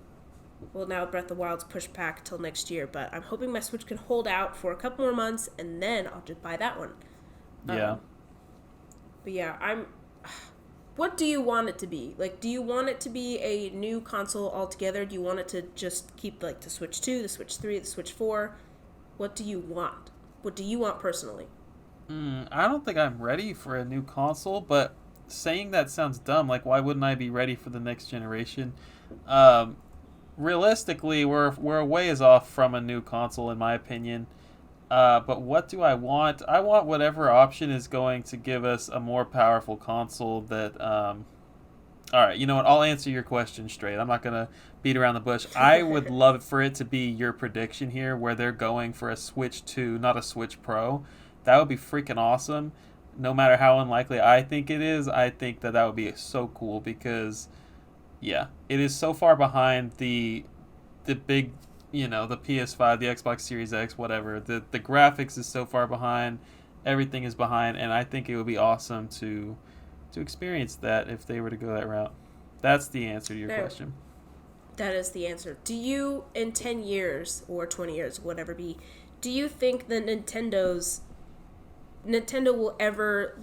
Well, now Breath of the Wild's pushed back till next year, but I'm hoping my Switch can hold out for a couple more months, and then I'll just buy that one. Yeah. But yeah, what do you want it to be? Like, do you want it to be a new console altogether? Do you want it to just keep like the Switch 2, the Switch 3, the Switch 4? What do you want? What do you want personally? I don't think I'm ready for a new console, but saying that sounds dumb. Like, why wouldn't I be ready for the next generation? Realistically, we're a ways off from a new console, in my opinion. But what do I want? I want whatever option is going to give us a more powerful console that... All right, you know what? I'll answer your question straight. I'm not going to beat around the bush. I would love for it to be your prediction here, where they're going for a Switch 2, not a Switch Pro. That would be freaking awesome. No matter how unlikely I think it is, I think that would be so cool because, yeah, it is so far behind the big, the PS5, the Xbox Series X, whatever. The graphics is so far behind. Everything is behind, and I think it would be awesome to experience that if they were to go that route. That's the answer to your question. That is the answer. Do you, in 10 years or 20 years, whatever be, do you think that Nintendo will ever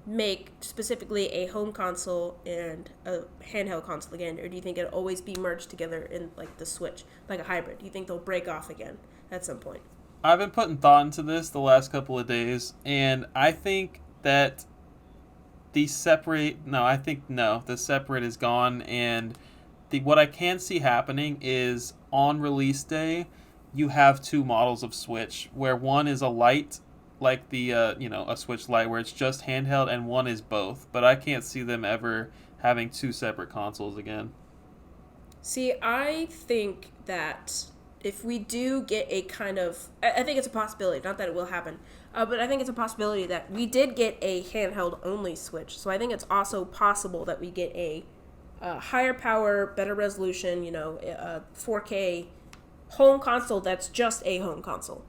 make specifically a home console and a handheld console again, or do you think it'll always be merged together in like the Switch, like a hybrid? Do you think they'll break off again at some point? I've been putting thought into this the last couple of days, and I think that the separate is gone, and what I can see happening is on release day you have two models of Switch, where one is a Lite, like the a Switch Lite where it's just handheld, and one is both. But I can't see them ever having two separate consoles again. See, I think that if we do get a kind of, I think it's a possibility, not that it will happen, but I think it's a possibility that we did get a handheld only Switch. So I think it's also possible that we get a higher power, better resolution, 4K home console that's just a home console.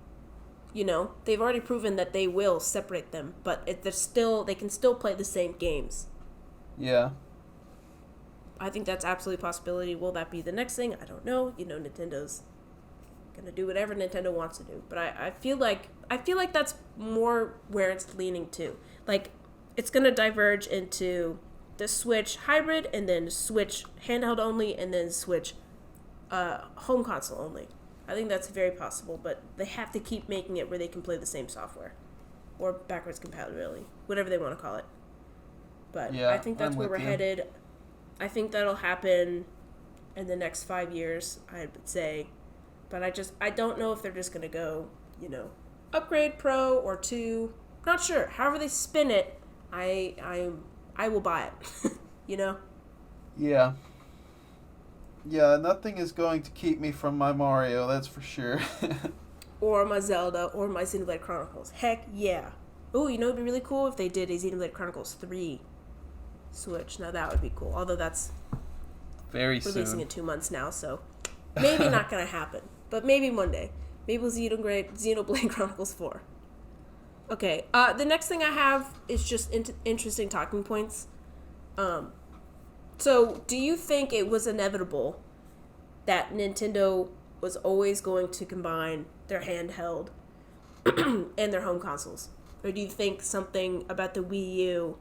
They've already proven that they will separate them, but they can still play the same games. Yeah. I think that's absolutely a possibility. Will that be the next thing? I don't know. Nintendo's gonna do whatever Nintendo wants to do, but I feel like that's more where it's leaning to. Like, it's gonna diverge into the Switch hybrid, and then Switch handheld only, and then Switch home console only. I think that's very possible, but they have to keep making it where they can play the same software or backwards compatibility, whatever they want to call it. But Yeah, I think that's I'm where we're with you. headed. I think that'll happen in the next 5 years, I would say. But I don't know if they're just going to go, upgrade Pro or 2. Not sure. However they spin it, I will buy it. you know? Yeah. Yeah, nothing is going to keep me from my Mario, that's for sure. Or my Zelda, or my Xenoblade Chronicles. Heck yeah. Ooh, it'd be really cool if they did a Xenoblade Chronicles 3 Switch. Now that would be cool. Although that's Very releasing soon. in 2 months now, so maybe not gonna happen. But maybe one day. Maybe Xenoblade Chronicles 4. Okay, the next thing I have is just interesting talking points. So, do you think it was inevitable that Nintendo was always going to combine their handheld and their home consoles? Or do you think something about the Wii U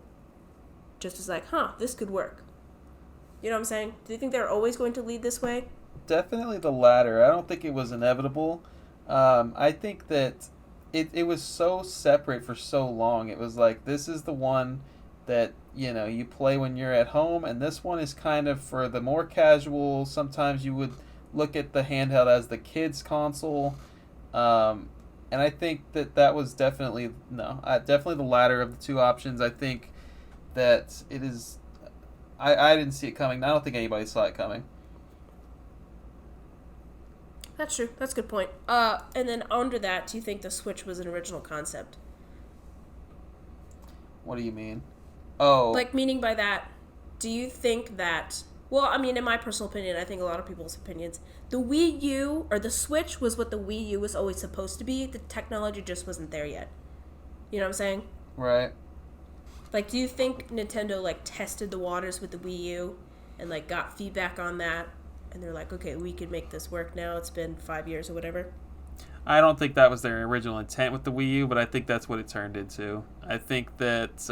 just was like, this could work? You know what I'm saying? Do you think they're always going to lead this way? Definitely the latter. I don't think it was inevitable. I think that it was so separate for so long. It was like, this is the one that, you play when you're at home, and this one is kind of for the more casual. Sometimes you would look at the handheld as the kids' console. And I think that was definitely, definitely the latter of the two options. I think that it is, I didn't see it coming. I don't think anybody saw it coming. That's true. That's a good point. And then under that, do you think the Switch was an original concept? What do you mean? Oh. Like, meaning by that, do you think that... Well, I mean, in my personal opinion, I think a lot of people's opinions, the Wii U, or the Switch, was what the Wii U was always supposed to be. The technology just wasn't there yet. You know what I'm saying? Right. Like, do you think Nintendo, tested the waters with the Wii U and, got feedback on that? And they're like, okay, we could make this work now. It's been 5 years or whatever. I don't think that was their original intent with the Wii U, but I think that's what it turned into. I think that,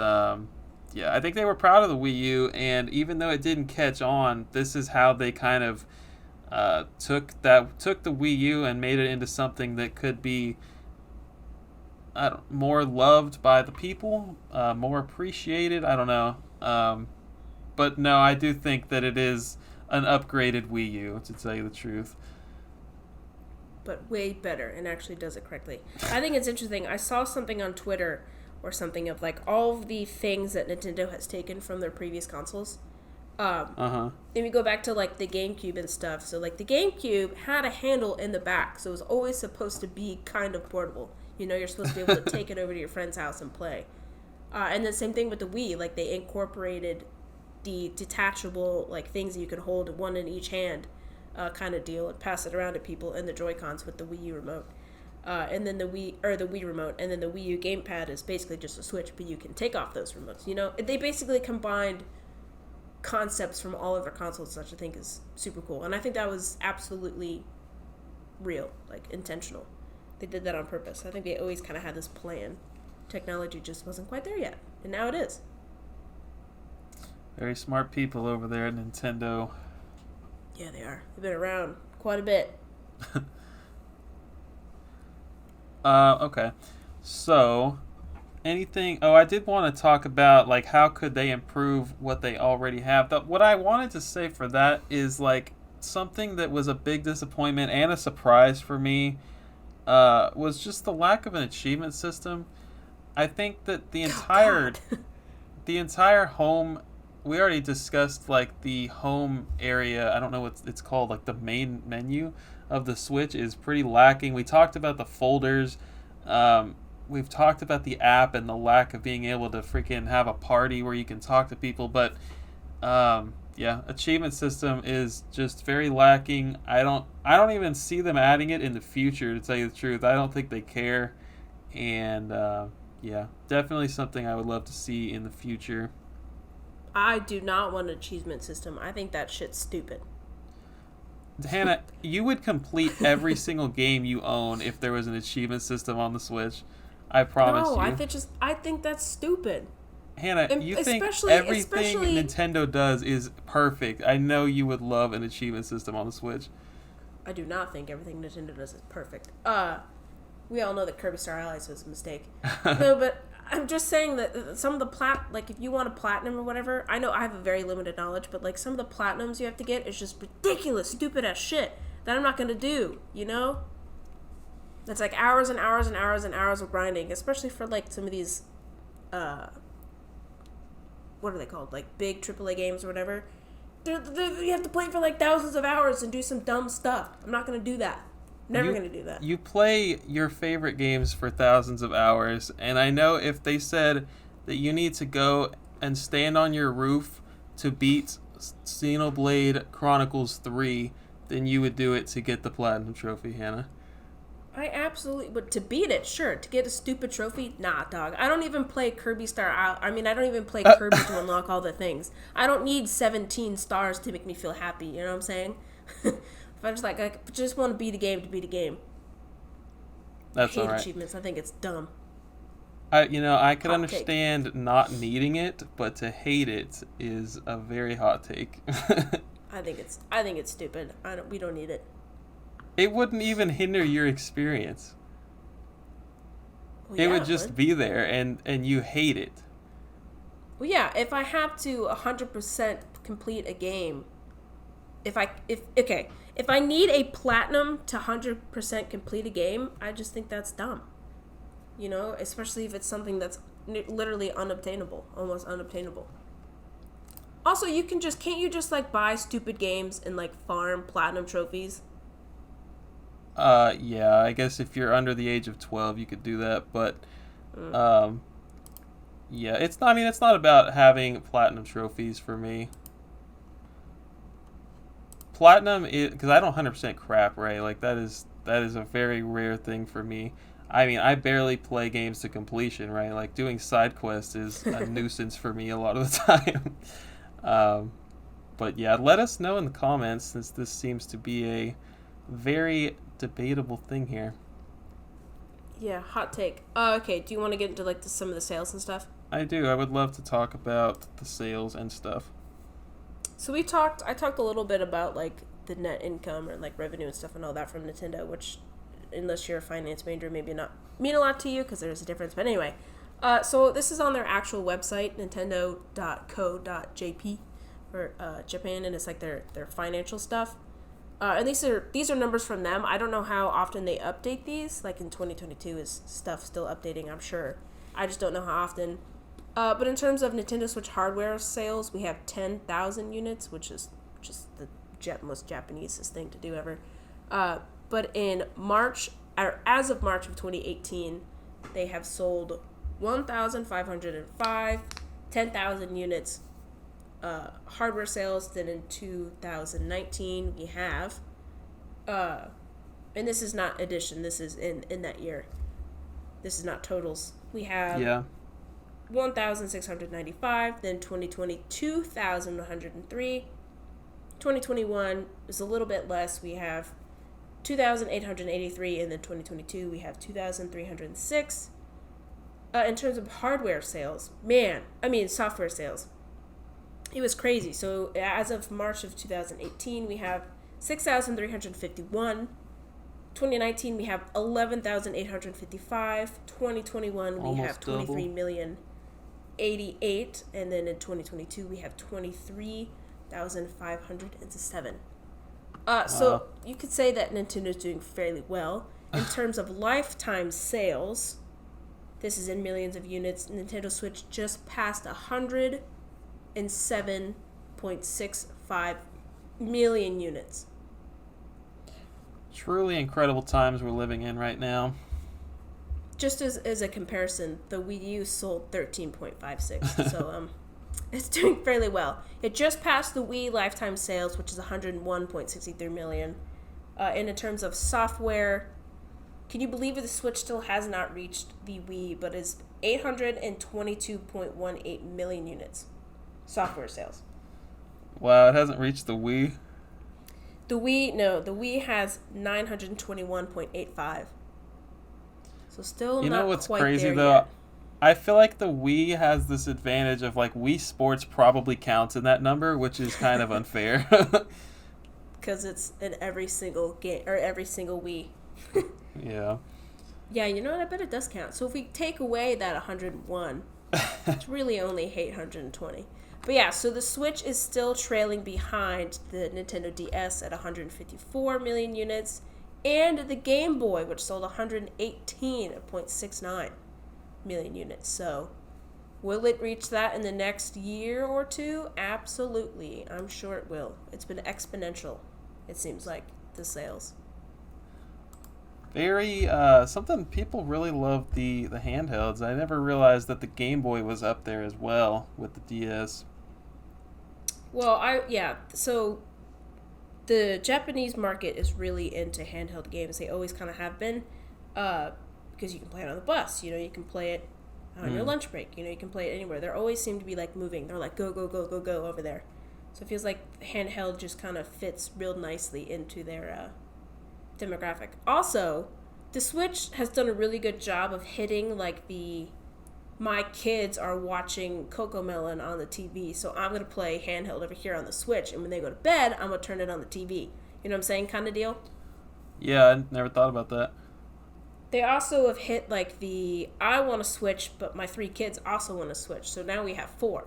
I think they were proud of the Wii U, and even though it didn't catch on, this is how they kind of took the Wii U and made it into something that could be more loved by the people, more appreciated. I don't know. But no, I do think that it is an upgraded Wii U, to tell you the truth. But way better, and actually does it correctly. I think it's interesting. I saw something on Twitter or something of all of the things that Nintendo has taken from their previous consoles. Then we go back to the GameCube and stuff. So the GameCube had a handle in the back, so it was always supposed to be kind of portable. You're supposed to be able to take it over to your friend's house and play. And the same thing with the Wii. They incorporated the detachable things that you could hold one in each hand kind of deal and pass it around to people, and the Joycons with the Wii U remote. And then the Wii remote, and then the Wii U gamepad is basically just a Switch, but you can take off those remotes. They basically combined concepts from all of their consoles, which I think is super cool. And I think that was absolutely real, intentional. They did that on purpose. I think they always kind of had this plan. Technology just wasn't quite there yet, and now it is. Very smart people over there at Nintendo. Yeah, they are. They've been around quite a bit. Okay. So, anything... Oh, I did want to talk about, how could they improve what they already have. What I wanted to say for that is, something that was a big disappointment and a surprise for me was just the lack of an achievement system. I think that the entire home... We already discussed, the home area, I don't know what it's called, the main menu of the Switch is pretty lacking. We talked about the folders. We've talked about the app and the lack of being able to freaking have a party where you can talk to people. But, achievement system is just very lacking. I don't even see them adding it in the future, to tell you the truth. I don't think they care. And, definitely something I would love to see in the future. I do not want an achievement system. I think that shit's stupid. Hannah, you would complete every single game you own if there was an achievement system on the Switch. I promise you. No, I think that's stupid. Hannah, you think everything Nintendo does is perfect. I know you would love an achievement system on the Switch. I do not think everything Nintendo does is perfect. We all know that Kirby Star Allies was a mistake. No, but I'm just saying that some of the like if you want a platinum or whatever, I know I have a very limited knowledge, but like some of the platinums you have to get is just ridiculous, stupid ass shit that I'm not gonna do, you know? That's like hours and hours and hours and hours of grinding, especially for like some of these, what are they called? Like big AAA games or whatever. You have to play for like thousands of hours and do some dumb stuff. I'm not gonna do that. Never gonna do that. You play your favorite games for thousands of hours, and I know if they said that you need to go and stand on your roof to beat Xenoblade Chronicles 3, then you would do it to get the Platinum Trophy, Hannah. I absolutely, but to beat it, sure. To get a stupid trophy, nah, dog. I don't even play Kirby Star Out. I mean, I don't even play Kirby to unlock all the things. I don't need 17 stars to make me feel happy, you know what I'm saying? If I just want to beat a game to beat a game. That's I hate alright. achievements. I think it's dumb. I could Hot understand take. not needing it, but to hate it is a very hot take. I think it's stupid. We don't need it. It wouldn't even hinder your experience. Well, It yeah, would just be there, and you hate it. Well, yeah. If I have to 100% complete a game, if I need a platinum to 100% complete a game, I just think that's dumb. You know, especially if it's something that's literally unobtainable, almost unobtainable. Also, can't you just like buy stupid games and like farm platinum trophies? Yeah, I guess if you're under the age of 12, you could do that, but yeah, it's not about having platinum trophies for me. Platinum is because I don't 100% crap, right? Like that is a very rare thing for me. I mean, I barely play games to completion, right? Like doing side quests is a nuisance for me a lot of the time. But yeah, let us know in the comments since this seems to be a very debatable thing here. Yeah, hot take. Okay, do you want to get into like some of the sales and stuff? I do. I would love to talk about the sales and stuff. So I talked a little bit about like the net income or like revenue and stuff and all that from Nintendo, which unless you're a finance major, maybe not mean a lot to you because there's a difference. But anyway, so this is on their actual website, nintendo.co.jp for Japan, and it's like their financial stuff. And these are numbers from them. I don't know how often they update these. Like in 2022, is stuff still updating? I'm sure. I just don't know how often. But in terms of Nintendo Switch hardware sales, we have 10,000 units, which is just the most Japaneseest thing to do ever. But in March, or as of March of 2018, they have sold 1,505, 10,000 units hardware sales. Then in 2019, we have, and this is not addition, this is in that year. This is not totals. We have 1,695, then 2020, 2,103. 2021 is a little bit less. We have 2,883, and then 2022 we have 2,306. In terms of hardware sales, software sales, it was crazy. So as of March of 2018, we have 6,351. 2019 we have 11,855. 2021 we have 23,088, and then in 2022 we have 23,507. So you could say that Nintendo's doing fairly well in terms of lifetime sales. This is in millions of units. Nintendo Switch just passed 107.65 million units. Truly incredible times we're living in right now. Just as a comparison, the Wii U sold 13.56. So it's doing fairly well. It just passed the Wii lifetime sales, which is 101.63 million. And in terms of software, can you believe that the Switch still has not reached the Wii, but is 822.18 million units software sales? Wow, it hasn't reached the Wii. The Wii has 921.85. So still you not know what's quite crazy there though? yet. I feel like the Wii has this advantage of like Wii Sports probably counts in that number, which is kind of unfair. Because it's in every single game or every single Wii. Yeah. Yeah, you know what? I bet it does count. So if we take away that 101, it's really only 820. But yeah, so the Switch is still trailing behind the Nintendo DS at 154 million units, and the Game Boy, which sold 118.69 million units. So will it reach that in the next year or two? Absolutely. I'm sure it will. It's been exponential, it seems like, the sales. Very something people really love the handhelds. I never realized that the Game Boy was up there as well with the DS. Well, so the Japanese market is really into handheld games. They always kind of have been, because you can play it on the bus. You know, you can play it on your lunch break. You know, you can play it anywhere. They always seem to be like moving. They're like go go go go go over there. So it feels like handheld just kind of fits real nicely into their demographic. Also, the Switch has done a really good job of hitting like my kids are watching Cocomelon on the TV, so I'm going to play handheld over here on the Switch, and when they go to bed, I'm going to turn it on the TV. You know what I'm saying, kind of deal? Yeah, I never thought about that. They also have hit like I want to Switch, but my 3 kids also want to Switch, so now we have 4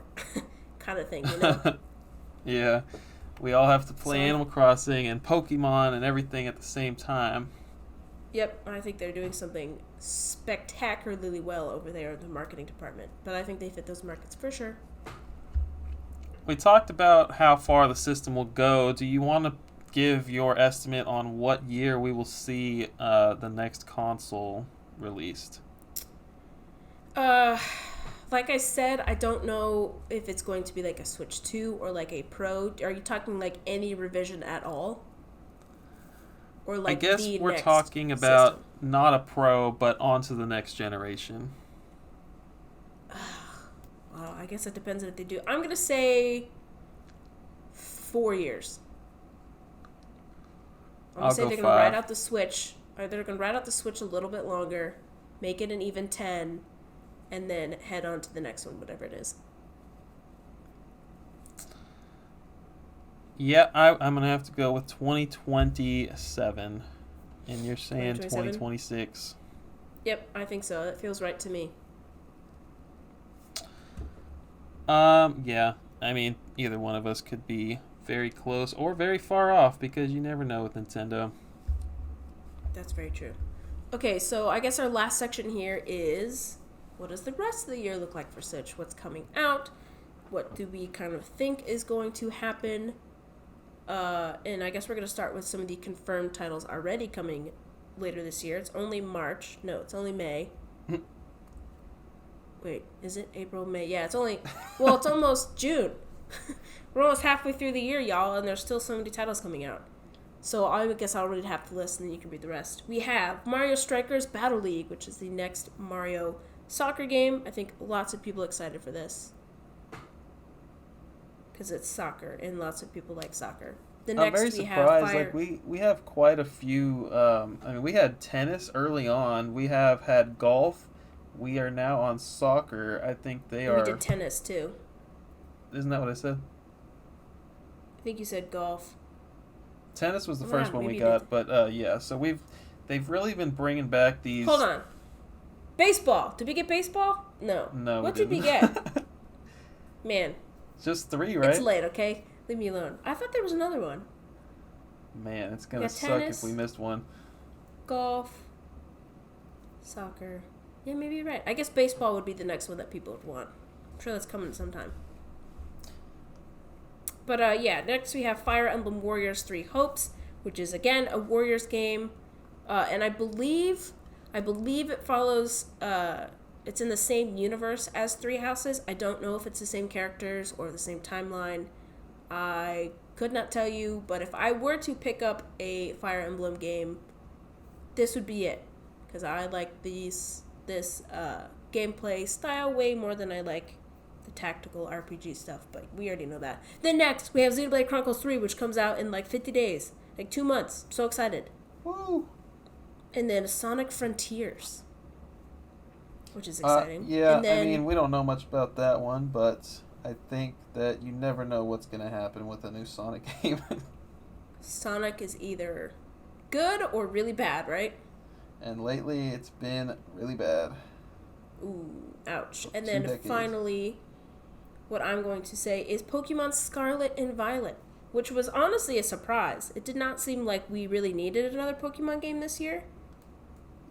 kind of thing, you know? Yeah, we all have to play Animal Crossing and Pokemon and everything at the same time. Yep, I think they're doing something spectacularly well over there in the marketing department. But I think they fit those markets for sure. We talked about how far the system will go. Do you want to give your estimate on what year we will see the next console released? Like I said, I don't know if it's going to be like a Switch 2 or like a Pro. Are you talking like any revision at all? Or like I guess we're talking about system? Not a Pro, but onto the next generation. Well, I guess it depends on what they do. I'm going to say 4 years. I'm going to say they're going to ride out the Switch. Or they're going to ride out the Switch a little bit longer, make it an even 10, and then head on to the next one, whatever it is. Yeah, I'm going to have to go with 2027. And you're saying 2026. Yep, I think so. That feels right to me. Yeah. I mean, either one of us could be very close or very far off because you never know with Nintendo. That's very true. Okay, so I guess our last section here is, what does the rest of the year look like for Switch? What's coming out? What do we kind of think is going to happen? And I guess we're going to start with some of the confirmed titles already coming later this year. It's only March. No, it's only May. Wait, is it April, May? Yeah, it's almost June. We're almost halfway through the year, y'all, and there's still so many titles coming out. So I guess I'll read half the list, and then you can read the rest. We have Mario Strikers Battle League, which is the next Mario soccer game. I think lots of people are excited for this. Because it's soccer, and lots of people like soccer. I'm very surprised. Like we have quite a few. We had tennis early on. We have had golf. We are now on soccer. I think we did tennis too. Isn't that what I said? I think you said golf. Tennis was the first one we got, but yeah. So they've really been bringing back these. Hold on. Baseball. Did we get baseball? No. No. What did we get? Man. Just 3, right? It's late, okay? Leave me alone. I thought there was another one. Man, it's going to suck if we missed one. Golf. Soccer. Yeah, maybe you're right. I guess baseball would be the next one that people would want. I'm sure that's coming sometime. But, yeah, next we have Fire Emblem Warriors 3 Hopes, which is, again, a Warriors game. And I believe it follows... it's in the same universe as Three Houses. I don't know if it's the same characters or the same timeline. I could not tell you, but if I were to pick up a Fire Emblem game, this would be it. Because I like this gameplay style way more than I like the tactical RPG stuff, but we already know that. Then next, we have Xenoblade Chronicles 3, which comes out in like 50 days. Like 2 months. I'm so excited. Woo! And then Sonic Frontiers, which is exciting. Yeah, and then, we don't know much about that one, but I think that you never know what's going to happen with a new Sonic game. Sonic is either good or really bad, right? And lately, it's been really bad. Ooh, ouch. For And 2 then decades. finally, what I'm going to say is Pokemon Scarlet and Violet, which was honestly a surprise. It did not seem like we really needed another Pokemon game this year.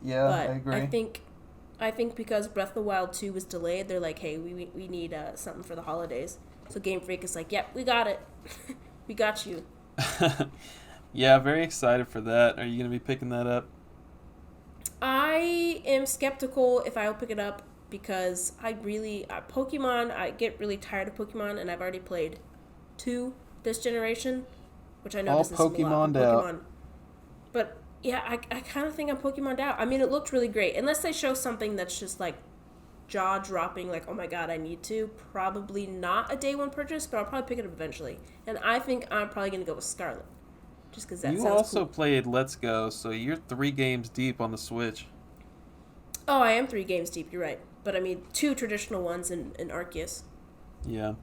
Yeah, But I agree. I think because Breath of the Wild 2 was delayed, they're like, hey, we need something for the holidays. So Game Freak is like, yep, we got it. We got you. Yeah, very excited for that. Are you going to be picking that up? I am skeptical if I'll pick it up because I really Pokemon. I get really tired of Pokemon, and I've already played 2 this generation, which I know All doesn't seem a lot. Pokemoned But out. Pokemon, but yeah, I kind of think I'm Pokemoned out. I mean, it looked really great, unless they show something that's just like jaw dropping, like oh my god, I need to. Probably not a day one purchase, but I'll probably pick it up eventually. And I think I'm probably gonna go with Scarlet, just because that You sounds also cool. played Let's Go, so you're 3 games deep on the Switch. Oh, I am 3 games deep. You're right, but I mean 2 traditional ones in Arceus. Yeah.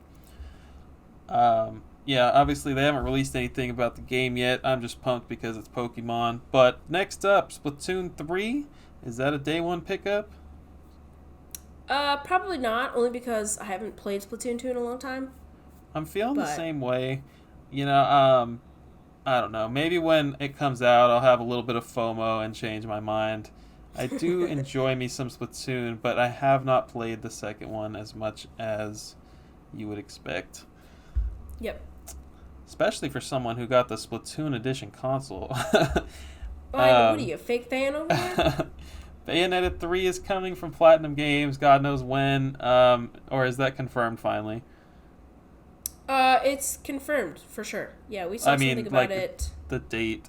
Yeah, obviously they haven't released anything about the game yet. I'm just pumped because it's Pokemon. But next up, Splatoon 3. Is that a day one pickup? Probably not, only because I haven't played Splatoon 2 in a long time. I'm feeling the But same way. You know, I don't know. Maybe when it comes out, I'll have a little bit of FOMO and change my mind. I do enjoy me some Splatoon, but I have not played the second one as much as you would expect. Yep. Especially for someone who got the Splatoon edition console. Oh, what are you, a fake fan over there? Bayonetta 3 is coming from Platinum Games, God knows when. Or is that confirmed finally? It's confirmed for sure. Yeah, we saw something about it. The date.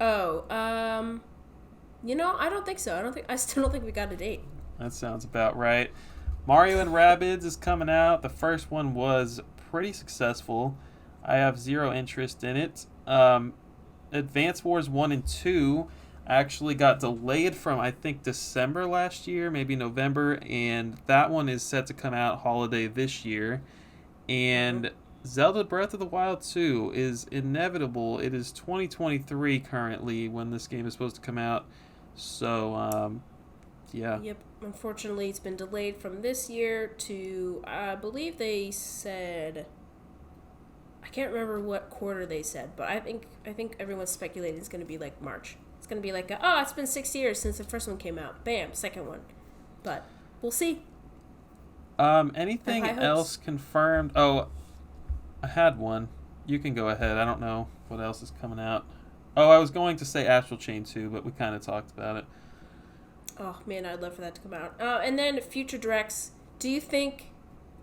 Oh, I don't think so. I still don't think we got a date. That sounds about right. Mario and Rabbids is coming out. The first one was pretty successful. I have 0 interest in it. Advance Wars 1 and 2 actually got delayed from, I think, December last year, maybe November, and that one is set to come out holiday this year. And Zelda Breath of the Wild 2 is inevitable. It is 2023 currently when this game is supposed to come out. So, yeah. Yep. Unfortunately, it's been delayed from this year to, I believe they said, I can't remember what quarter they said, but I think everyone's speculating it's going to be like March. It's going to be like, it's been 6 years since the first one came out. Bam, second one. But we'll see. Anything else confirmed? Oh, I had one. You can go ahead. I don't know what else is coming out. Oh, I was going to say Astral Chain 2, but we kind of talked about it. Oh, man, I'd love for that to come out. And then future directs. Do you think...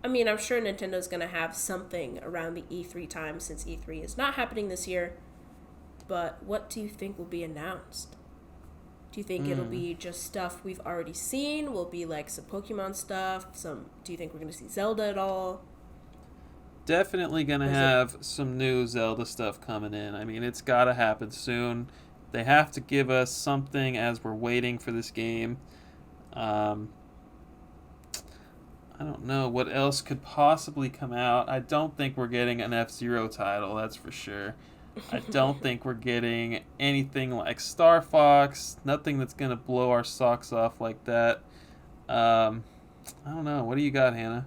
I mean, I'm sure Nintendo's going to have something around the E3 time since E3 is not happening this year. But what do you think will be announced? Do you think it'll be just stuff we've already seen? Will it be like some Pokemon stuff? Do you think we're going to see Zelda at all? Definitely going to have some new Zelda stuff coming in. I mean, it's got to happen soon. They have to give us something as we're waiting for this game. I don't know what else could possibly come out. I don't think we're getting an F-Zero title, that's for sure. I don't think we're getting anything like Star Fox. Nothing that's going to blow our socks off like that. I don't know. What do you got, Hannah?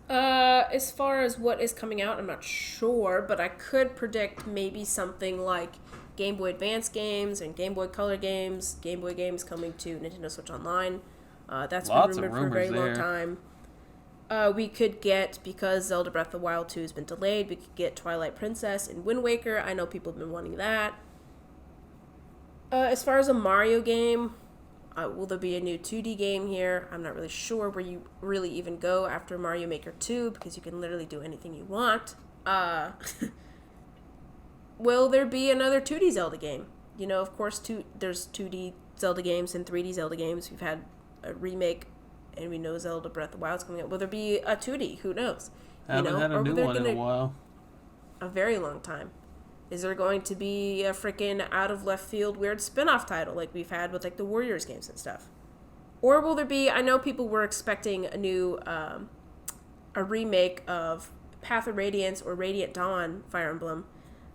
As far as what is coming out, I'm not sure, but I could predict maybe something like Game Boy Advance games and Game Boy Color games, Game Boy games coming to Nintendo Switch Online. That's been rumored for a very long time. We could get, because Zelda Breath of the Wild 2 has been delayed, we could get Twilight Princess and Wind Waker. I know people have been wanting that. As far as a Mario game, will there be a new 2D game here? I'm not really sure where you really even go after Mario Maker 2, because you can literally do anything you want. Will there be another 2D Zelda game? You know, of course, there's 2D Zelda games and 3D Zelda games. We've had a remake, and we know Zelda Breath of the Wild's coming out. Will there be a 2D? Who knows? Haven't had a new one in a while. A very long time. Is there going to be a freaking out of left field weird spin-off title like we've had with like the Warriors games and stuff? Or will there be, I know people were expecting a new, a remake of Path of Radiance or Radiant Dawn Fire Emblem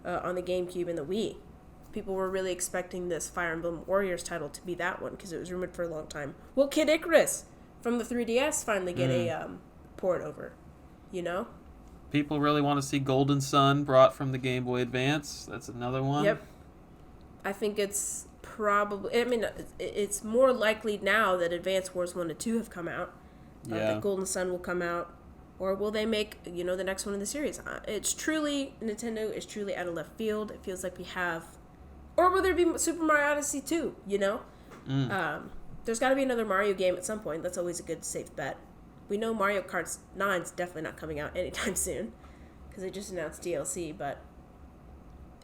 on the GameCube and the Wii. People were really expecting this Fire Emblem Warriors title to be that one because it was rumored for a long time. Will Kid Icarus from the 3DS finally get a port over? You know? People really want to see Golden Sun brought from the Game Boy Advance. That's another one. Yep. I think it's probably... I mean, it's more likely now that Advance Wars 1 and 2 have come out. Yeah. That Golden Sun will come out. Or will they make, the next one in the series? It's truly... Nintendo is truly out of left field. It feels like we have... Or will there be Super Mario Odyssey 2, There's got to be another Mario game at some point. That's always a good, safe bet. We know Mario Kart 9 is definitely not coming out anytime soon because they just announced DLC, but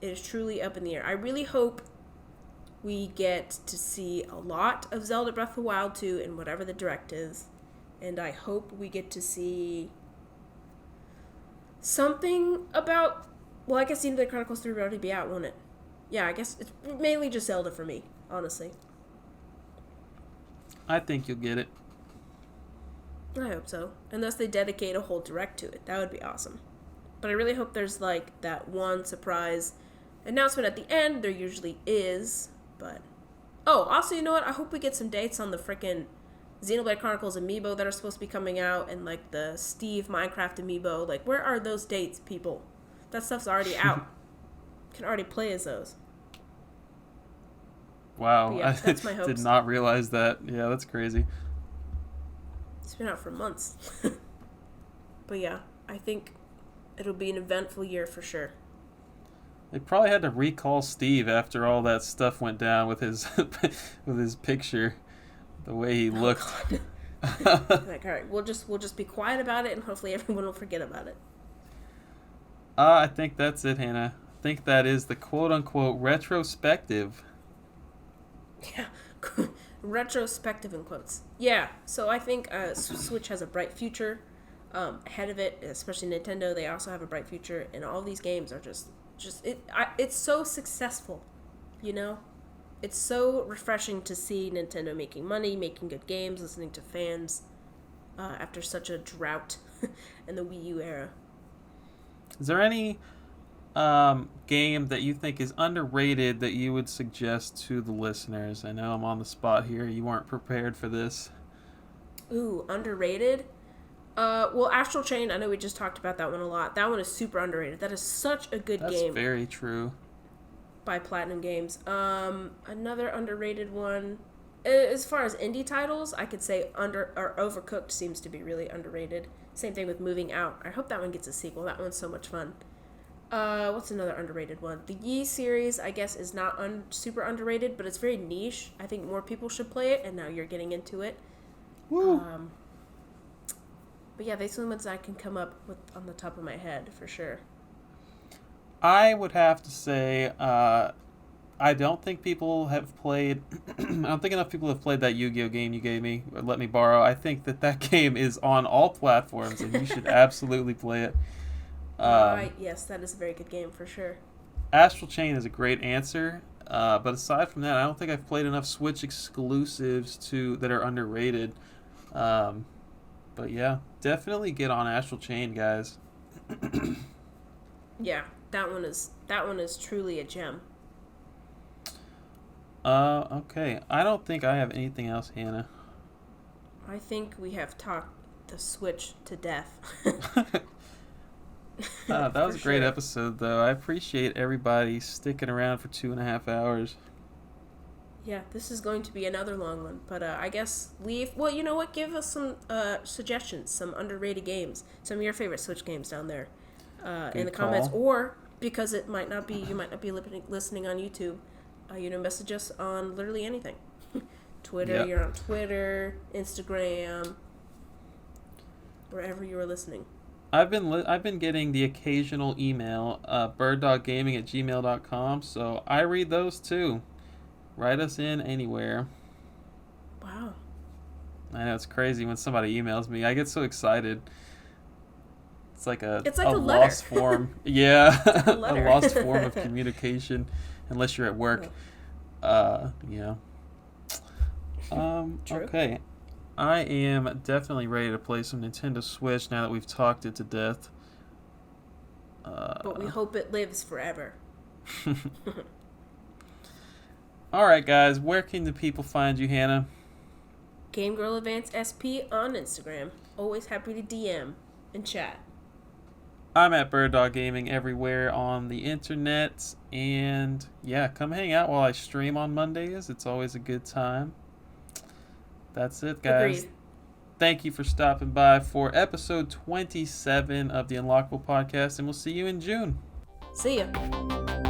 it is truly up in the air. I really hope we get to see a lot of Zelda Breath of the Wild 2 in whatever the direct is, and I hope we get to see something about... Well, I guess Xenoblade Chronicles 3 will already be out, won't it? Yeah, I guess it's mainly just Zelda for me, honestly. I think you'll get it. I hope so. Unless they dedicate a whole direct to it. That would be awesome. But I really hope there's, that one surprise announcement at the end. There usually is, but... Oh, also, you know what? I hope we get some dates on the frickin' Xenoblade Chronicles Amiibo that are supposed to be coming out, and, the Steve Minecraft Amiibo. Where are those dates, people? That stuff's already out. Can already play as those. Wow, yeah, that's my hopes. Did not realize that. Yeah, that's crazy. It's been out for months. But yeah, I think it'll be an eventful year for sure. They probably had to recall Steve after all that stuff went down with his with his picture, the way he looked. All right, we'll just be quiet about it, and hopefully everyone will forget about it. I think that's it, Hannah. I think that is the quote-unquote retrospective. Yeah, retrospective in quotes. Yeah, so I think Switch has a bright future ahead of it, especially Nintendo. They also have a bright future, and all these games are it's so successful, It's so refreshing to see Nintendo making money, making good games, listening to fans after such a drought in the Wii U era. Is there any game that you think is underrated that you would suggest to the listeners? I know I'm on the spot here. You weren't prepared for this. Ooh, underrated? Well, Astral Chain, I know we just talked about that one a lot. That one is super underrated. That is such a good game. That's very true. By Platinum Games. Another underrated one, as far as indie titles, I could say Overcooked seems to be really underrated. Same thing with Moving Out. I hope that one gets a sequel. That one's so much fun. What's another underrated one? The Yi series, I guess, is not super underrated, but it's very niche. I think more people should play it, and now you're getting into it. Woo. But yeah, these are the ones I can come up with on the top of my head, for sure. I would have to say, I don't think people have played... I don't think enough people have played that Yu-Gi-Oh game you gave me, or let me borrow. I think that game is on all platforms, and you should absolutely play it. Yes, that is a very good game, for sure. Astral Chain is a great answer, but aside from that, I don't think I've played enough Switch exclusives that are underrated. But yeah, definitely get on Astral Chain, guys. Yeah, that one is truly a gem. Okay. I don't think I have anything else, Hannah. I think we have talked the Switch to death. That was a great episode, though. I appreciate everybody sticking around for 2.5 hours. Yeah, this is going to be another long one, but I guess well, you know what? Give us some suggestions, some underrated games, some of your favorite Switch games down there in the comments, or because you might not be listening on YouTube, message us on literally anything. Twitter, yep. You're on Twitter, Instagram, wherever you are listening. I've been getting the occasional email, birddoggaming@gmail.com, so I read those too. Write us in anywhere. Wow. I know, it's crazy when somebody emails me. I get so excited. It's like a lost form. Yeah, like a lost form of communication, unless you're at work. Yeah. True. Okay. I am definitely ready to play some Nintendo Switch now that we've talked it to death. But we hope it lives forever. All right, guys, where can the people find you, Hannah? Game Girl Advance SP on Instagram. Always happy to DM and chat. I'm at Bird Dog Gaming everywhere on the internet. And yeah, come hang out while I stream on Mondays. It's always a good time. That's it, guys. Agreed. Thank you for stopping by for episode 27 of the Unlockable podcast, and we'll see you in June. See ya.